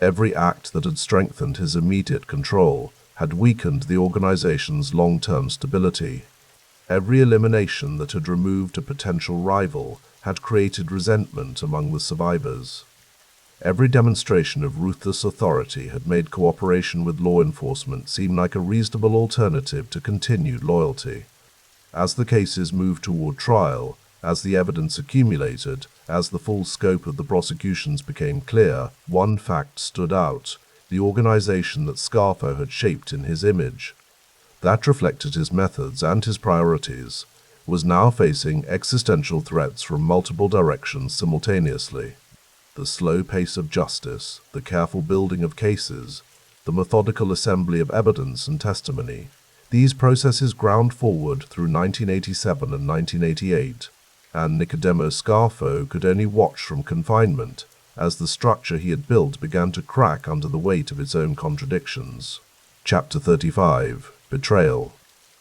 Every act that had strengthened his immediate control had weakened the organization's long-term stability. Every elimination that had removed a potential rival had created resentment among the survivors. Every demonstration of ruthless authority had made cooperation with law enforcement seem like a reasonable alternative to continued loyalty. As the cases moved toward trial, as the evidence accumulated, as the full scope of the prosecutions became clear, one fact stood out: the organization that Scarfo had shaped in his image, that reflected his methods and his priorities, was now facing existential threats from multiple directions simultaneously. The slow pace of justice, the careful building of cases, the methodical assembly of evidence and testimony, these processes ground forward through 1987 and 1988, and Nicodemo Scarfo could only watch from confinement as the structure he had built began to crack under the weight of its own contradictions. Chapter 35. Betrayal.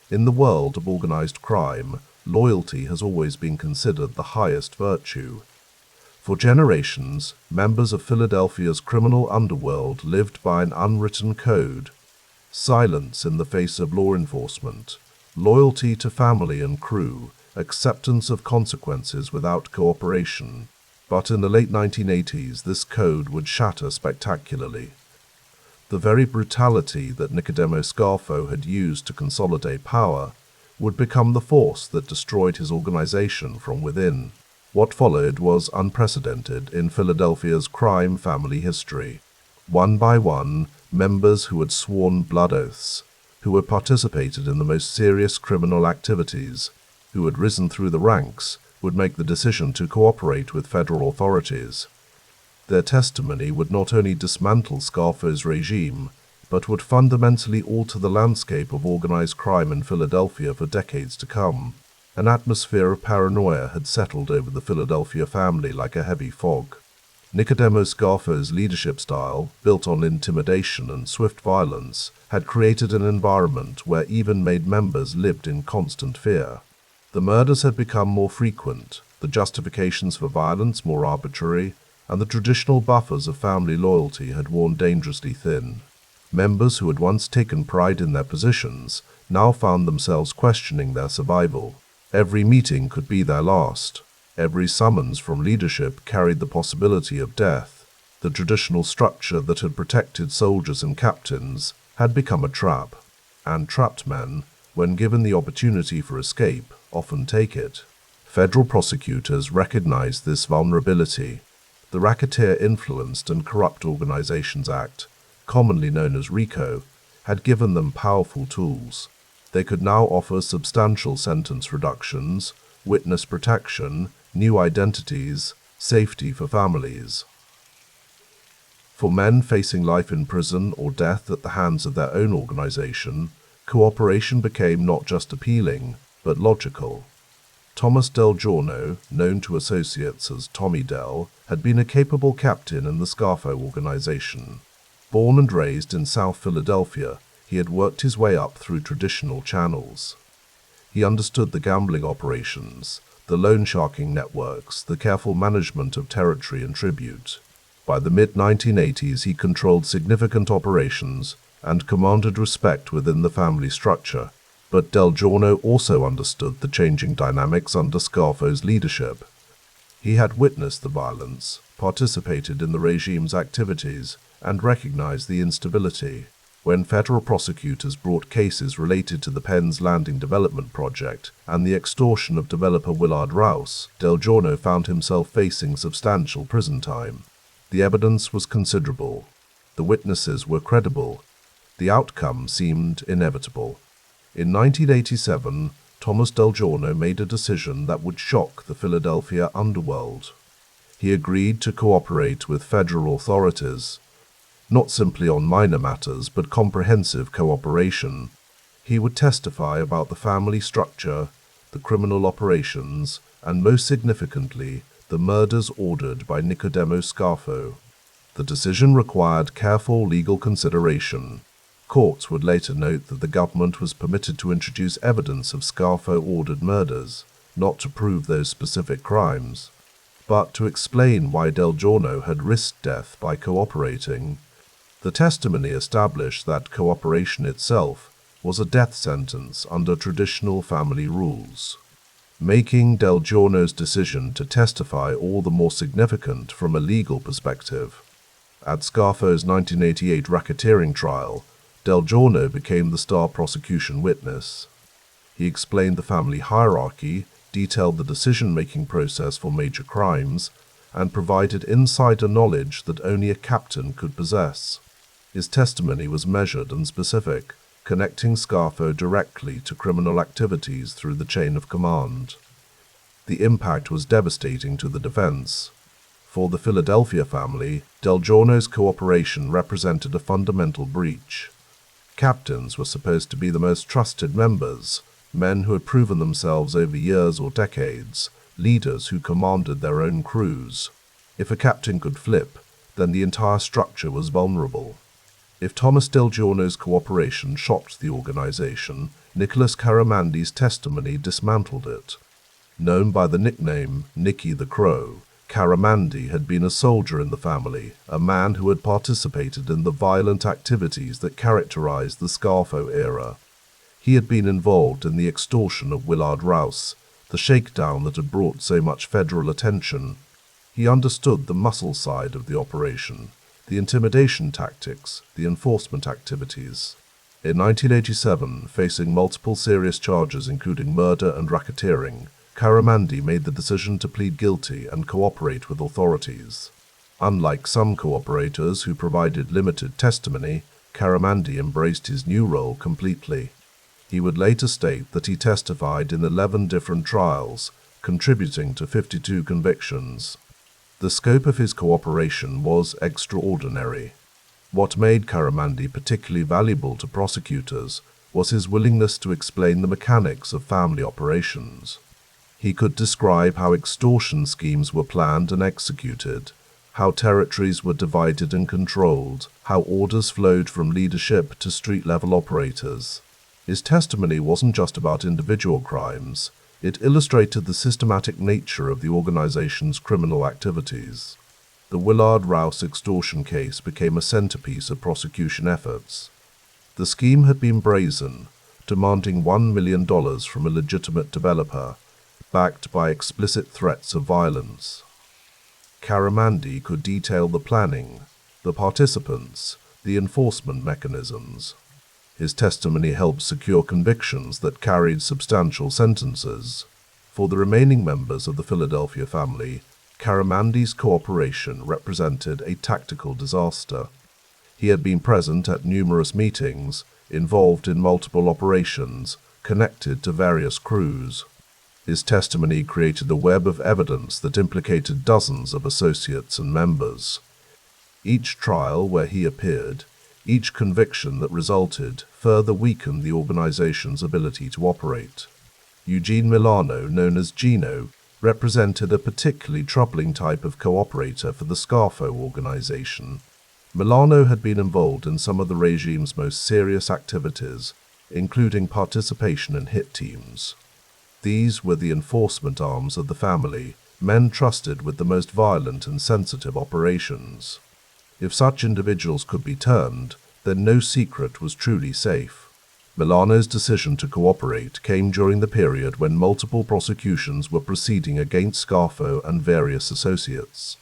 In the world of organized crime, loyalty has always been considered the highest virtue. For generations, members of Philadelphia's criminal underworld lived by an unwritten code. Silence in the face of law enforcement, loyalty to family and crew, acceptance of consequences without cooperation. But in the late 1980s, this code would shatter spectacularly. The very brutality that Nicodemo Scarfo had used to consolidate power would become the force that destroyed his organization from within. What followed was unprecedented in Philadelphia's crime family history. One by one, members who had sworn blood oaths, who had participated in the most serious criminal activities, who had risen through the ranks, would make the decision to cooperate with federal authorities. Their testimony would not only dismantle Scarfo's regime, but would fundamentally alter the landscape of organized crime in Philadelphia for decades to come. An atmosphere of paranoia had settled over the Philadelphia family like a heavy fog. Nicodemo Scarfo's leadership style, built on intimidation and swift violence, had created an environment where even made members lived in constant fear. The murders had become more frequent, the justifications for violence more arbitrary, and the traditional buffers of family loyalty had worn dangerously thin. Members who had once taken pride in their positions now found themselves questioning their survival. Every meeting could be their last. Every summons from leadership carried the possibility of death. The traditional structure that had protected soldiers and captains had become a trap, and trapped men, when given the opportunity for escape, often take it. Federal prosecutors recognized this vulnerability. The Racketeer Influenced and Corrupt Organizations Act, commonly known as RICO, had given them powerful tools. They could now offer substantial sentence reductions, witness protection, new identities, safety for families. For men facing life in prison or death at the hands of their own organization, cooperation became not just appealing, but logical. Thomas Del Giorno, known to associates as Tommy Del, had been a capable captain in the Scarfo organization. Born and raised in South Philadelphia, he had worked his way up through traditional channels. He understood the gambling operations, the loan sharking networks, the careful management of territory and tribute. By the mid-1980s, he controlled significant operations and commanded respect within the family structure. But Del Giorno also understood the changing dynamics under Scarfo's leadership. He had witnessed the violence, participated in the regime's activities, and recognized the instability. When federal prosecutors brought cases related to the Penn's Landing development project and the extortion of developer Willard Rouse, Del Giorno found himself facing substantial prison time. The evidence was considerable. The witnesses were credible. The outcome seemed inevitable. In 1987, Thomas Del Giorno made a decision that would shock the Philadelphia underworld. He agreed to cooperate with federal authorities, not simply on minor matters, but comprehensive cooperation. He would testify about the family structure, the criminal operations, and most significantly, the murders ordered by Nicodemo Scarfo. The decision required careful legal consideration. Courts would later note that the government was permitted to introduce evidence of Scarfo-ordered murders, not to prove those specific crimes, but to explain why Del Giorno had risked death by cooperating. The testimony established that cooperation itself was a death sentence under traditional family rules, making Del Giorno's decision to testify all the more significant from a legal perspective. At Scarfo's 1988 racketeering trial, Del Giorno became the star prosecution witness. He explained the family hierarchy, detailed the decision-making process for major crimes, and provided insider knowledge that only a captain could possess. His testimony was measured and specific, connecting Scarfo directly to criminal activities through the chain of command. The impact was devastating to the defense. For the Philadelphia family, Del Giorno's cooperation represented a fundamental breach. Captains were supposed to be the most trusted members, men who had proven themselves over years or decades, leaders who commanded their own crews. If a captain could flip, then the entire structure was vulnerable. If Thomas Del Giorno's cooperation shocked the organization, Nicholas Caramandi's testimony dismantled it. Known by the nickname Nicky the Crow, Caramandi had been a soldier in the family, a man who had participated in the violent activities that characterized the Scarfo era. He had been involved in the extortion of Willard Rouse, the shakedown that had brought so much federal attention. He understood the muscle side of the operation, the intimidation tactics, the enforcement activities. In 1987, facing multiple serious charges including murder and racketeering, Caramandi made the decision to plead guilty and cooperate with authorities. Unlike some cooperators who provided limited testimony, Caramandi embraced his new role completely. He would later state that he testified in 11 different trials, contributing to 52 convictions. The scope of his cooperation was extraordinary. What made Caramandi particularly valuable to prosecutors was his willingness to explain the mechanics of family operations. He could describe how extortion schemes were planned and executed, how territories were divided and controlled, how orders flowed from leadership to street-level operators. His testimony wasn't just about individual crimes, it illustrated the systematic nature of the organization's criminal activities. The Willard Rouse extortion case became a centerpiece of prosecution efforts. The scheme had been brazen, demanding $1 million from a legitimate developer, backed by explicit threats of violence. Caramandi could detail the planning, the participants, the enforcement mechanisms. His testimony helped secure convictions that carried substantial sentences. For the remaining members of the Philadelphia family, Caramandi's cooperation represented a tactical disaster. He had been present at numerous meetings, involved in multiple operations, connected to various crews. His testimony created a web of evidence that implicated dozens of associates and members. Each trial where he appeared, each conviction that resulted, further weakened the organization's ability to operate. Eugene Milano, known as Gino, represented a particularly troubling type of cooperator for the Scarfo organization. Milano had been involved in some of the regime's most serious activities, including participation in hit teams. These were the enforcement arms of the family, men trusted with the most violent and sensitive operations. If such individuals could be turned, then no secret was truly safe. Milano's decision to cooperate came during the period when multiple prosecutions were proceeding against Scarfo and various associates.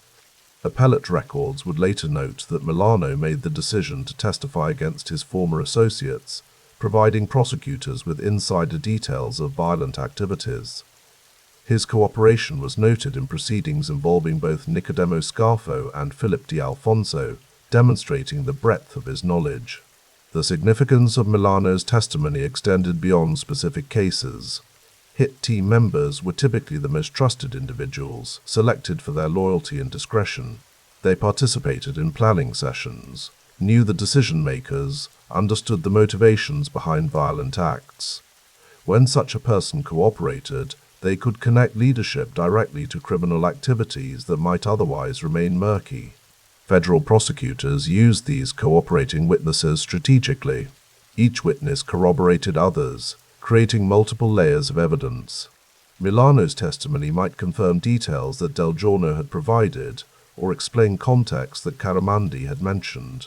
Appellate records would later note that Milano made the decision to testify against his former associates, providing prosecutors with insider details of violent activities. His cooperation was noted in proceedings involving both Nicodemo Scarfo and Philip D'Alfonso, demonstrating the breadth of his knowledge. The significance of Milano's testimony extended beyond specific cases. Hit team members were typically the most trusted individuals, selected for their loyalty and discretion. They participated in planning sessions, knew the decision-makers, understood the motivations behind violent acts. When such a person cooperated, they could connect leadership directly to criminal activities that might otherwise remain murky. Federal prosecutors used these cooperating witnesses strategically. Each witness corroborated others, creating multiple layers of evidence. Milano's testimony might confirm details that Del Giorno had provided, or explain context that Caramandi had mentioned.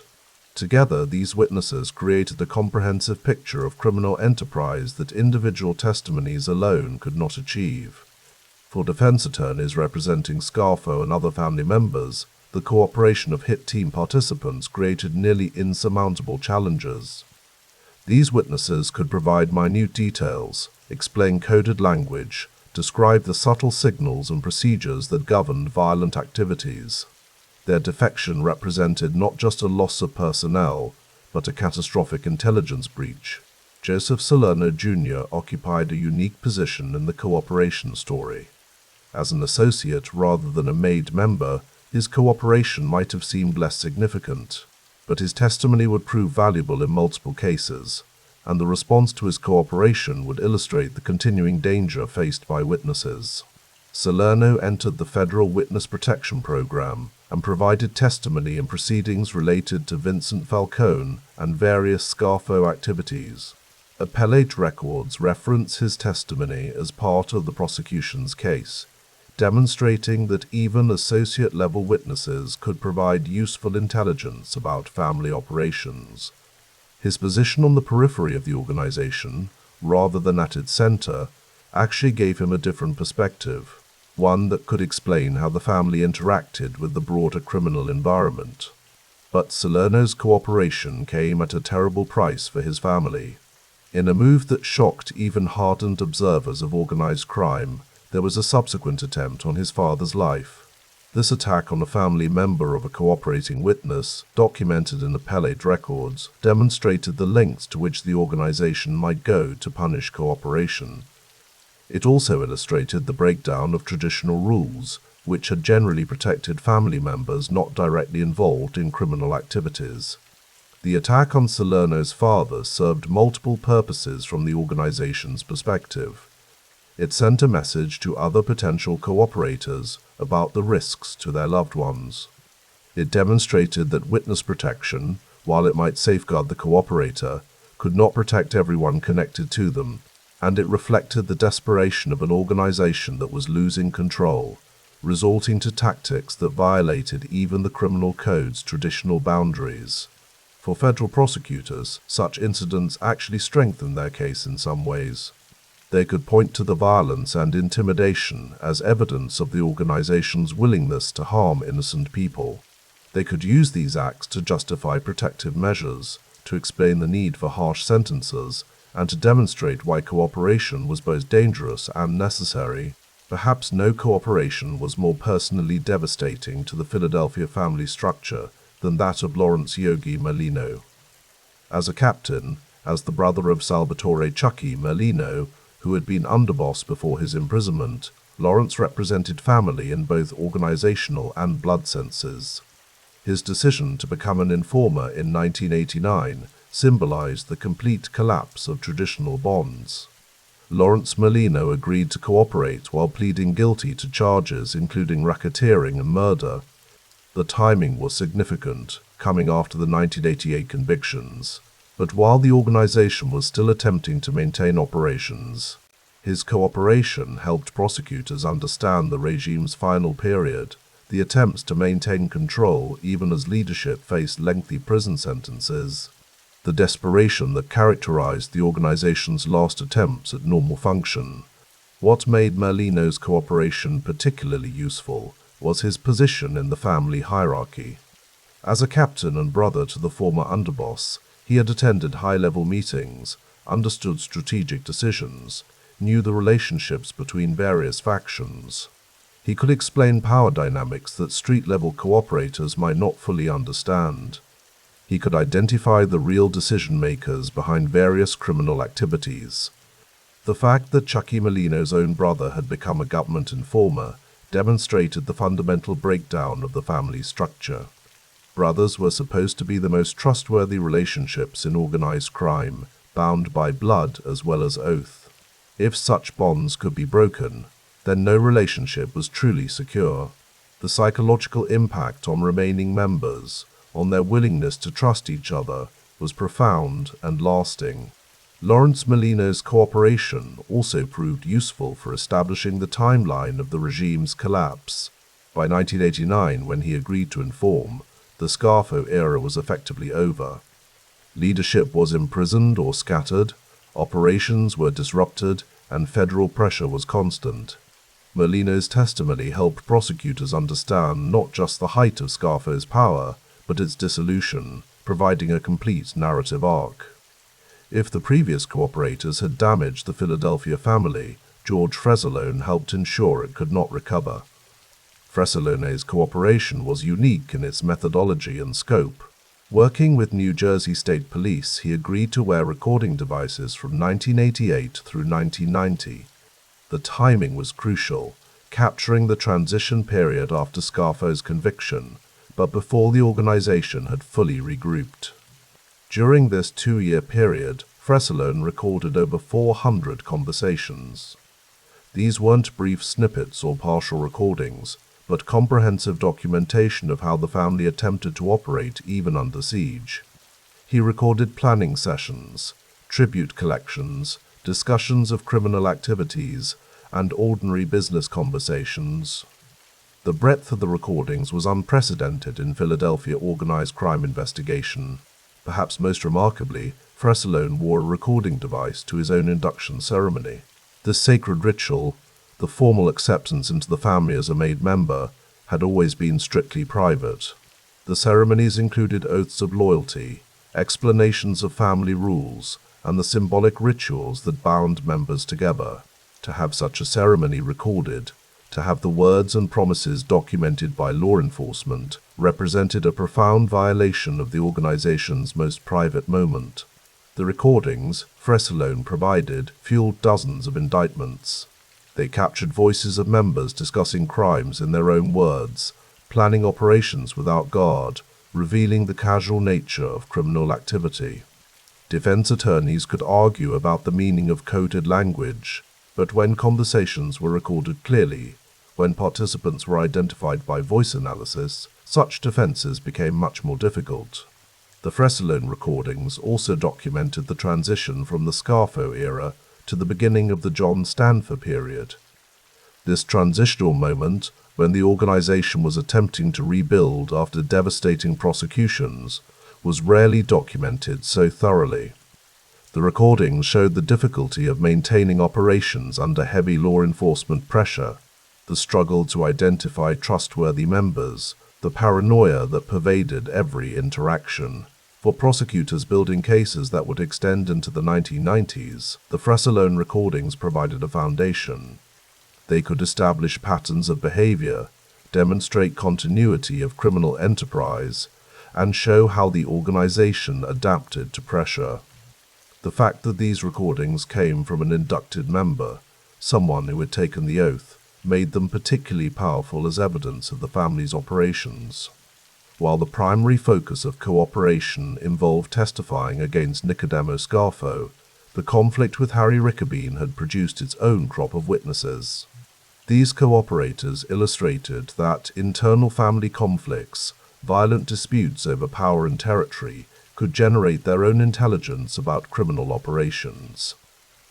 Together, these witnesses created a comprehensive picture of criminal enterprise that individual testimonies alone could not achieve. For defense attorneys representing Scarfo and other family members, the cooperation of hit team participants created nearly insurmountable challenges. These witnesses could provide minute details, explain coded language, describe the subtle signals and procedures that governed violent activities. Their defection represented not just a loss of personnel, but a catastrophic intelligence breach. Joseph Salerno Jr. occupied a unique position in the cooperation story. As an associate rather than a made member, his cooperation might have seemed less significant, but his testimony would prove valuable in multiple cases, and the response to his cooperation would illustrate the continuing danger faced by witnesses. Salerno entered the Federal Witness Protection Program and provided testimony in proceedings related to Vincent Falcone and various Scarfo activities. Appellate records reference his testimony as part of the prosecution's case, demonstrating that even associate-level witnesses could provide useful intelligence about family operations. His position on the periphery of the organization, rather than at its center, actually gave him a different perspective, one that could explain how the family interacted with the broader criminal environment. But Salerno's cooperation came at a terrible price for his family. In a move that shocked even hardened observers of organized crime, there was a subsequent attempt on his father's life. This attack on a family member of a cooperating witness, documented in appellate records, demonstrated the lengths to which the organization might go to punish cooperation. It also illustrated the breakdown of traditional rules, which had generally protected family members not directly involved in criminal activities. The attack on Salerno's father served multiple purposes from the organization's perspective. It sent a message to other potential cooperators about the risks to their loved ones. It demonstrated that witness protection, while it might safeguard the cooperator, could not protect everyone connected to them, and it reflected the desperation of an organization that was losing control, resulting to tactics that violated even the criminal code's traditional boundaries. For federal prosecutors, such incidents actually strengthened their case in some ways. They could point to the violence and intimidation as evidence of the organization's willingness to harm innocent people. They could use these acts to justify protective measures, to explain the need for harsh sentences, and to demonstrate why cooperation was both dangerous and necessary. Perhaps no cooperation was more personally devastating to the Philadelphia family structure than that of Lawrence Yogi Merlino. As a captain, as the brother of Salvatore Chucky Merlino, who had been underboss before his imprisonment, Lawrence represented family in both organizational and blood senses. His decision to become an informer in 1989 symbolized the complete collapse of traditional bonds. Lawrence Merlino agreed to cooperate while pleading guilty to charges including racketeering and murder. The timing was significant, coming after the 1988 convictions. But while the organization was still attempting to maintain operations, his cooperation helped prosecutors understand the regime's final period, the attempts to maintain control even as leadership faced lengthy prison sentences, the desperation that characterized the organization's last attempts at normal function. What made Merlino's cooperation particularly useful was his position in the family hierarchy. As a captain and brother to the former underboss, he had attended high-level meetings, understood strategic decisions, knew the relationships between various factions. He could explain power dynamics that street-level cooperators might not fully understand. He could identify the real decision-makers behind various criminal activities. The fact that Chucky Merlino's own brother had become a government informer demonstrated the fundamental breakdown of the family structure. Brothers were supposed to be the most trustworthy relationships in organized crime, bound by blood as well as oath. If such bonds could be broken, then no relationship was truly secure. The psychological impact on remaining members, on their willingness to trust each other, was profound and lasting. Lawrence Merlino's cooperation also proved useful for establishing the timeline of the regime's collapse. By 1989, when he agreed to inform, the Scarfo era was effectively over. Leadership was imprisoned or scattered, operations were disrupted, and federal pressure was constant. Merlino's testimony helped prosecutors understand not just the height of Scarfo's power, but its dissolution, providing a complete narrative arc. If the previous cooperators had damaged the Philadelphia family, George Fresalone helped ensure it could not recover. Fresalone's cooperation was unique in its methodology and scope. Working with New Jersey State Police, he agreed to wear recording devices from 1988 through 1990. The timing was crucial, capturing the transition period after Scarfo's conviction, but before the organization had fully regrouped. During this 2-year period, Fresalone recorded over 400 conversations. These weren't brief snippets or partial recordings, but comprehensive documentation of how the family attempted to operate even under siege. He recorded planning sessions, tribute collections, discussions of criminal activities, and ordinary business conversations. The breadth of the recordings was unprecedented in Philadelphia organized crime investigation. Perhaps most remarkably, Fresalone wore a recording device to his own induction ceremony. This sacred ritual, the formal acceptance into the family as a made member, had always been strictly private. The ceremonies included oaths of loyalty, explanations of family rules, and the symbolic rituals that bound members together. To have such a ceremony recorded, to have the words and promises documented by law enforcement, represented a profound violation of the organization's most private moment. The recordings Fresalone provided fueled dozens of indictments. They captured voices of members discussing crimes in their own words, planning operations without guard, revealing the casual nature of criminal activity. Defense attorneys could argue about the meaning of coded language, but when conversations were recorded clearly, when participants were identified by voice analysis, such defenses became much more difficult. The Fresalone recordings also documented the transition from the Scarfo era to the beginning of the John Stanford period. This transitional moment, when the organization was attempting to rebuild after devastating prosecutions, was rarely documented so thoroughly. The recordings showed the difficulty of maintaining operations under heavy law enforcement pressure, the struggle to identify trustworthy members, the paranoia that pervaded every interaction. For prosecutors building cases that would extend into the 1990s, the Fresalone recordings provided a foundation. They could establish patterns of behavior, demonstrate continuity of criminal enterprise, and show how the organization adapted to pressure. The fact that these recordings came from an inducted member, someone who had taken the oath, made them particularly powerful as evidence of the family's operations. While the primary focus of cooperation involved testifying against Nicodemo Scarfo, the conflict with Harry Rickabeen had produced its own crop of witnesses. These cooperators illustrated that internal family conflicts, violent disputes over power and territory, could generate their own intelligence about criminal operations.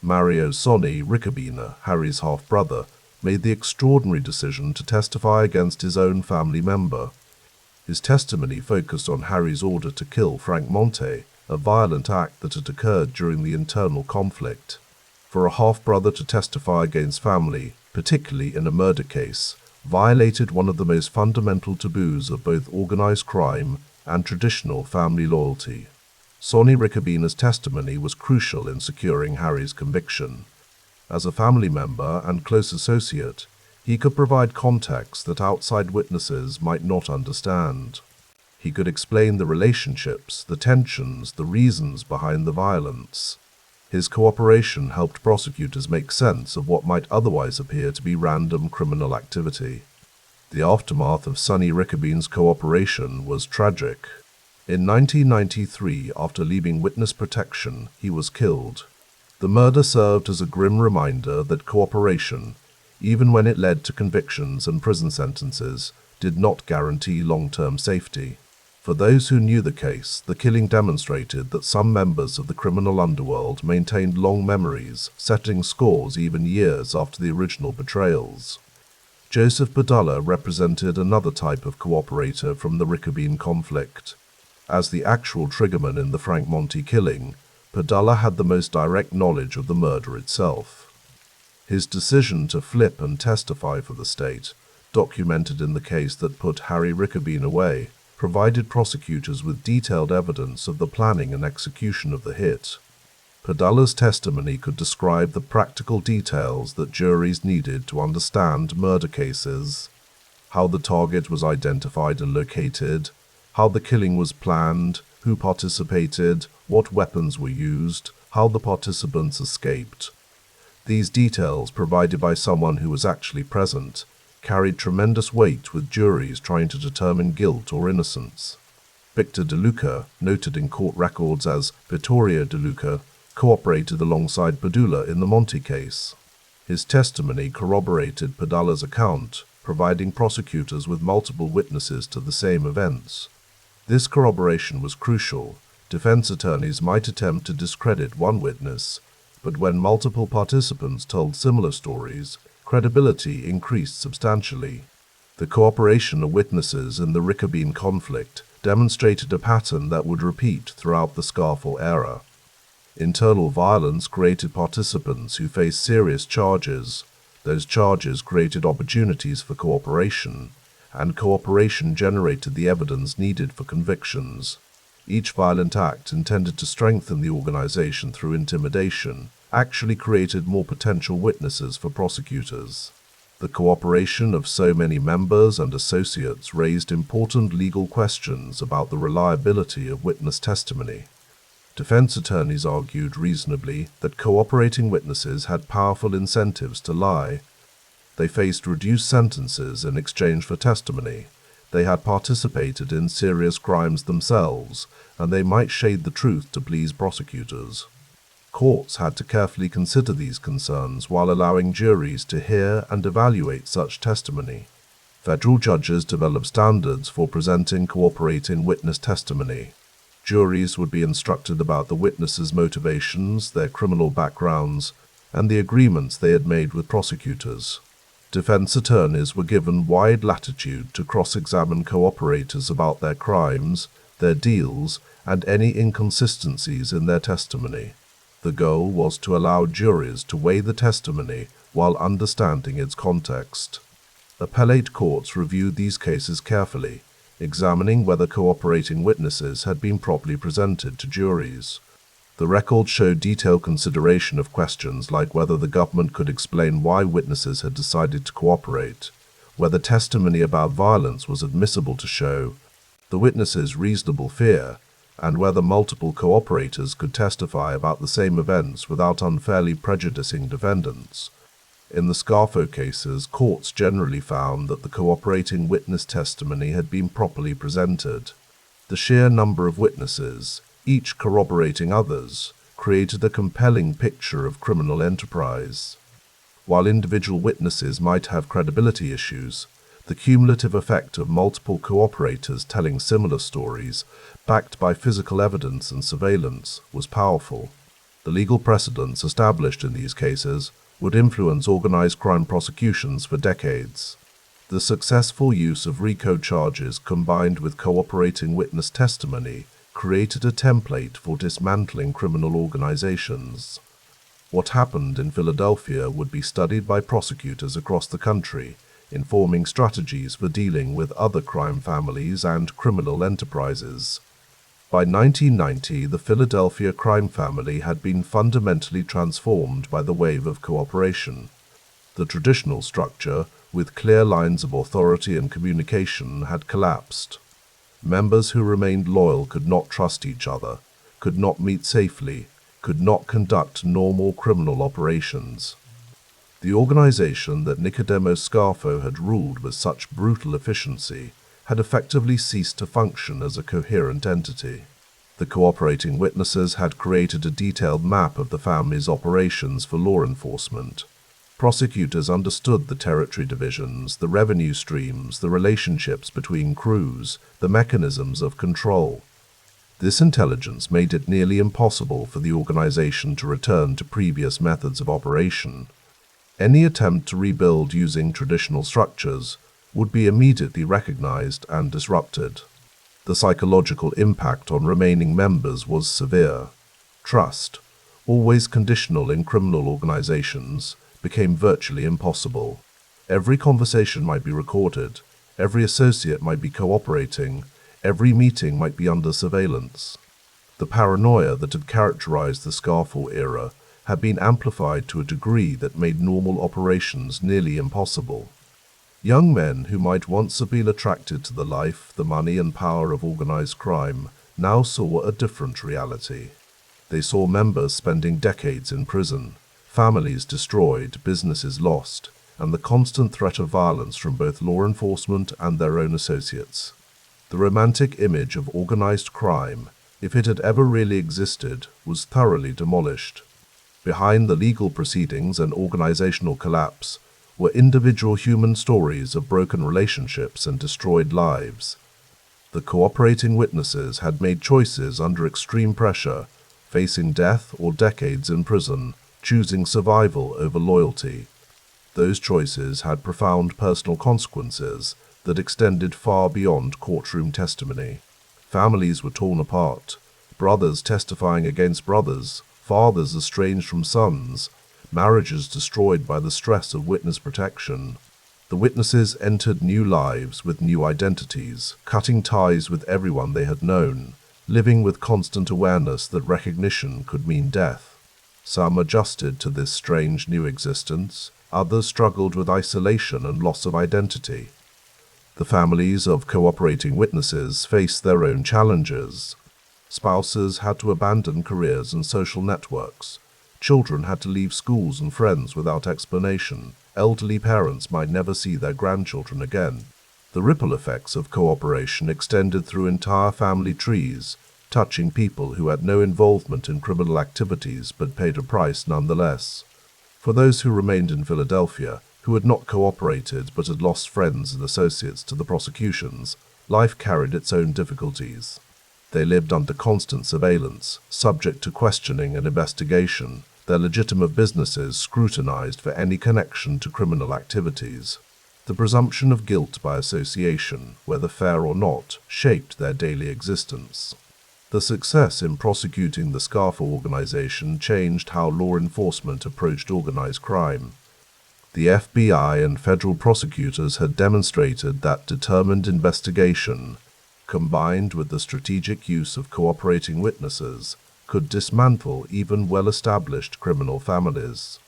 Mario Sonny Riccabina, Harry's half-brother, made the extraordinary decision to testify against his own family member. His testimony focused on Harry's order to kill Frank Monte, a violent act that had occurred during the internal conflict. For a half-brother to testify against family, particularly in a murder case, violated one of the most fundamental taboos of both organized crime and traditional family loyalty. Sonny Riccabina's testimony was crucial in securing Harry's conviction. As a family member and close associate, he could provide context that outside witnesses might not understand. He could explain the relationships, the tensions, the reasons behind the violence. His cooperation helped prosecutors make sense of what might otherwise appear to be random criminal activity. The aftermath of Sonny Riccabeen's cooperation was tragic. In 1993, after leaving witness protection, he was killed. The murder served as a grim reminder that cooperation, even when it led to convictions and prison sentences, did not guarantee long-term safety. For those who knew the case, the killing demonstrated that some members of the criminal underworld maintained long memories, setting scores even years after the original betrayals. Joseph Padula represented another type of cooperator from the Riccabeen conflict. As the actual triggerman in the Frank Monte killing, Padula had the most direct knowledge of the murder itself. His decision to flip and testify for the state, documented in the case that put Harry Riccabeen away, provided prosecutors with detailed evidence of the planning and execution of the hit. Padula's testimony could describe the practical details that juries needed to understand murder cases: how the target was identified and located, how the killing was planned, who participated, what weapons were used, how the participants escaped. These details, provided by someone who was actually present, carried tremendous weight with juries trying to determine guilt or innocence. Victor De Luca, noted in court records as Vittorio De Luca, cooperated alongside Padula in the Monte case. His testimony corroborated Padula's account, providing prosecutors with multiple witnesses to the same events. This corroboration was crucial. Defense attorneys might attempt to discredit one witness, But when multiple participants told similar stories, credibility increased substantially. The cooperation of witnesses in the Ricabene conflict demonstrated a pattern that would repeat throughout the Scarfo era. Internal violence created participants who faced serious charges. Those charges created opportunities for cooperation, and cooperation generated the evidence needed for convictions. Each violent act intended to strengthen the organization through intimidation actually created more potential witnesses for prosecutors. The cooperation of so many members and associates raised important legal questions about the reliability of witness testimony. Defense attorneys argued reasonably that cooperating witnesses had powerful incentives to lie. They faced reduced sentences in exchange for testimony. They had participated in serious crimes themselves, and they might shade the truth to please prosecutors. Courts had to carefully consider these concerns while allowing juries to hear and evaluate such testimony. Federal judges developed standards for presenting cooperating witness testimony. Juries would be instructed about the witnesses' motivations, their criminal backgrounds, and the agreements they had made with prosecutors. Defense attorneys were given wide latitude to cross-examine cooperators about their crimes, their deals, and any inconsistencies in their testimony. The goal was to allow juries to weigh the testimony while understanding its context. Appellate courts reviewed these cases carefully, examining whether cooperating witnesses had been properly presented to juries. The record showed detailed consideration of questions like whether the government could explain why witnesses had decided to cooperate, whether testimony about violence was admissible to show the witnesses' reasonable fear, and whether multiple cooperators could testify about the same events without unfairly prejudicing defendants. In the Scarfo cases, courts generally found that the cooperating witness testimony had been properly presented. The sheer number of witnesses, each corroborating others, created a compelling picture of criminal enterprise. While individual witnesses might have credibility issues, the cumulative effect of multiple cooperators telling similar stories, backed by physical evidence and surveillance, was powerful. The legal precedents established in these cases would influence organized crime prosecutions for decades. The successful use of RICO charges combined with cooperating witness testimony created a template for dismantling criminal organizations. What happened in Philadelphia would be studied by prosecutors across the country, informing strategies for dealing with other crime families and criminal enterprises. By 1990, the Philadelphia crime family had been fundamentally transformed by the wave of cooperation. The traditional structure, with clear lines of authority and communication, had collapsed. Members who remained loyal could not trust each other, could not meet safely, could not conduct normal criminal operations. The organization that Nicodemos Scarfo had ruled with such brutal efficiency had effectively ceased to function as a coherent entity. The cooperating witnesses had created a detailed map of the family's operations for law enforcement. Prosecutors understood the territory divisions, the revenue streams, the relationships between crews, the mechanisms of control. This intelligence made it nearly impossible for the organization to return to previous methods of operation. Any attempt to rebuild using traditional structures would be immediately recognized and disrupted. The psychological impact on remaining members was severe. Trust, always conditional in criminal organizations, became virtually impossible. Every conversation might be recorded, every associate might be cooperating, every meeting might be under surveillance. The paranoia that had characterized the Scarfo era had been amplified to a degree that made normal operations nearly impossible. Young men who might once have been attracted to the life, the money and power of organized crime now saw a different reality. They saw members spending decades in prison, families destroyed, businesses lost, and the constant threat of violence from both law enforcement and their own associates. The romantic image of organized crime, if it had ever really existed, was thoroughly demolished. Behind the legal proceedings and organizational collapse were individual human stories of broken relationships and destroyed lives. The cooperating witnesses had made choices under extreme pressure, facing death or decades in prison, choosing survival over loyalty. Those choices had profound personal consequences that extended far beyond courtroom testimony. Families were torn apart, brothers testifying against brothers, fathers estranged from sons, marriages destroyed by the stress of witness protection. The witnesses entered new lives with new identities, cutting ties with everyone they had known, living with constant awareness that recognition could mean death. Some adjusted to this strange new existence, others struggled with isolation and loss of identity. The families of cooperating witnesses faced their own challenges. Spouses had to abandon careers and social networks. Children had to leave schools and friends without explanation. Elderly parents might never see their grandchildren again. The ripple effects of cooperation extended through entire family trees, touching people who had no involvement in criminal activities but paid a price nonetheless. For those who remained in Philadelphia, who had not cooperated but had lost friends and associates to the prosecutions, life carried its own difficulties. They lived under constant surveillance, subject to questioning and investigation, their legitimate businesses scrutinized for any connection to criminal activities. The presumption of guilt by association, whether fair or not, shaped their daily existence. The success in prosecuting the Scarfo organization changed how law enforcement approached organized crime. The FBI and federal prosecutors had demonstrated that determined investigation, combined with the strategic use of cooperating witnesses, could dismantle even well-established criminal families.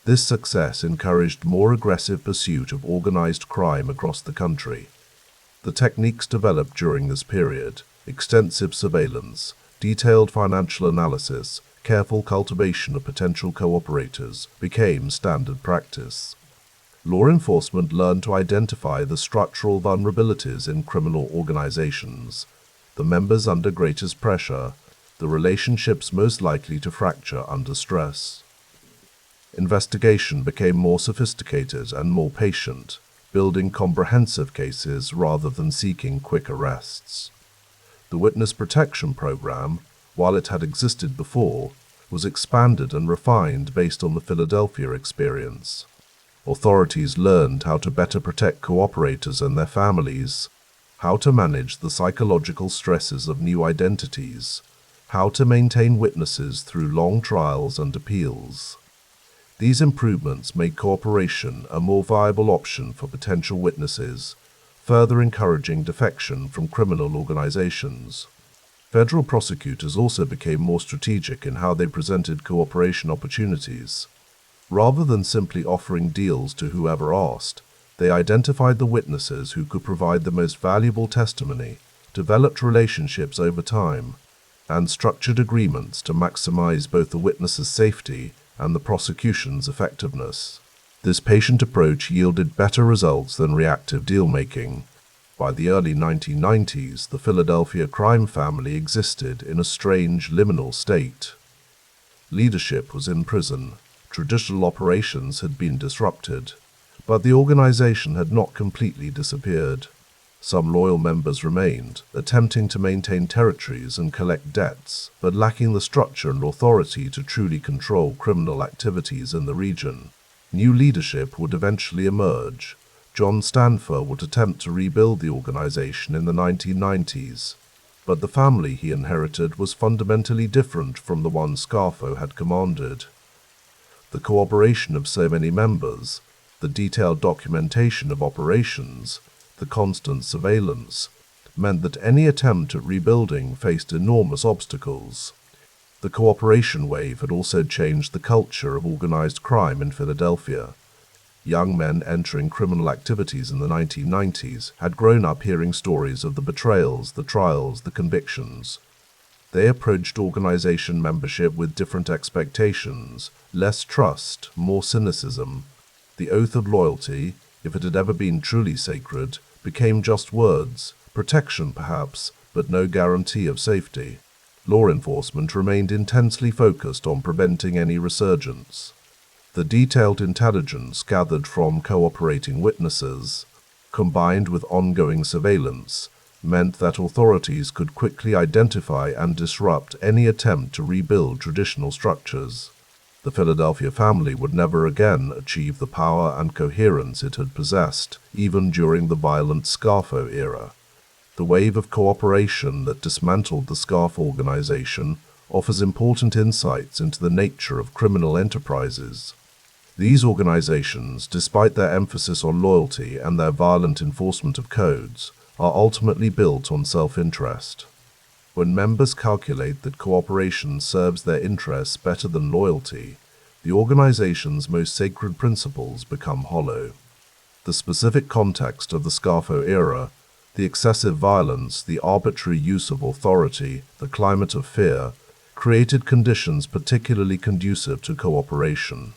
This success encouraged more aggressive pursuit of organized crime across the country. The techniques developed during this period, extensive surveillance, detailed financial analysis, careful cultivation of potential cooperators, became standard practice. Law enforcement learned to identify the structural vulnerabilities in criminal organizations, the members under greatest pressure, the relationships most likely to fracture under stress. Investigation became more sophisticated and more patient, building comprehensive cases rather than seeking quick arrests. The Witness Protection Program, while it had existed before, was expanded and refined based on the Philadelphia experience. Authorities learned how to better protect cooperators and their families, how to manage the psychological stresses of new identities, how to maintain witnesses through long trials and appeals. These improvements made cooperation a more viable option for potential witnesses, further encouraging defection from criminal organizations. Federal prosecutors also became more strategic in how they presented cooperation opportunities. Rather than simply offering deals to whoever asked, they identified the witnesses who could provide the most valuable testimony, developed relationships over time, and structured agreements to maximize both the witnesses' safety and the prosecution's effectiveness. This patient approach yielded better results than reactive deal-making. By the early 1990s, the Philadelphia crime family existed in a strange liminal state. Leadership was in prison. Traditional operations had been disrupted, but the organization had not completely disappeared. Some loyal members remained, attempting to maintain territories and collect debts, but lacking the structure and authority to truly control criminal activities in the region. New leadership would eventually emerge. John Stanford would attempt to rebuild the organization in the 1990s, but the family he inherited was fundamentally different from the one Scarfo had commanded. The cooperation of so many members, the detailed documentation of operations, the constant surveillance, meant that any attempt at rebuilding faced enormous obstacles. The cooperation wave had also changed the culture of organized crime in Philadelphia. Young men entering criminal activities in the 1990s had grown up hearing stories of the betrayals, the trials, the convictions. They approached organization membership with different expectations, less trust, more cynicism. The oath of loyalty, if it had ever been truly sacred, became just words, protection perhaps, but no guarantee of safety. Law enforcement remained intensely focused on preventing any resurgence. The detailed intelligence gathered from cooperating witnesses, combined with ongoing surveillance, meant that authorities could quickly identify and disrupt any attempt to rebuild traditional structures. The Philadelphia family would never again achieve the power and coherence it had possessed, even during the violent Scarfo era. The wave of cooperation that dismantled the Scarfo organization offers important insights into the nature of criminal enterprises. These organizations, despite their emphasis on loyalty and their violent enforcement of codes, are ultimately built on self-interest. When members calculate that cooperation serves their interests better than loyalty, the organization's most sacred principles become hollow. The specific context of the Scarfo era, the excessive violence, the arbitrary use of authority, the climate of fear, created conditions particularly conducive to cooperation.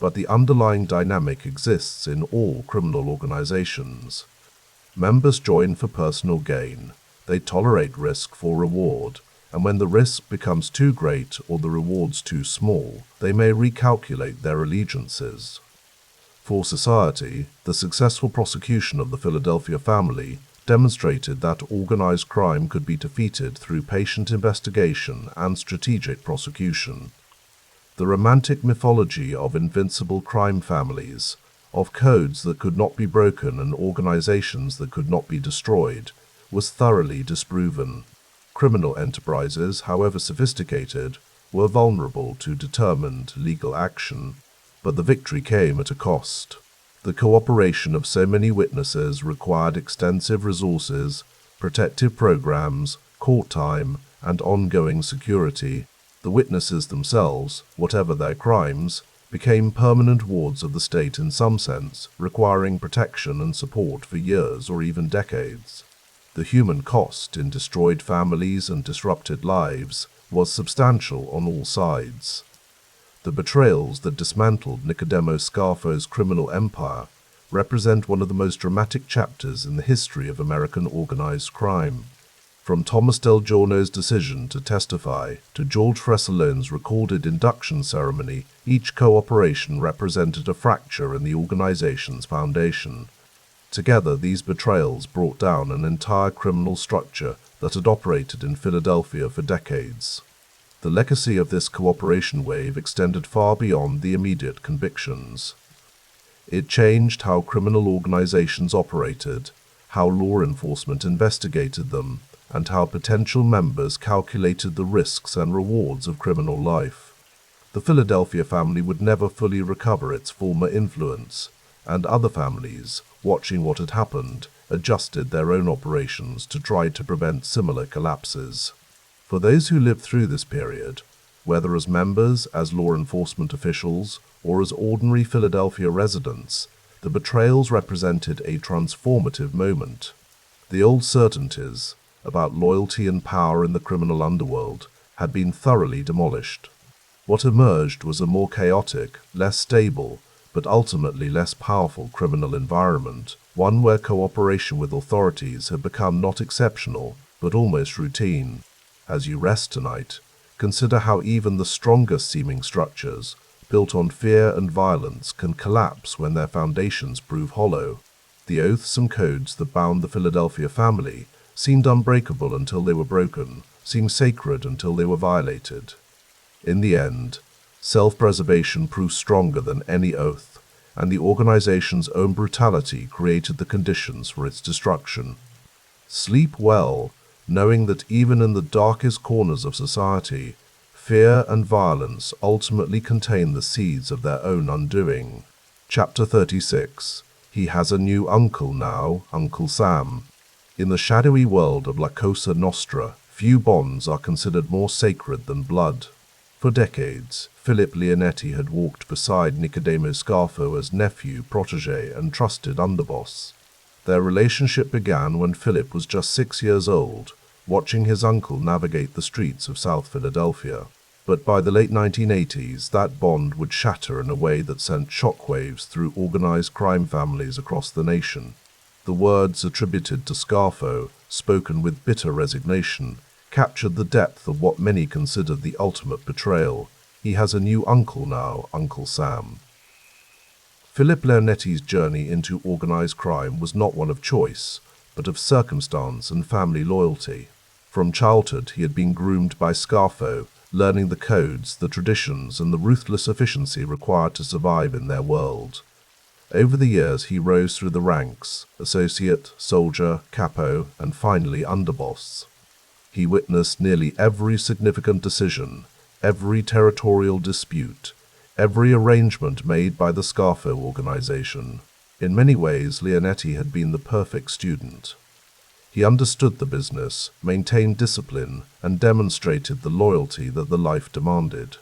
But the underlying dynamic exists in all criminal organizations. Members join for personal gain. They tolerate risk for reward, and when the risk becomes too great or the rewards too small, they may recalculate their allegiances. For society, the successful prosecution of the Philadelphia family demonstrated that organized crime could be defeated through patient investigation and strategic prosecution. The romantic mythology of invincible crime families, of codes that could not be broken and organizations that could not be destroyed, was thoroughly disproven. Criminal enterprises, however sophisticated, were vulnerable to determined legal action, but the victory came at a cost. The cooperation of so many witnesses required extensive resources, protective programs, court time, and ongoing security. The witnesses themselves, whatever their crimes, became permanent wards of the state in some sense, requiring protection and support for years or even decades. The human cost in destroyed families and disrupted lives was substantial on all sides. The betrayals that dismantled Nicodemo Scarfo's criminal empire represent one of the most dramatic chapters in the history of American organized crime. From Thomas Del Giorno's decision to testify to George Freselone's recorded induction ceremony, each cooperation represented a fracture in the organization's foundation. Together, these betrayals brought down an entire criminal structure that had operated in Philadelphia for decades. The legacy of this cooperation wave extended far beyond the immediate convictions. It changed how criminal organizations operated, how law enforcement investigated them, and how potential members calculated the risks and rewards of criminal life. The Philadelphia family would never fully recover its former influence, and other families, watching what had happened, adjusted their own operations to try to prevent similar collapses. For those who lived through this period, whether as members, as law enforcement officials, or as ordinary Philadelphia residents, the betrayals represented a transformative moment. The old certainties about loyalty and power in the criminal underworld had been thoroughly demolished. What emerged was a more chaotic, less stable, but ultimately less powerful criminal environment, one where cooperation with authorities had become not exceptional, but almost routine. As you rest tonight, consider how even the strongest seeming structures, built on fear and violence, can collapse when their foundations prove hollow. The oaths and codes that bound the Philadelphia family seemed unbreakable until they were broken, seemed sacred until they were violated. In the end, self-preservation proved stronger than any oath, and the organization's own brutality created the conditions for its destruction. Sleep well, knowing that even in the darkest corners of society, fear and violence ultimately contain the seeds of their own undoing. Chapter 36. He has a new uncle now, Uncle Sam. In the shadowy world of La Cosa Nostra, few bonds are considered more sacred than blood. For decades, Philip Leonetti had walked beside Nicodemo Scarfo as nephew, protege, and trusted underboss. Their relationship began when Philip was just 6 years old, watching his uncle navigate the streets of South Philadelphia. But by the late 1980s, that bond would shatter in a way that sent shockwaves through organized crime families across the nation. The words attributed to Scarfo, spoken with bitter resignation, captured the depth of what many considered the ultimate betrayal. He has a new uncle now, Uncle Sam. Philip Leonetti's journey into organized crime was not one of choice, but of circumstance and family loyalty. From childhood, he had been groomed by Scarfo, learning the codes, the traditions, and the ruthless efficiency required to survive in their world. Over the years, he rose through the ranks, associate, soldier, capo, and finally underboss. He witnessed nearly every significant decision, every territorial dispute, every arrangement made by the Scarfo organization. In many ways, Leonetti had been the perfect student. He understood the business, maintained discipline, and demonstrated the loyalty that the life demanded.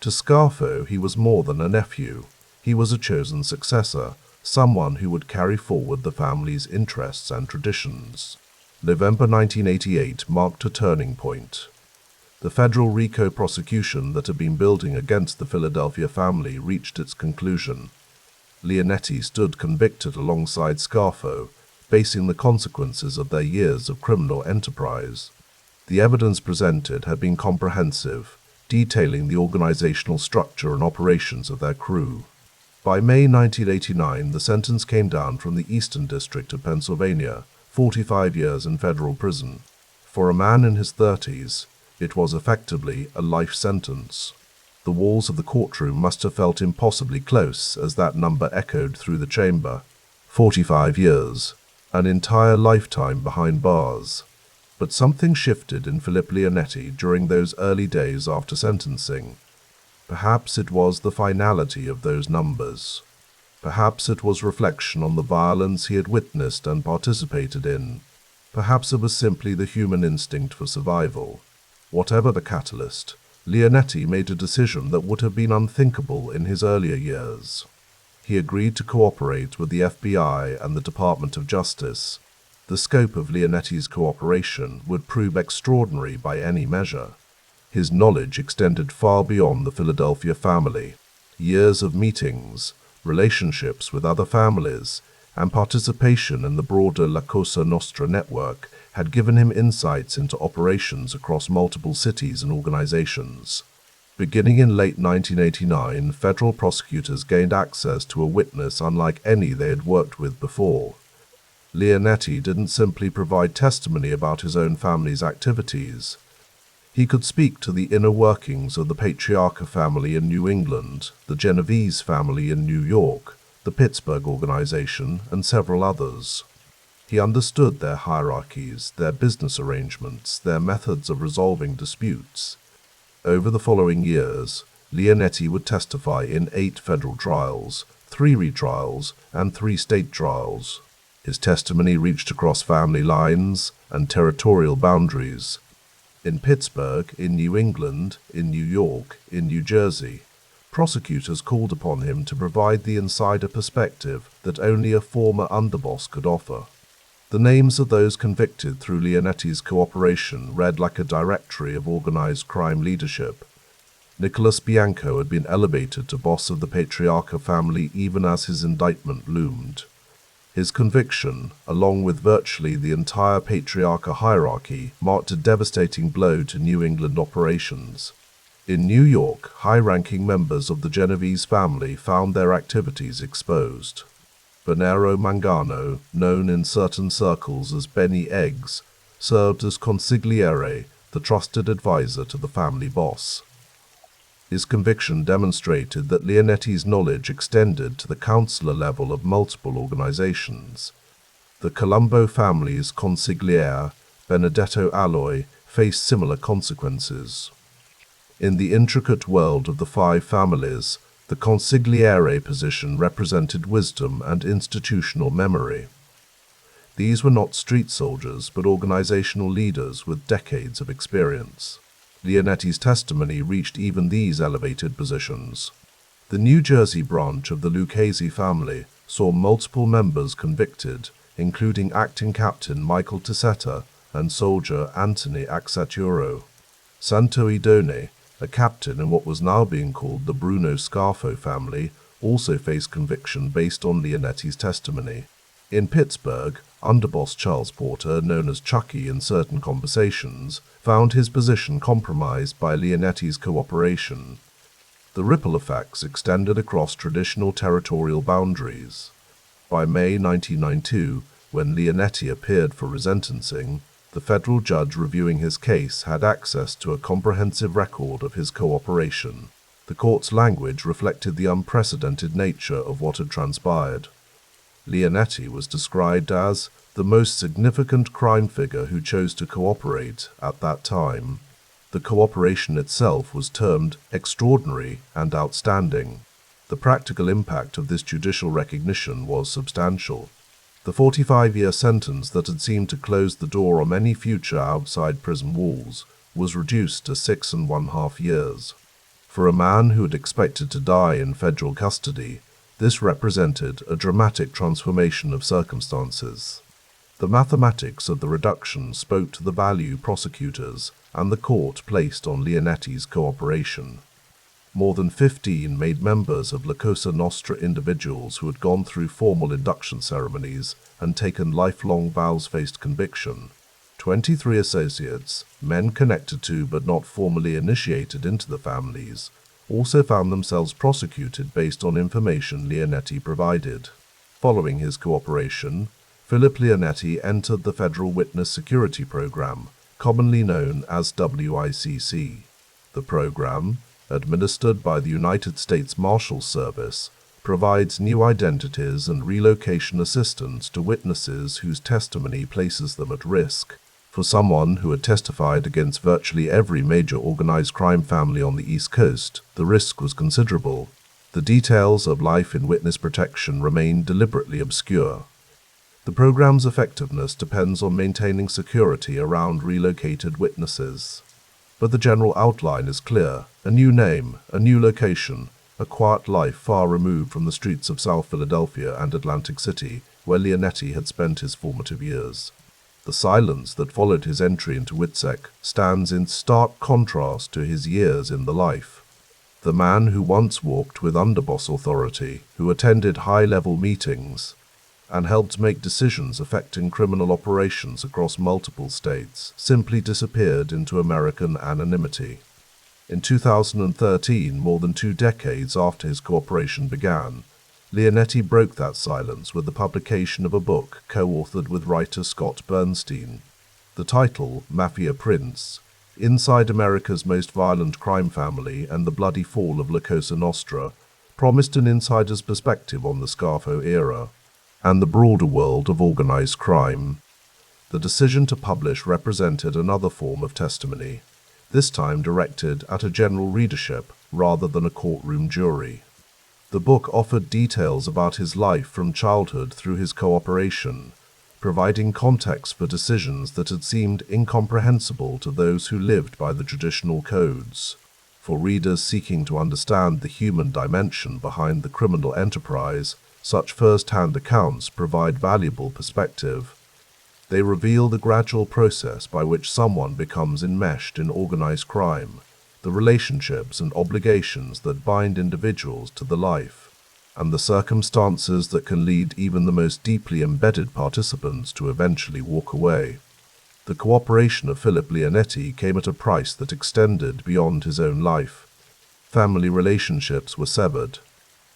To Scarfo, he was more than a nephew. He was a chosen successor, someone who would carry forward the family's interests and traditions. November 1988 marked a turning point. The federal RICO prosecution that had been building against the Philadelphia family reached its conclusion. Leonetti stood convicted alongside Scarfo, facing the consequences of their years of criminal enterprise. The evidence presented had been comprehensive, detailing the organizational structure and operations of their crew. By May 1989, the sentence came down from the Eastern District of Pennsylvania, 45 years in federal prison. For a man in his 30s, it was effectively a life sentence. The walls of the courtroom must have felt impossibly close as that number echoed through the chamber. 45 years, an entire lifetime behind bars. But something shifted in Philip Leonetti during those early days after sentencing. Perhaps it was the finality of those numbers. Perhaps it was reflection on the violence he had witnessed and participated in. Perhaps it was simply the human instinct for survival. Whatever the catalyst, Leonetti made a decision that would have been unthinkable in his earlier years. He agreed to cooperate with the FBI and the Department of Justice. The scope of Leonetti's cooperation would prove extraordinary by any measure. His knowledge extended far beyond the Philadelphia family. Years of meetings, relationships with other families, and participation in the broader La Cosa Nostra network had given him insights into operations across multiple cities and organizations. Beginning in late 1989, federal prosecutors gained access to a witness unlike any they had worked with before. Leonetti didn't simply provide testimony about his own family's activities. He could speak to the inner workings of the Patriarca family in New England, the Genovese family in New York, the Pittsburgh organization, and several others. He understood their hierarchies, their business arrangements, their methods of resolving disputes. Over the following years, Leonetti would testify in 8 federal trials, 3 retrials, and 3 state trials. His testimony reached across family lines and territorial boundaries. In Pittsburgh, in New England, in New York, in New Jersey, prosecutors called upon him to provide the insider perspective that only a former underboss could offer. The names of those convicted through Leonetti's cooperation read like a directory of organized crime leadership. Nicholas Bianco had been elevated to boss of the Patriarca family even as his indictment loomed. His conviction, along with virtually the entire Patriarca hierarchy, marked a devastating blow to New England operations. In New York, high-ranking members of the Genovese family found their activities exposed. Venero Mangano, known in certain circles as Benny Eggs, served as consigliere, the trusted advisor to the family boss. His conviction demonstrated that Leonetti's knowledge extended to the counselor level of multiple organizations. The Colombo family's consigliere, Benedetto Alloy, faced similar consequences. In the intricate world of the 5 families, the consigliere position represented wisdom and institutional memory. These were not street soldiers, but organizational leaders with decades of experience. Leonetti's testimony reached even these elevated positions. The New Jersey branch of the Lucchese family saw multiple members convicted, including acting captain Michael Tessetta and soldier Anthony Axaturo. Santo Idone, a captain in what was now being called the Bruno Scarfo family, also faced conviction based on Leonetti's testimony. In Pittsburgh, underboss Charles Porter, known as Chucky in certain conversations, found his position compromised by Leonetti's cooperation. The ripple effects extended across traditional territorial boundaries. By May 1992, when Leonetti appeared for resentencing, The federal judge reviewing his case had access to a comprehensive record of his cooperation. The court's language reflected the unprecedented nature of what had transpired. Leonetti was described as the most significant crime figure who chose to cooperate at that time. The cooperation itself was termed extraordinary and outstanding. The practical impact of this judicial recognition was substantial. The 45-year sentence that had seemed to close the door on any future outside prison walls was reduced to 6.5 years. For a man who had expected to die in federal custody, this represented a dramatic transformation of circumstances. The mathematics of the reduction spoke to the value prosecutors and the court placed on Leonetti's cooperation. More than 15 made members of La Cosa Nostra individuals who had gone through formal induction ceremonies and taken lifelong vows faced conviction. 23 associates, men connected to but not formally initiated into the families, also found themselves prosecuted based on information Leonetti provided. Following his cooperation, Philip Leonetti entered the Federal Witness Security Program, commonly known as WICC. The program, administered by the United States Marshals Service, provides new identities and relocation assistance to witnesses whose testimony places them at risk. For someone who had testified against virtually every major organized crime family on the East Coast, the risk was considerable. The details of life in witness protection remain deliberately obscure. The program's effectiveness depends on maintaining security around relocated witnesses. But the general outline is clear: a new name, a new location, a quiet life far removed from the streets of South Philadelphia and Atlantic City, where Leonetti had spent his formative years. The silence that followed his entry into WITSEC stands in stark contrast to his years in the life. The man who once walked with underboss authority, who attended high-level meetings, and helped make decisions affecting criminal operations across multiple states, simply disappeared into American anonymity. In 2013, more than 2 decades after his cooperation began, Leonetti broke that silence with the publication of a book co-authored with writer Scott Bernstein. The title, Mafia Prince, Inside America's Most Violent Crime Family and the Bloody Fall of La Cosa Nostra, promised an insider's perspective on the Scarfo era and the broader world of organized crime. The decision to publish represented another form of testimony, this time directed at a general readership rather than a courtroom jury. The book offered details about his life from childhood through his cooperation, providing context for decisions that had seemed incomprehensible to those who lived by the traditional codes. For readers seeking to understand the human dimension behind the criminal enterprise, such first-hand accounts provide valuable perspective. They reveal the gradual process by which someone becomes enmeshed in organized crime, the relationships and obligations that bind individuals to the life, and the circumstances that can lead even the most deeply embedded participants to eventually walk away. The cooperation of Philip Leonetti came at a price that extended beyond his own life. Family relationships were severed.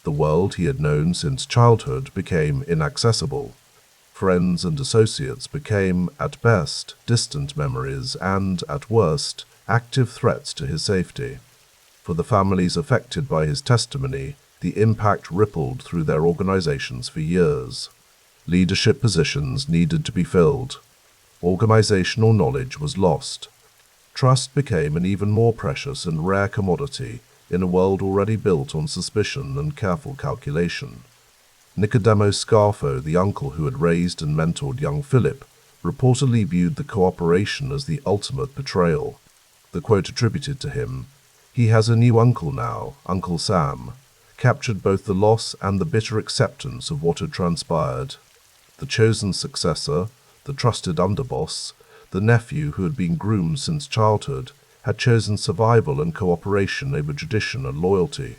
The world he had known since childhood became inaccessible. Friends and associates became, at best, distant memories and, at worst, active threats to his safety. For the families affected by his testimony, the impact rippled through their organizations for years. Leadership positions needed to be filled. Organizational knowledge was lost. Trust became an even more precious and rare commodity in a world already built on suspicion and careful calculation. Nicodemo Scarfo, the uncle who had raised and mentored young Philip, reportedly viewed the cooperation as the ultimate betrayal. The quote attributed to him, "He has a new uncle now, Uncle Sam," captured both the loss and the bitter acceptance of what had transpired. The chosen successor, the trusted underboss, the nephew who had been groomed since childhood, had chosen survival and cooperation over tradition and loyalty.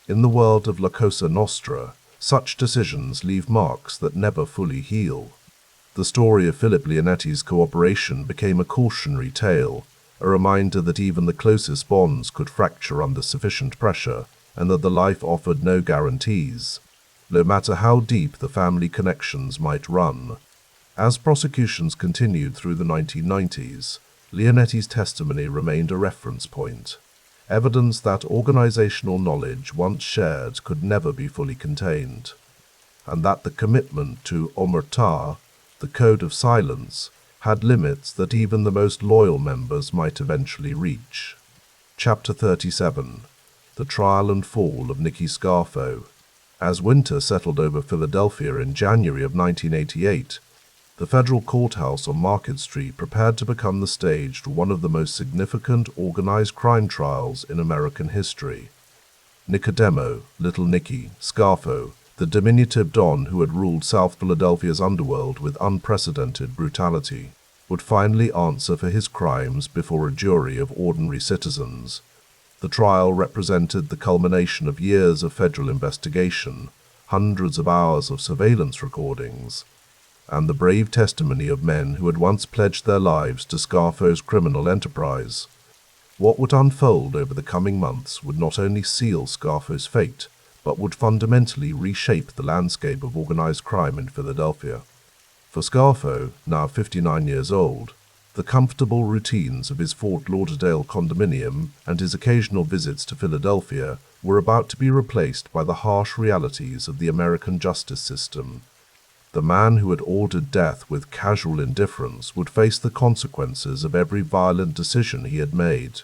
In the world of La Cosa Nostra, such decisions leave marks that never fully heal. The story of Philip Leonetti's cooperation became a cautionary tale, a reminder that even the closest bonds could fracture under sufficient pressure, and that the life offered no guarantees, no matter how deep the family connections might run. As prosecutions continued through the 1990s, Leonetti's testimony remained a reference point, evidence that organizational knowledge once shared could never be fully contained, and that the commitment to omerta, the code of silence, had limits that even the most loyal members might eventually reach. Chapter 37. The Trial and Fall of Nicky Scarfo. As winter settled over Philadelphia in January of 1988, the federal courthouse on Market Street prepared to become the stage for one of the most significant organized crime trials in American history. Nicodemo, Little Nicky, Scarfo, the diminutive don who had ruled South Philadelphia's underworld with unprecedented brutality, would finally answer for his crimes before a jury of ordinary citizens. The trial represented the culmination of years of federal investigation, hundreds of hours of surveillance recordings, and the brave testimony of men who had once pledged their lives to Scarfo's criminal enterprise. What would unfold over the coming months would not only seal Scarfo's fate, but would fundamentally reshape the landscape of organized crime in Philadelphia. For Scarfo, now 59 years old, the comfortable routines of his Fort Lauderdale condominium and his occasional visits to Philadelphia were about to be replaced by the harsh realities of the American justice system. The man who had ordered death with casual indifference would face the consequences of every violent decision he had made.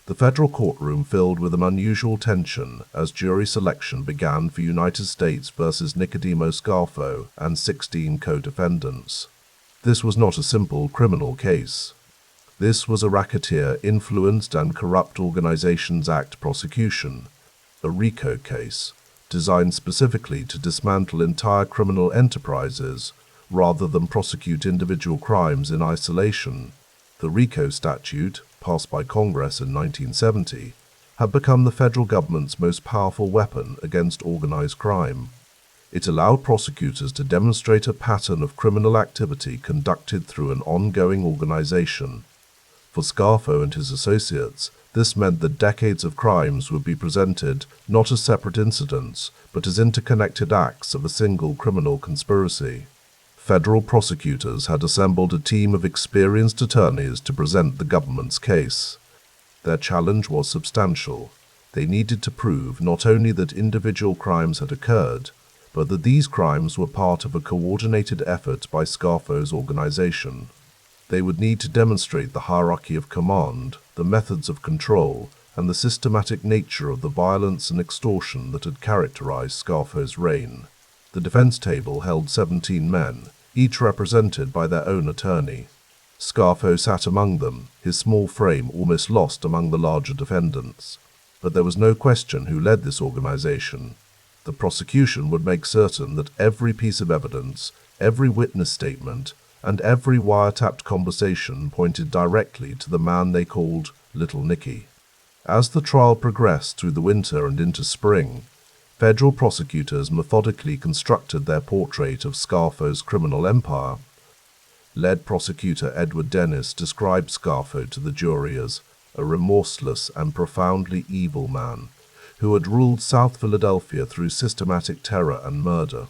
The federal courtroom filled with an unusual tension as jury selection began for United States versus Nicodemo Scarfo and 16 co-defendants. This was not a simple criminal case. This was a racketeer-influenced and corrupt Organizations Act prosecution, a RICO case, designed specifically to dismantle entire criminal enterprises rather than prosecute individual crimes in isolation. The RICO statute, passed by Congress in 1970, had become the federal government's most powerful weapon against organized crime. It allowed prosecutors to demonstrate a pattern of criminal activity conducted through an ongoing organization. For Scarfo and his associates, this meant that decades of crimes would be presented not as separate incidents, but as interconnected acts of a single criminal conspiracy. Federal prosecutors had assembled a team of experienced attorneys to present the government's case. Their challenge was substantial. They needed to prove not only that individual crimes had occurred, but that these crimes were part of a coordinated effort by Scarfo's organization. They would need to demonstrate the hierarchy of command, the methods of control, and the systematic nature of the violence and extortion that had characterized Scarfo's reign. The defense table held 17 men, each represented by their own attorney. Scarfo sat among them, his small frame almost lost among the larger defendants. But there was no question who led this organization. The prosecution would make certain that every piece of evidence, every witness statement, and every wiretapped conversation pointed directly to the man they called Little Nicky. As the trial progressed through the winter and into spring, federal prosecutors methodically constructed their portrait of Scarfo's criminal empire. Lead prosecutor Edward Dennis described Scarfo to the jury as a remorseless and profoundly evil man who had ruled South Philadelphia through systematic terror and murder.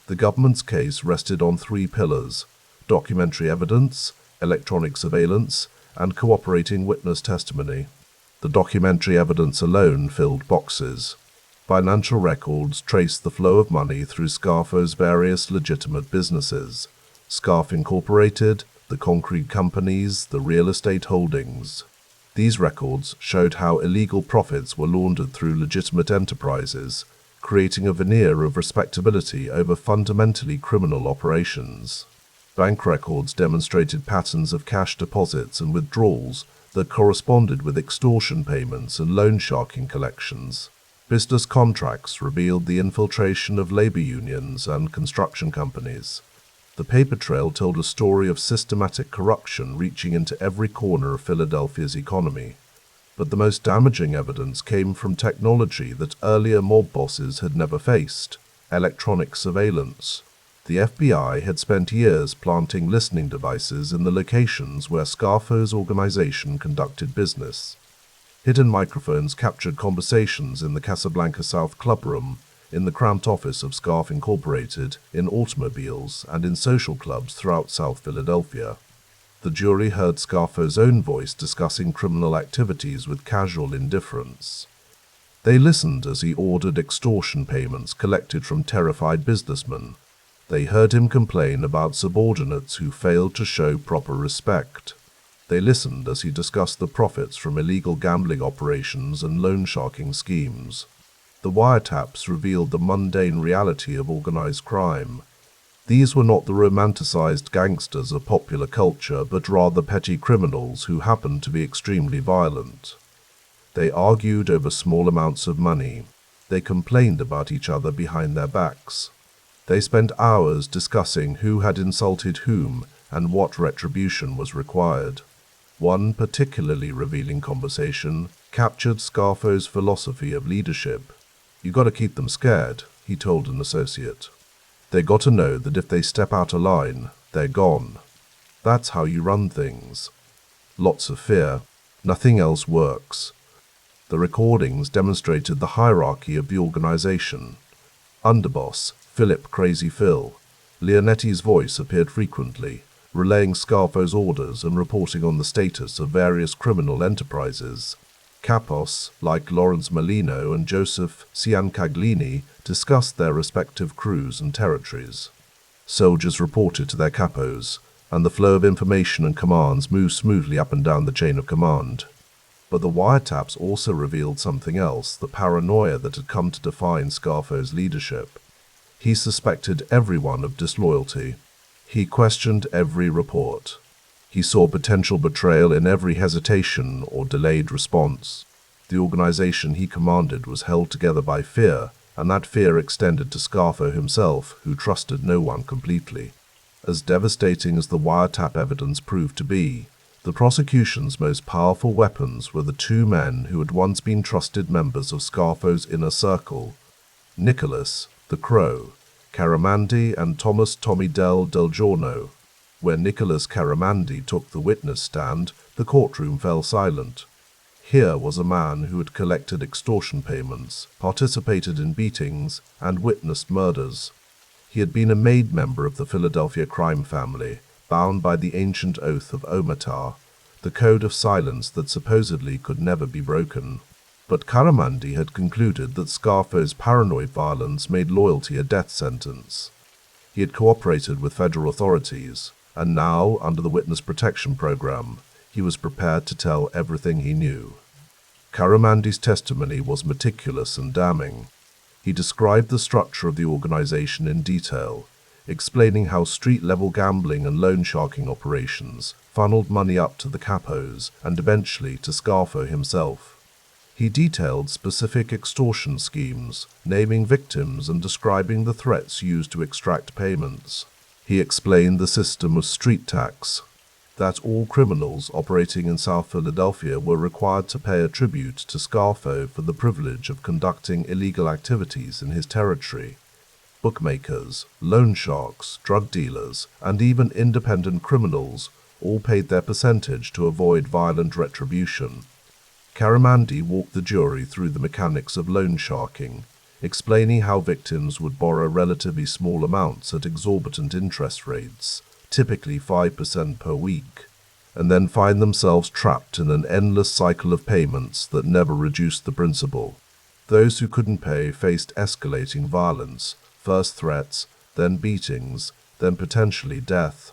The government's case rested on three pillars: documentary evidence, electronic surveillance, and cooperating witness testimony. The documentary evidence alone filled boxes. Financial records traced the flow of money through Scarfo's various legitimate businesses: Scarf Incorporated, the concrete companies, the real estate holdings. These records showed how illegal profits were laundered through legitimate enterprises, creating a veneer of respectability over fundamentally criminal operations. Bank records demonstrated patterns of cash deposits and withdrawals that corresponded with extortion payments and loan sharking collections. Business contracts revealed the infiltration of labor unions and construction companies. The paper trail told a story of systematic corruption reaching into every corner of Philadelphia's economy. But the most damaging evidence came from technology that earlier mob bosses had never faced: electronic surveillance. The FBI had spent years planting listening devices in the locations where Scarfo's organization conducted business. Hidden microphones captured conversations in the Casablanca South clubroom, in the cramped office of Scarf Incorporated, in automobiles, and in social clubs throughout South Philadelphia. The jury heard Scarfo's own voice discussing criminal activities with casual indifference. They listened as he ordered extortion payments collected from terrified businessmen. They heard him complain about subordinates who failed to show proper respect. They listened as he discussed the profits from illegal gambling operations and loan sharking schemes. The wiretaps revealed the mundane reality of organized crime. These were not the romanticized gangsters of popular culture, but rather petty criminals who happened to be extremely violent. They argued over small amounts of money. They complained about each other behind their backs. They spent hours discussing who had insulted whom and what retribution was required. One particularly revealing conversation captured Scarfo's philosophy of leadership. "You gotta keep them scared," he told an associate. "They gotta know that if they step out of line, they're gone. That's how you run things. Lots of fear. Nothing else works." The recordings demonstrated the hierarchy of the organization. Underboss, Philip Crazy Phil. Leonetti's voice appeared frequently, relaying Scarfo's orders and reporting on the status of various criminal enterprises. Capos, like Lawrence Molino and Joseph Ciancaglini, discussed their respective crews and territories. Soldiers reported to their capos, and the flow of information and commands moved smoothly up and down the chain of command. But the wiretaps also revealed something else, the paranoia that had come to define Scarfo's leadership. He suspected everyone of disloyalty. He questioned every report. He saw potential betrayal in every hesitation or delayed response. The organization he commanded was held together by fear, and that fear extended to Scarfo himself, who trusted no one completely. As devastating as the wiretap evidence proved to be, the prosecution's most powerful weapons were the two men who had once been trusted members of Scarfo's inner circle: Nicholas, the Crow, Caramandi, and Thomas Tommy Del Giorno. When Nicholas Caramandi took the witness stand, the courtroom fell silent. Here was a man who had collected extortion payments, participated in beatings, and witnessed murders. He had been a made member of the Philadelphia crime family, bound by the ancient oath of Omerta, the code of silence that supposedly could never be broken. But Caramandi had concluded that Scarfo's paranoid violence made loyalty a death sentence. He had cooperated with federal authorities, and now, under the Witness Protection Program, he was prepared to tell everything he knew. Caramandi's testimony was meticulous and damning. He described the structure of the organization in detail, explaining how street-level gambling and loan sharking operations funneled money up to the capos and eventually to Scarfo himself. He detailed specific extortion schemes, naming victims and describing the threats used to extract payments. He explained the system of street tax, that all criminals operating in South Philadelphia were required to pay a tribute to Scarfo for the privilege of conducting illegal activities in his territory. Bookmakers, loan sharks, drug dealers, and even independent criminals all paid their percentage to avoid violent retribution. Caramandi walked the jury through the mechanics of loan sharking, explaining how victims would borrow relatively small amounts at exorbitant interest rates, typically 5% per week, and then find themselves trapped in an endless cycle of payments that never reduced the principal. Those who couldn't pay faced escalating violence, first threats, then beatings, then potentially death.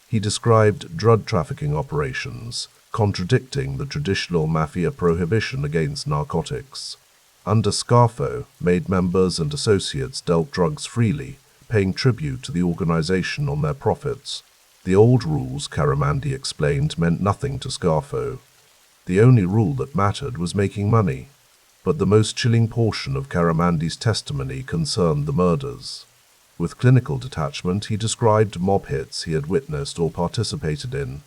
He described drug trafficking operations, contradicting the traditional Mafia prohibition against narcotics. Under Scarfo, made members and associates dealt drugs freely, paying tribute to the organization on their profits. The old rules, Caramandi explained, meant nothing to Scarfo. The only rule that mattered was making money. But the most chilling portion of Caramandi's testimony concerned the murders. With clinical detachment, he described mob hits he had witnessed or participated in.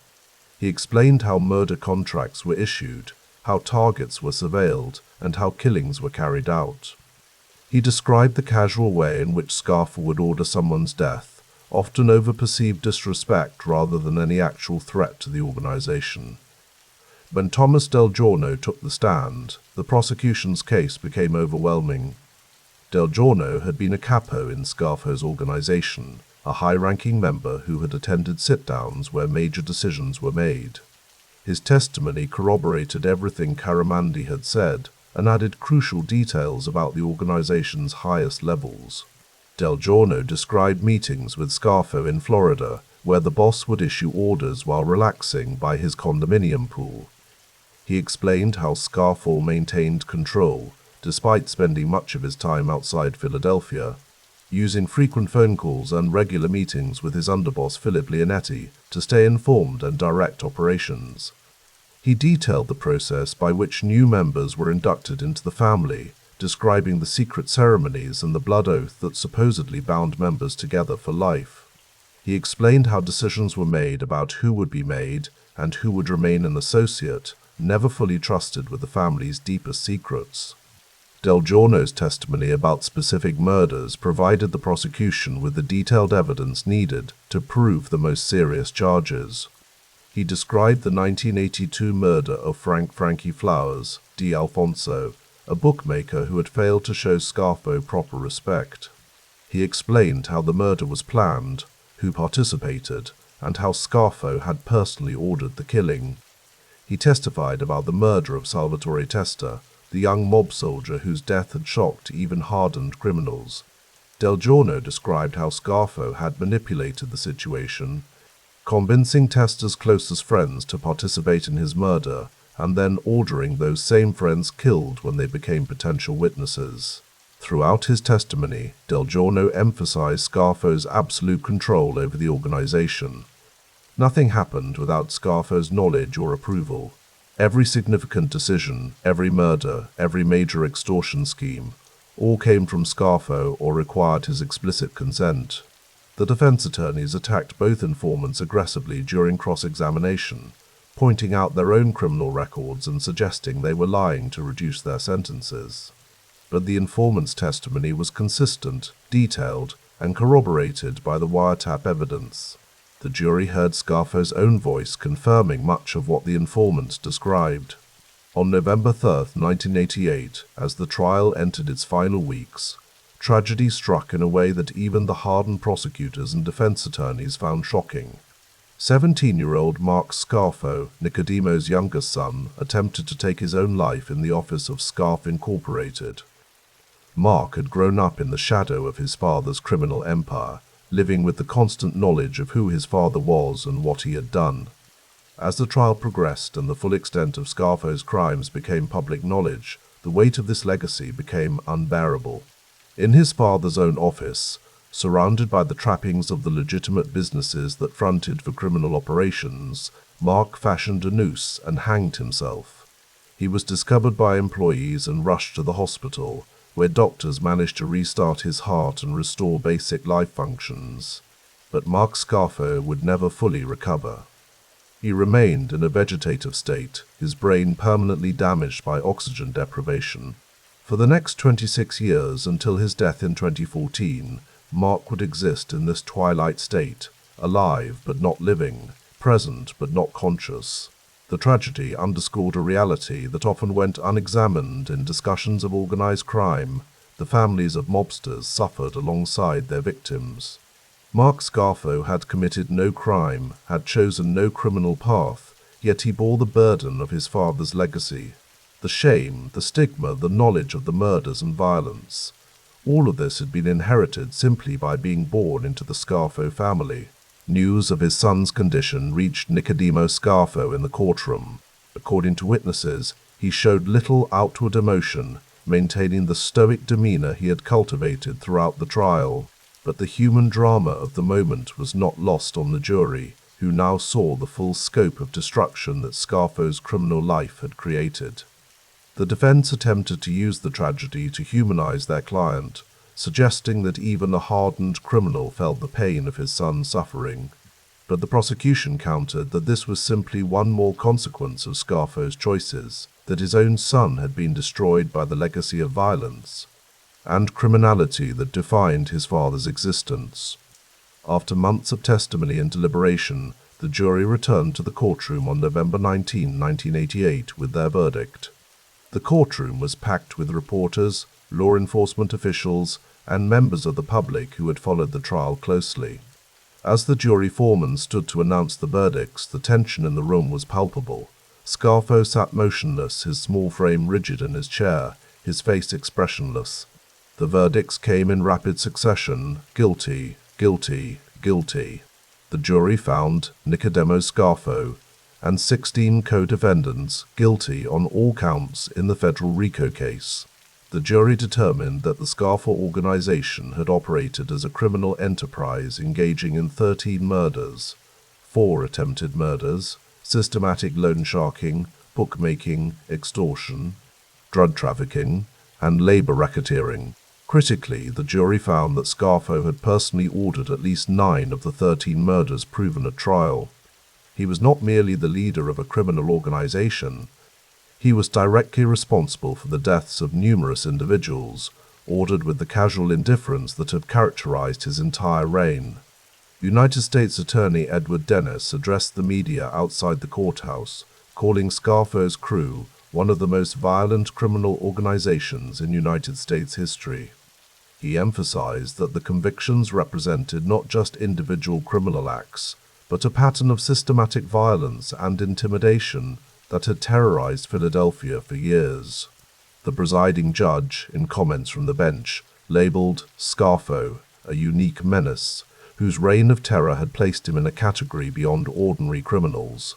He explained how murder contracts were issued, how targets were surveilled, and how killings were carried out. He described the casual way in which Scarfo would order someone's death, often over perceived disrespect rather than any actual threat to the organization. When Thomas Del Giorno took the stand, the prosecution's case became overwhelming. Del Giorno had been a capo in Scarfo's organization, a high-ranking member who had attended sit-downs where major decisions were made. His testimony corroborated everything Caramandi had said and added crucial details about the organization's highest levels. Del Giorno described meetings with Scarfo in Florida, where the boss would issue orders while relaxing by his condominium pool. He explained how Scarfo maintained control, despite spending much of his time outside Philadelphia, using frequent phone calls and regular meetings with his underboss Philip Leonetti to stay informed and direct operations. He detailed the process by which new members were inducted into the family, describing the secret ceremonies and the blood oath that supposedly bound members together for life. He explained how decisions were made about who would be made and who would remain an associate, never fully trusted with the family's deepest secrets. Del Giorno's testimony about specific murders provided the prosecution with the detailed evidence needed to prove the most serious charges. He described the 1982 murder of Frankie Flowers, D. Alfonso, a bookmaker who had failed to show Scarfo proper respect. He explained how the murder was planned, who participated, and how Scarfo had personally ordered the killing. He testified about the murder of Salvatore Testa, the young mob soldier whose death had shocked even hardened criminals. Del Giorno described how Scarfo had manipulated the situation, convincing Testa's closest friends to participate in his murder, and then ordering those same friends killed when they became potential witnesses. Throughout his testimony, Del Giorno emphasized Scarfo's absolute control over the organization. Nothing happened without Scarfo's knowledge or approval. Every significant decision, every murder, every major extortion scheme, all came from Scarfo or required his explicit consent. The defense attorneys attacked both informants aggressively during cross-examination, pointing out their own criminal records and suggesting they were lying to reduce their sentences. But the informant's testimony was consistent, detailed, and corroborated by the wiretap evidence. The jury heard Scarfo's own voice confirming much of what the informant described. On November 3, 1988, as the trial entered its final weeks, tragedy struck in a way that even the hardened prosecutors and defense attorneys found shocking. 17-year-old Mark Scarfo, Nicodemo's youngest son, attempted to take his own life in the office of Scarf Incorporated. Mark had grown up in the shadow of his father's criminal empire, living with the constant knowledge of who his father was and what he had done. As the trial progressed and the full extent of Scarfo's crimes became public knowledge, the weight of this legacy became unbearable. In his father's own office, surrounded by the trappings of the legitimate businesses that fronted for criminal operations, Mark fashioned a noose and hanged himself. He was discovered by employees and rushed to the hospital, where doctors managed to restart his heart and restore basic life functions. But Mark Scarfo would never fully recover. He remained in a vegetative state, his brain permanently damaged by oxygen deprivation. For the next 26 years until his death in 2014, Mark would exist in this twilight state, alive but not living, present but not conscious. The tragedy underscored a reality that often went unexamined in discussions of organized crime. The families of mobsters suffered alongside their victims. Mark Scarfo had committed no crime, had chosen no criminal path, yet he bore the burden of his father's legacy. The shame, the stigma, the knowledge of the murders and violence. All of this had been inherited simply by being born into the Scarfo family. News of his son's condition reached Nicodemo Scarfo in the courtroom. According to witnesses, he showed little outward emotion, maintaining the stoic demeanor he had cultivated throughout the trial. But the human drama of the moment was not lost on the jury, who now saw the full scope of destruction that Scarfo's criminal life had created. The defense attempted to use the tragedy to humanize their client, suggesting that even a hardened criminal felt the pain of his son's suffering. But the prosecution countered that this was simply one more consequence of Scarfo's choices, that his own son had been destroyed by the legacy of violence and criminality that defined his father's existence. After months of testimony and deliberation, the jury returned to the courtroom on November 19, 1988, with their verdict. The courtroom was packed with reporters, law enforcement officials, and members of the public who had followed the trial closely. As the jury foreman stood to announce the verdicts, the tension in the room was palpable. Scarfo sat motionless, his small frame rigid in his chair, his face expressionless. The verdicts came in rapid succession: guilty, guilty, guilty. The jury found Nicodemo Scarfo and 16 co-defendants guilty on all counts in the federal RICO case. The jury determined that the Scarfo organization had operated as a criminal enterprise engaging in 13 murders, 4 attempted murders, systematic loan sharking, bookmaking, extortion, drug trafficking, and labor racketeering. Critically, the jury found that Scarfo had personally ordered at least 9 of the 13 murders proven at trial. He was not merely the leader of a criminal organization. He was directly responsible for the deaths of numerous individuals, ordered with the casual indifference that had characterized his entire reign. United States Attorney Edward Dennis addressed the media outside the courthouse, calling Scarfo's crew one of the most violent criminal organizations in United States history. He emphasized that the convictions represented not just individual criminal acts, but a pattern of systematic violence and intimidation that had terrorized Philadelphia for years. The presiding judge, in comments from the bench, labeled Scarfo a unique menace, whose reign of terror had placed him in a category beyond ordinary criminals.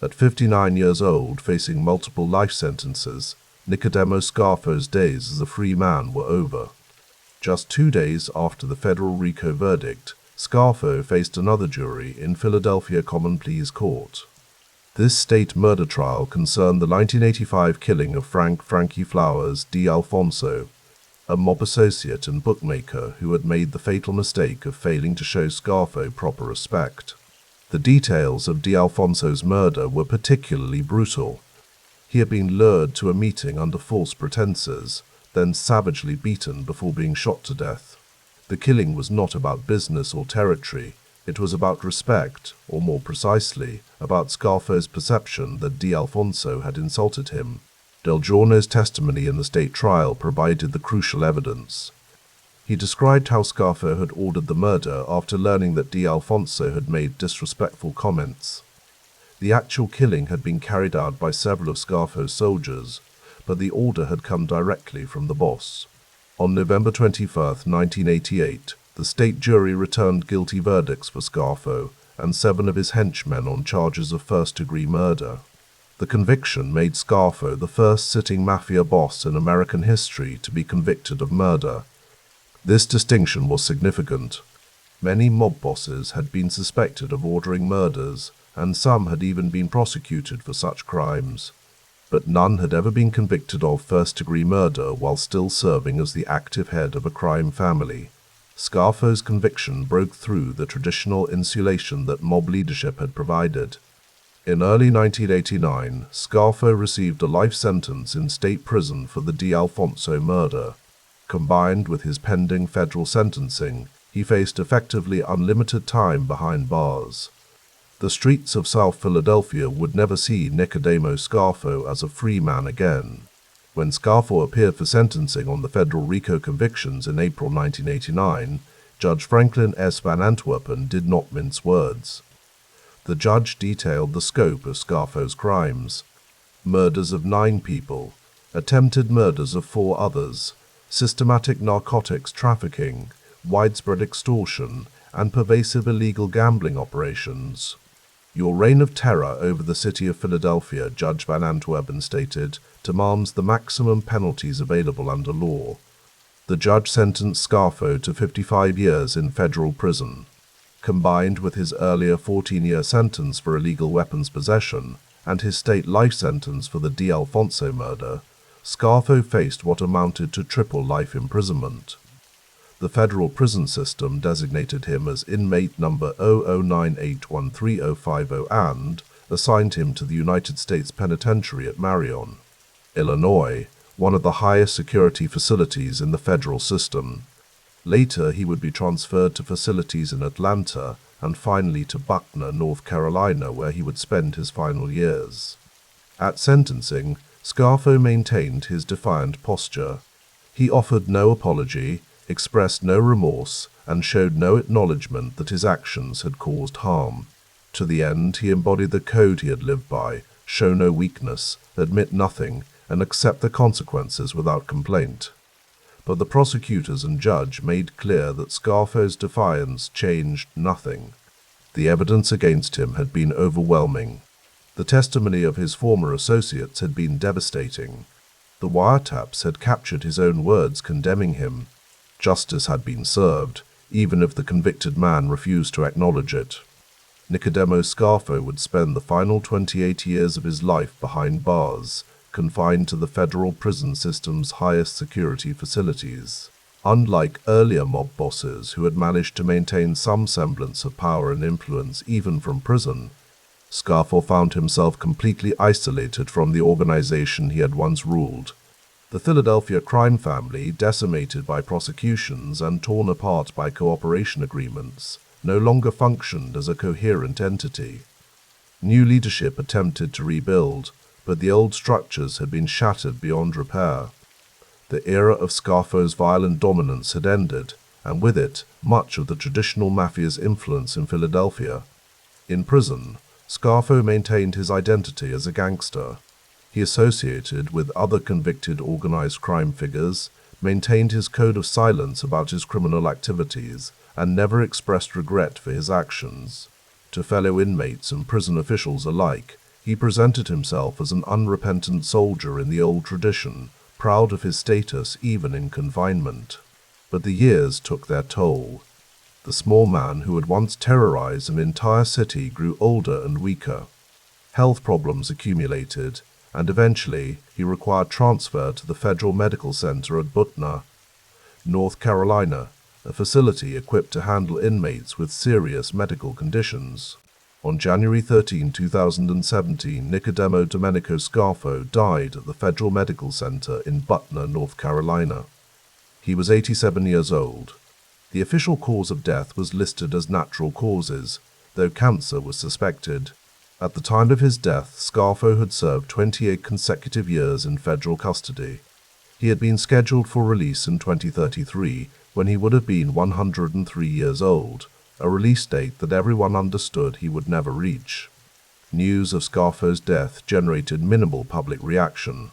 At 59 years old, facing multiple life sentences, Nicodemo Scarfo's days as a free man were over. Just 2 days after the federal RICO verdict, Scarfo faced another jury in Philadelphia Common Pleas Court. This state murder trial concerned the 1985 killing of Frankie Flowers D'Alfonso, a mob associate and bookmaker who had made the fatal mistake of failing to show Scarfo proper respect. The details of D'Alfonso's murder were particularly brutal. He had been lured to a meeting under false pretenses, then savagely beaten before being shot to death. The killing was not about business or territory. It was about respect, or more precisely, about Scarfo's perception that D'Alfonso had insulted him. Del Giorno's testimony in the state trial provided the crucial evidence. He described how Scarfo had ordered the murder after learning that D'Alfonso had made disrespectful comments. The actual killing had been carried out by several of Scarfo's soldiers, but the order had come directly from the boss. On November 21, 1988, the state jury returned guilty verdicts for Scarfo and 7 of his henchmen on charges of first-degree murder. The conviction made Scarfo the first sitting Mafia boss in American history to be convicted of murder. This distinction was significant. Many mob bosses had been suspected of ordering murders, and some had even been prosecuted for such crimes. But none had ever been convicted of first-degree murder while still serving as the active head of a crime family. Scarfo's conviction broke through the traditional insulation that mob leadership had provided. In early 1989, Scarfo received a life sentence in state prison for the D'Alfonso murder. Combined with his pending federal sentencing, he faced effectively unlimited time behind bars. The streets of South Philadelphia would never see Nicodemo Scarfo as a free man again. When Scarfo appeared for sentencing on the federal RICO convictions in April 1989, Judge Franklin S. Van Antwerpen did not mince words. The judge detailed the scope of Scarfo's crimes: murders of 9 people, attempted murders of 4 others, systematic narcotics trafficking, widespread extortion, and pervasive illegal gambling operations. Your reign of terror over the city of Philadelphia, Judge Van Antwerpen stated, demands the maximum penalties available under law. The judge sentenced Scarfo to 55 years in federal prison. Combined with his earlier 14-year sentence for illegal weapons possession and his state life sentence for the D'Alfonso murder, Scarfo faced what amounted to triple life imprisonment. The federal prison system designated him as inmate number 00981350 and assigned him to the United States Penitentiary at Marion, Illinois, one of the highest security facilities in the federal system. Later, he would be transferred to facilities in Atlanta and finally to Buckner, North Carolina, where he would spend his final years. At sentencing, Scarfo maintained his defiant posture. He offered no apology, expressed no remorse, and showed no acknowledgement that his actions had caused harm. To the end, he embodied the code he had lived by: show no weakness, admit nothing, and accept the consequences without complaint. But the prosecutors and judge made clear that Scarfo's defiance changed nothing. The evidence against him had been overwhelming. The testimony of his former associates had been devastating. The wiretaps had captured his own words condemning him. Justice had been served, even if the convicted man refused to acknowledge it. Nicodemo Scarfo would spend the final 28 years of his life behind bars, confined to the federal prison system's highest security facilities. Unlike earlier mob bosses who had managed to maintain some semblance of power and influence even from prison, Scarfo found himself completely isolated from the organization he had once ruled. The Philadelphia crime family, decimated by prosecutions and torn apart by cooperation agreements, no longer functioned as a coherent entity. New leadership attempted to rebuild, but the old structures had been shattered beyond repair. The era of Scarfo's violent dominance had ended, and with it, much of the traditional mafia's influence in Philadelphia. In prison, Scarfo maintained his identity as a gangster. He associated with other convicted organized crime figures, maintained his code of silence about his criminal activities, and never expressed regret for his actions. To fellow inmates and prison officials alike, he presented himself as an unrepentant soldier in the old tradition, proud of his status even in confinement. But the years took their toll. The small man who had once terrorized an entire city grew older and weaker. Health problems accumulated, and eventually he required transfer to the Federal Medical Center at Butner, North Carolina, a facility equipped to handle inmates with serious medical conditions. On January 13, 2017, Nicodemo Domenico Scarfo died at the Federal Medical Center in Butner, North Carolina. He was 87 years old. The official cause of death was listed as natural causes, though cancer was suspected. At the time of his death, Scarfo had served 28 consecutive years in federal custody. He had been scheduled for release in 2033, when he would have been 103 years old, a release date that everyone understood he would never reach. News of Scarfo's death generated minimal public reaction.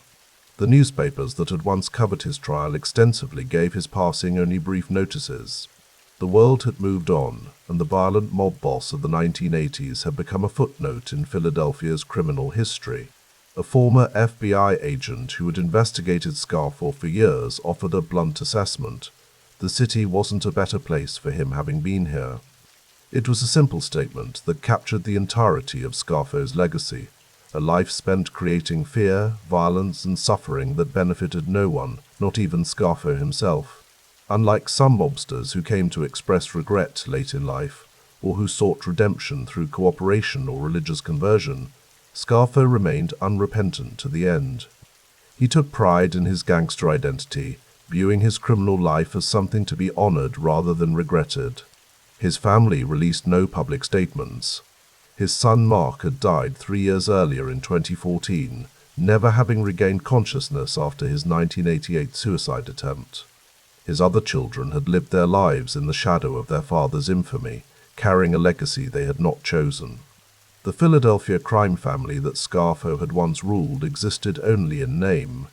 The newspapers that had once covered his trial extensively gave his passing only brief notices. The world had moved on, and the violent mob boss of the 1980s had become a footnote in Philadelphia's criminal history. A former FBI agent who had investigated Scarfo for years offered a blunt assessment. The city wasn't a better place for him having been here. It was a simple statement that captured the entirety of Scarfo's legacy, a life spent creating fear, violence, and suffering that benefited no one, not even Scarfo himself. Unlike some mobsters who came to express regret late in life, or who sought redemption through cooperation or religious conversion, Scarfo remained unrepentant to the end. He took pride in his gangster identity, viewing his criminal life as something to be honored rather than regretted. His family released no public statements. His son Mark had died 3 years earlier in 2014, never having regained consciousness after his 1988 suicide attempt. His other children had lived their lives in the shadow of their father's infamy, carrying a legacy they had not chosen. The Philadelphia crime family that Scarfo had once ruled existed only in name.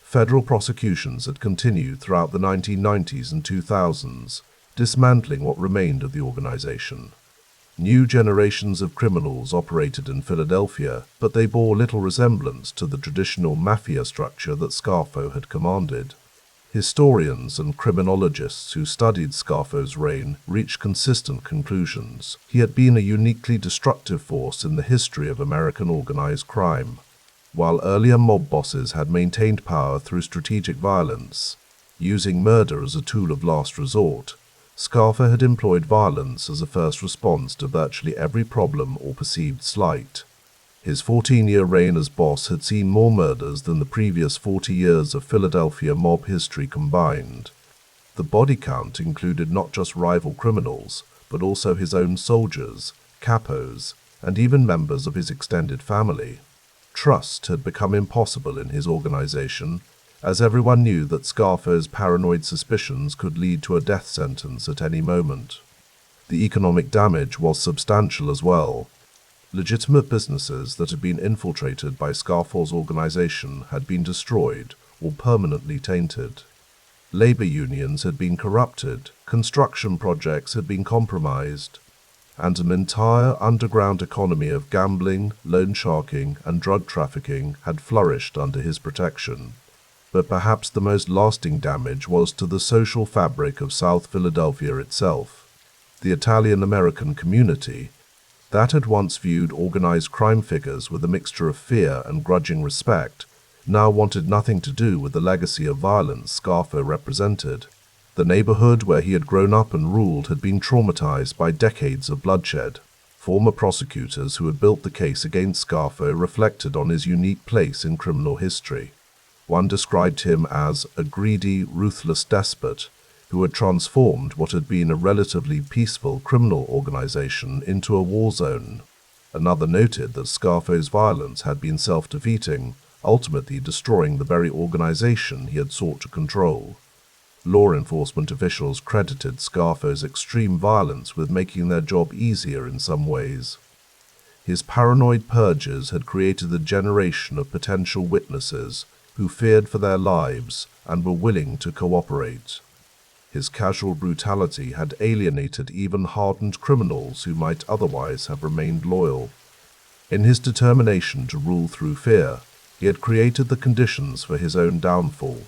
Federal prosecutions had continued throughout the 1990s and 2000s, dismantling what remained of the organization. New generations of criminals operated in Philadelphia, but they bore little resemblance to the traditional mafia structure that Scarfo had commanded. Historians and criminologists who studied Scarfo's reign reached consistent conclusions. He had been a uniquely destructive force in the history of American organized crime. While earlier mob bosses had maintained power through strategic violence, using murder as a tool of last resort, Scarfo had employed violence as a first response to virtually every problem or perceived slight. His 14-year reign as boss had seen more murders than the previous 40 years of Philadelphia mob history combined. The body count included not just rival criminals, but also his own soldiers, capos, and even members of his extended family. Trust had become impossible in his organization, as everyone knew that Scarfo's paranoid suspicions could lead to a death sentence at any moment. The economic damage was substantial as well. Legitimate businesses that had been infiltrated by Scarfo's organization had been destroyed or permanently tainted. Labor unions had been corrupted, construction projects had been compromised, and an entire underground economy of gambling, loan sharking, and drug trafficking had flourished under his protection. But perhaps the most lasting damage was to the social fabric of South Philadelphia itself. The Italian-American community, that had once viewed organized crime figures with a mixture of fear and grudging respect, now wanted nothing to do with the legacy of violence Scarfo represented. The neighborhood where he had grown up and ruled had been traumatized by decades of bloodshed. Former prosecutors who had built the case against Scarfo reflected on his unique place in criminal history. One described him as a greedy, ruthless despot who had transformed what had been a relatively peaceful criminal organization into a war zone. Another noted that Scarfo's violence had been self-defeating, ultimately destroying the very organization he had sought to control. Law enforcement officials credited Scarfo's extreme violence with making their job easier in some ways. His paranoid purges had created a generation of potential witnesses who feared for their lives and were willing to cooperate. His casual brutality had alienated even hardened criminals who might otherwise have remained loyal. In his determination to rule through fear, he had created the conditions for his own downfall.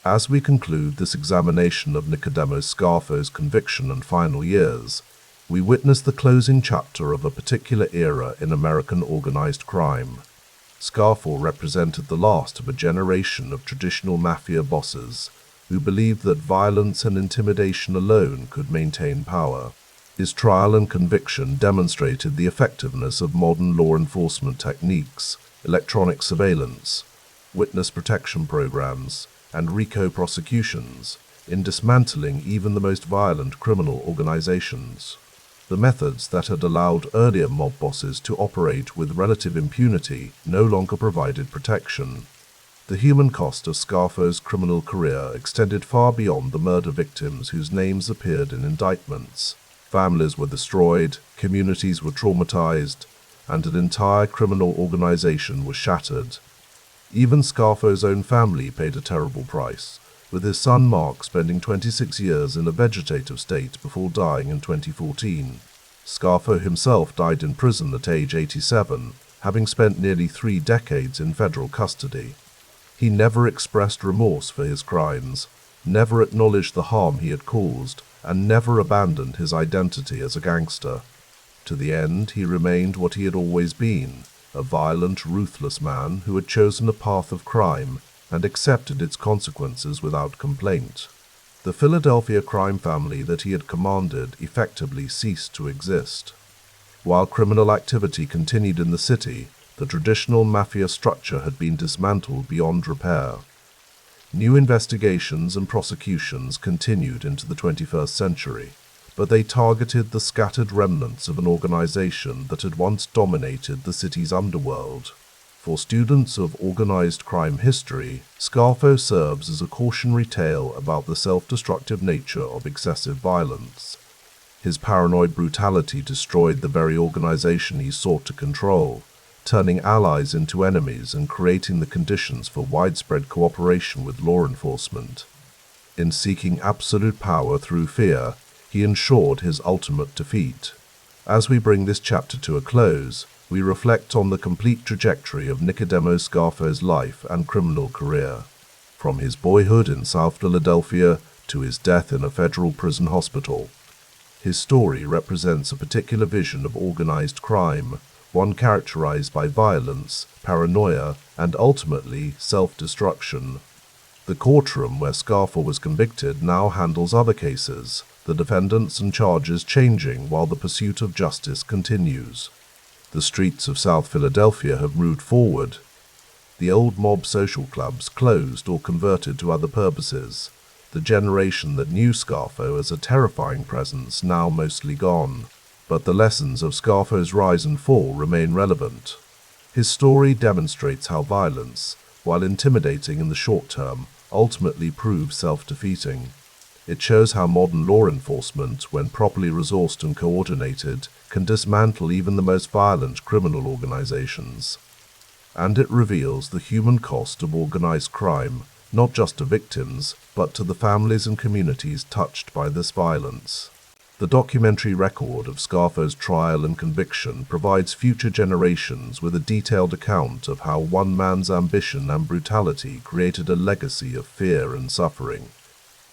As we conclude this examination of Nicodemo Scarfo's conviction and final years, we witness the closing chapter of a particular era in American organized crime. Scarfo represented the last of a generation of traditional mafia bosses who believed that violence and intimidation alone could maintain power. His trial and conviction demonstrated the effectiveness of modern law enforcement techniques, electronic surveillance, witness protection programs, and RICO prosecutions in dismantling even the most violent criminal organizations. The methods that had allowed earlier mob bosses to operate with relative impunity no longer provided protection. The human cost of Scarfo's criminal career extended far beyond the murder victims whose names appeared in indictments. Families were destroyed, communities were traumatized, and an entire criminal organization was shattered. Even Scarfo's own family paid a terrible price, with his son Mark spending 26 years in a vegetative state before dying in 2014. Scarfo himself died in prison at age 87, having spent nearly 3 decades in federal custody. He never expressed remorse for his crimes, never acknowledged the harm he had caused, and never abandoned his identity as a gangster. To the end, he remained what he had always been, a violent, ruthless man who had chosen a path of crime and accepted its consequences without complaint. The Philadelphia crime family that he had commanded effectively ceased to exist. While criminal activity continued in the city, the traditional mafia structure had been dismantled beyond repair. New investigations and prosecutions continued into the 21st century, but they targeted the scattered remnants of an organization that had once dominated the city's underworld. For students of organized crime history, Scarfo serves as a cautionary tale about the self-destructive nature of excessive violence. His paranoid brutality destroyed the very organization he sought to control, turning allies into enemies and creating the conditions for widespread cooperation with law enforcement. In seeking absolute power through fear, he ensured his ultimate defeat. As we bring this chapter to a close, we reflect on the complete trajectory of Nicodemo Scarfo's life and criminal career. From his boyhood in South Philadelphia to his death in a federal prison hospital. His story represents a particular vision of organized crime, one characterized by violence, paranoia, and ultimately self-destruction. The courtroom where Scarfo was convicted now handles other cases, the defendants and charges changing while the pursuit of justice continues. The streets of South Philadelphia have moved forward. The old mob social clubs closed or converted to other purposes, the generation that knew Scarfo as a terrifying presence now mostly gone. But the lessons of Scarfo's rise and fall remain relevant. His story demonstrates how violence, while intimidating in the short term, ultimately proves self-defeating. It shows how modern law enforcement, when properly resourced and coordinated, can dismantle even the most violent criminal organizations. And it reveals the human cost of organized crime, not just to victims, but to the families and communities touched by this violence. The documentary record of Scarfo's trial and conviction provides future generations with a detailed account of how one man's ambition and brutality created a legacy of fear and suffering.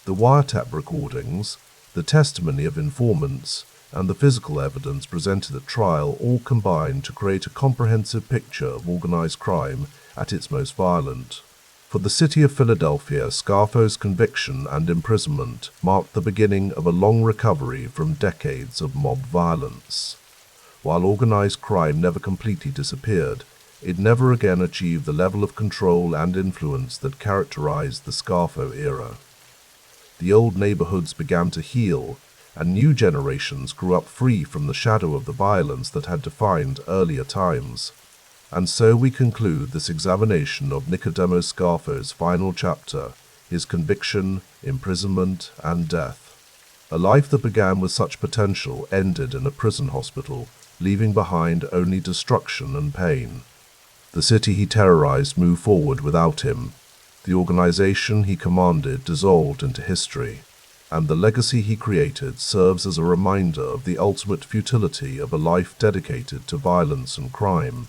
The wiretap recordings, the testimony of informants, and the physical evidence presented at trial all combine to create a comprehensive picture of organized crime at its most violent. For the city of Philadelphia, Scarfo's conviction and imprisonment marked the beginning of a long recovery from decades of mob violence. While organized crime never completely disappeared, it never again achieved the level of control and influence that characterized the Scarfo era. The old neighborhoods began to heal, and new generations grew up free from the shadow of the violence that had defined earlier times. And so we conclude this examination of Nicodemo Scarfo's final chapter, his conviction, imprisonment, and death. A life that began with such potential ended in a prison hospital, leaving behind only destruction and pain. The city he terrorized moved forward without him. The organization he commanded dissolved into history, and the legacy he created serves as a reminder of the ultimate futility of a life dedicated to violence and crime.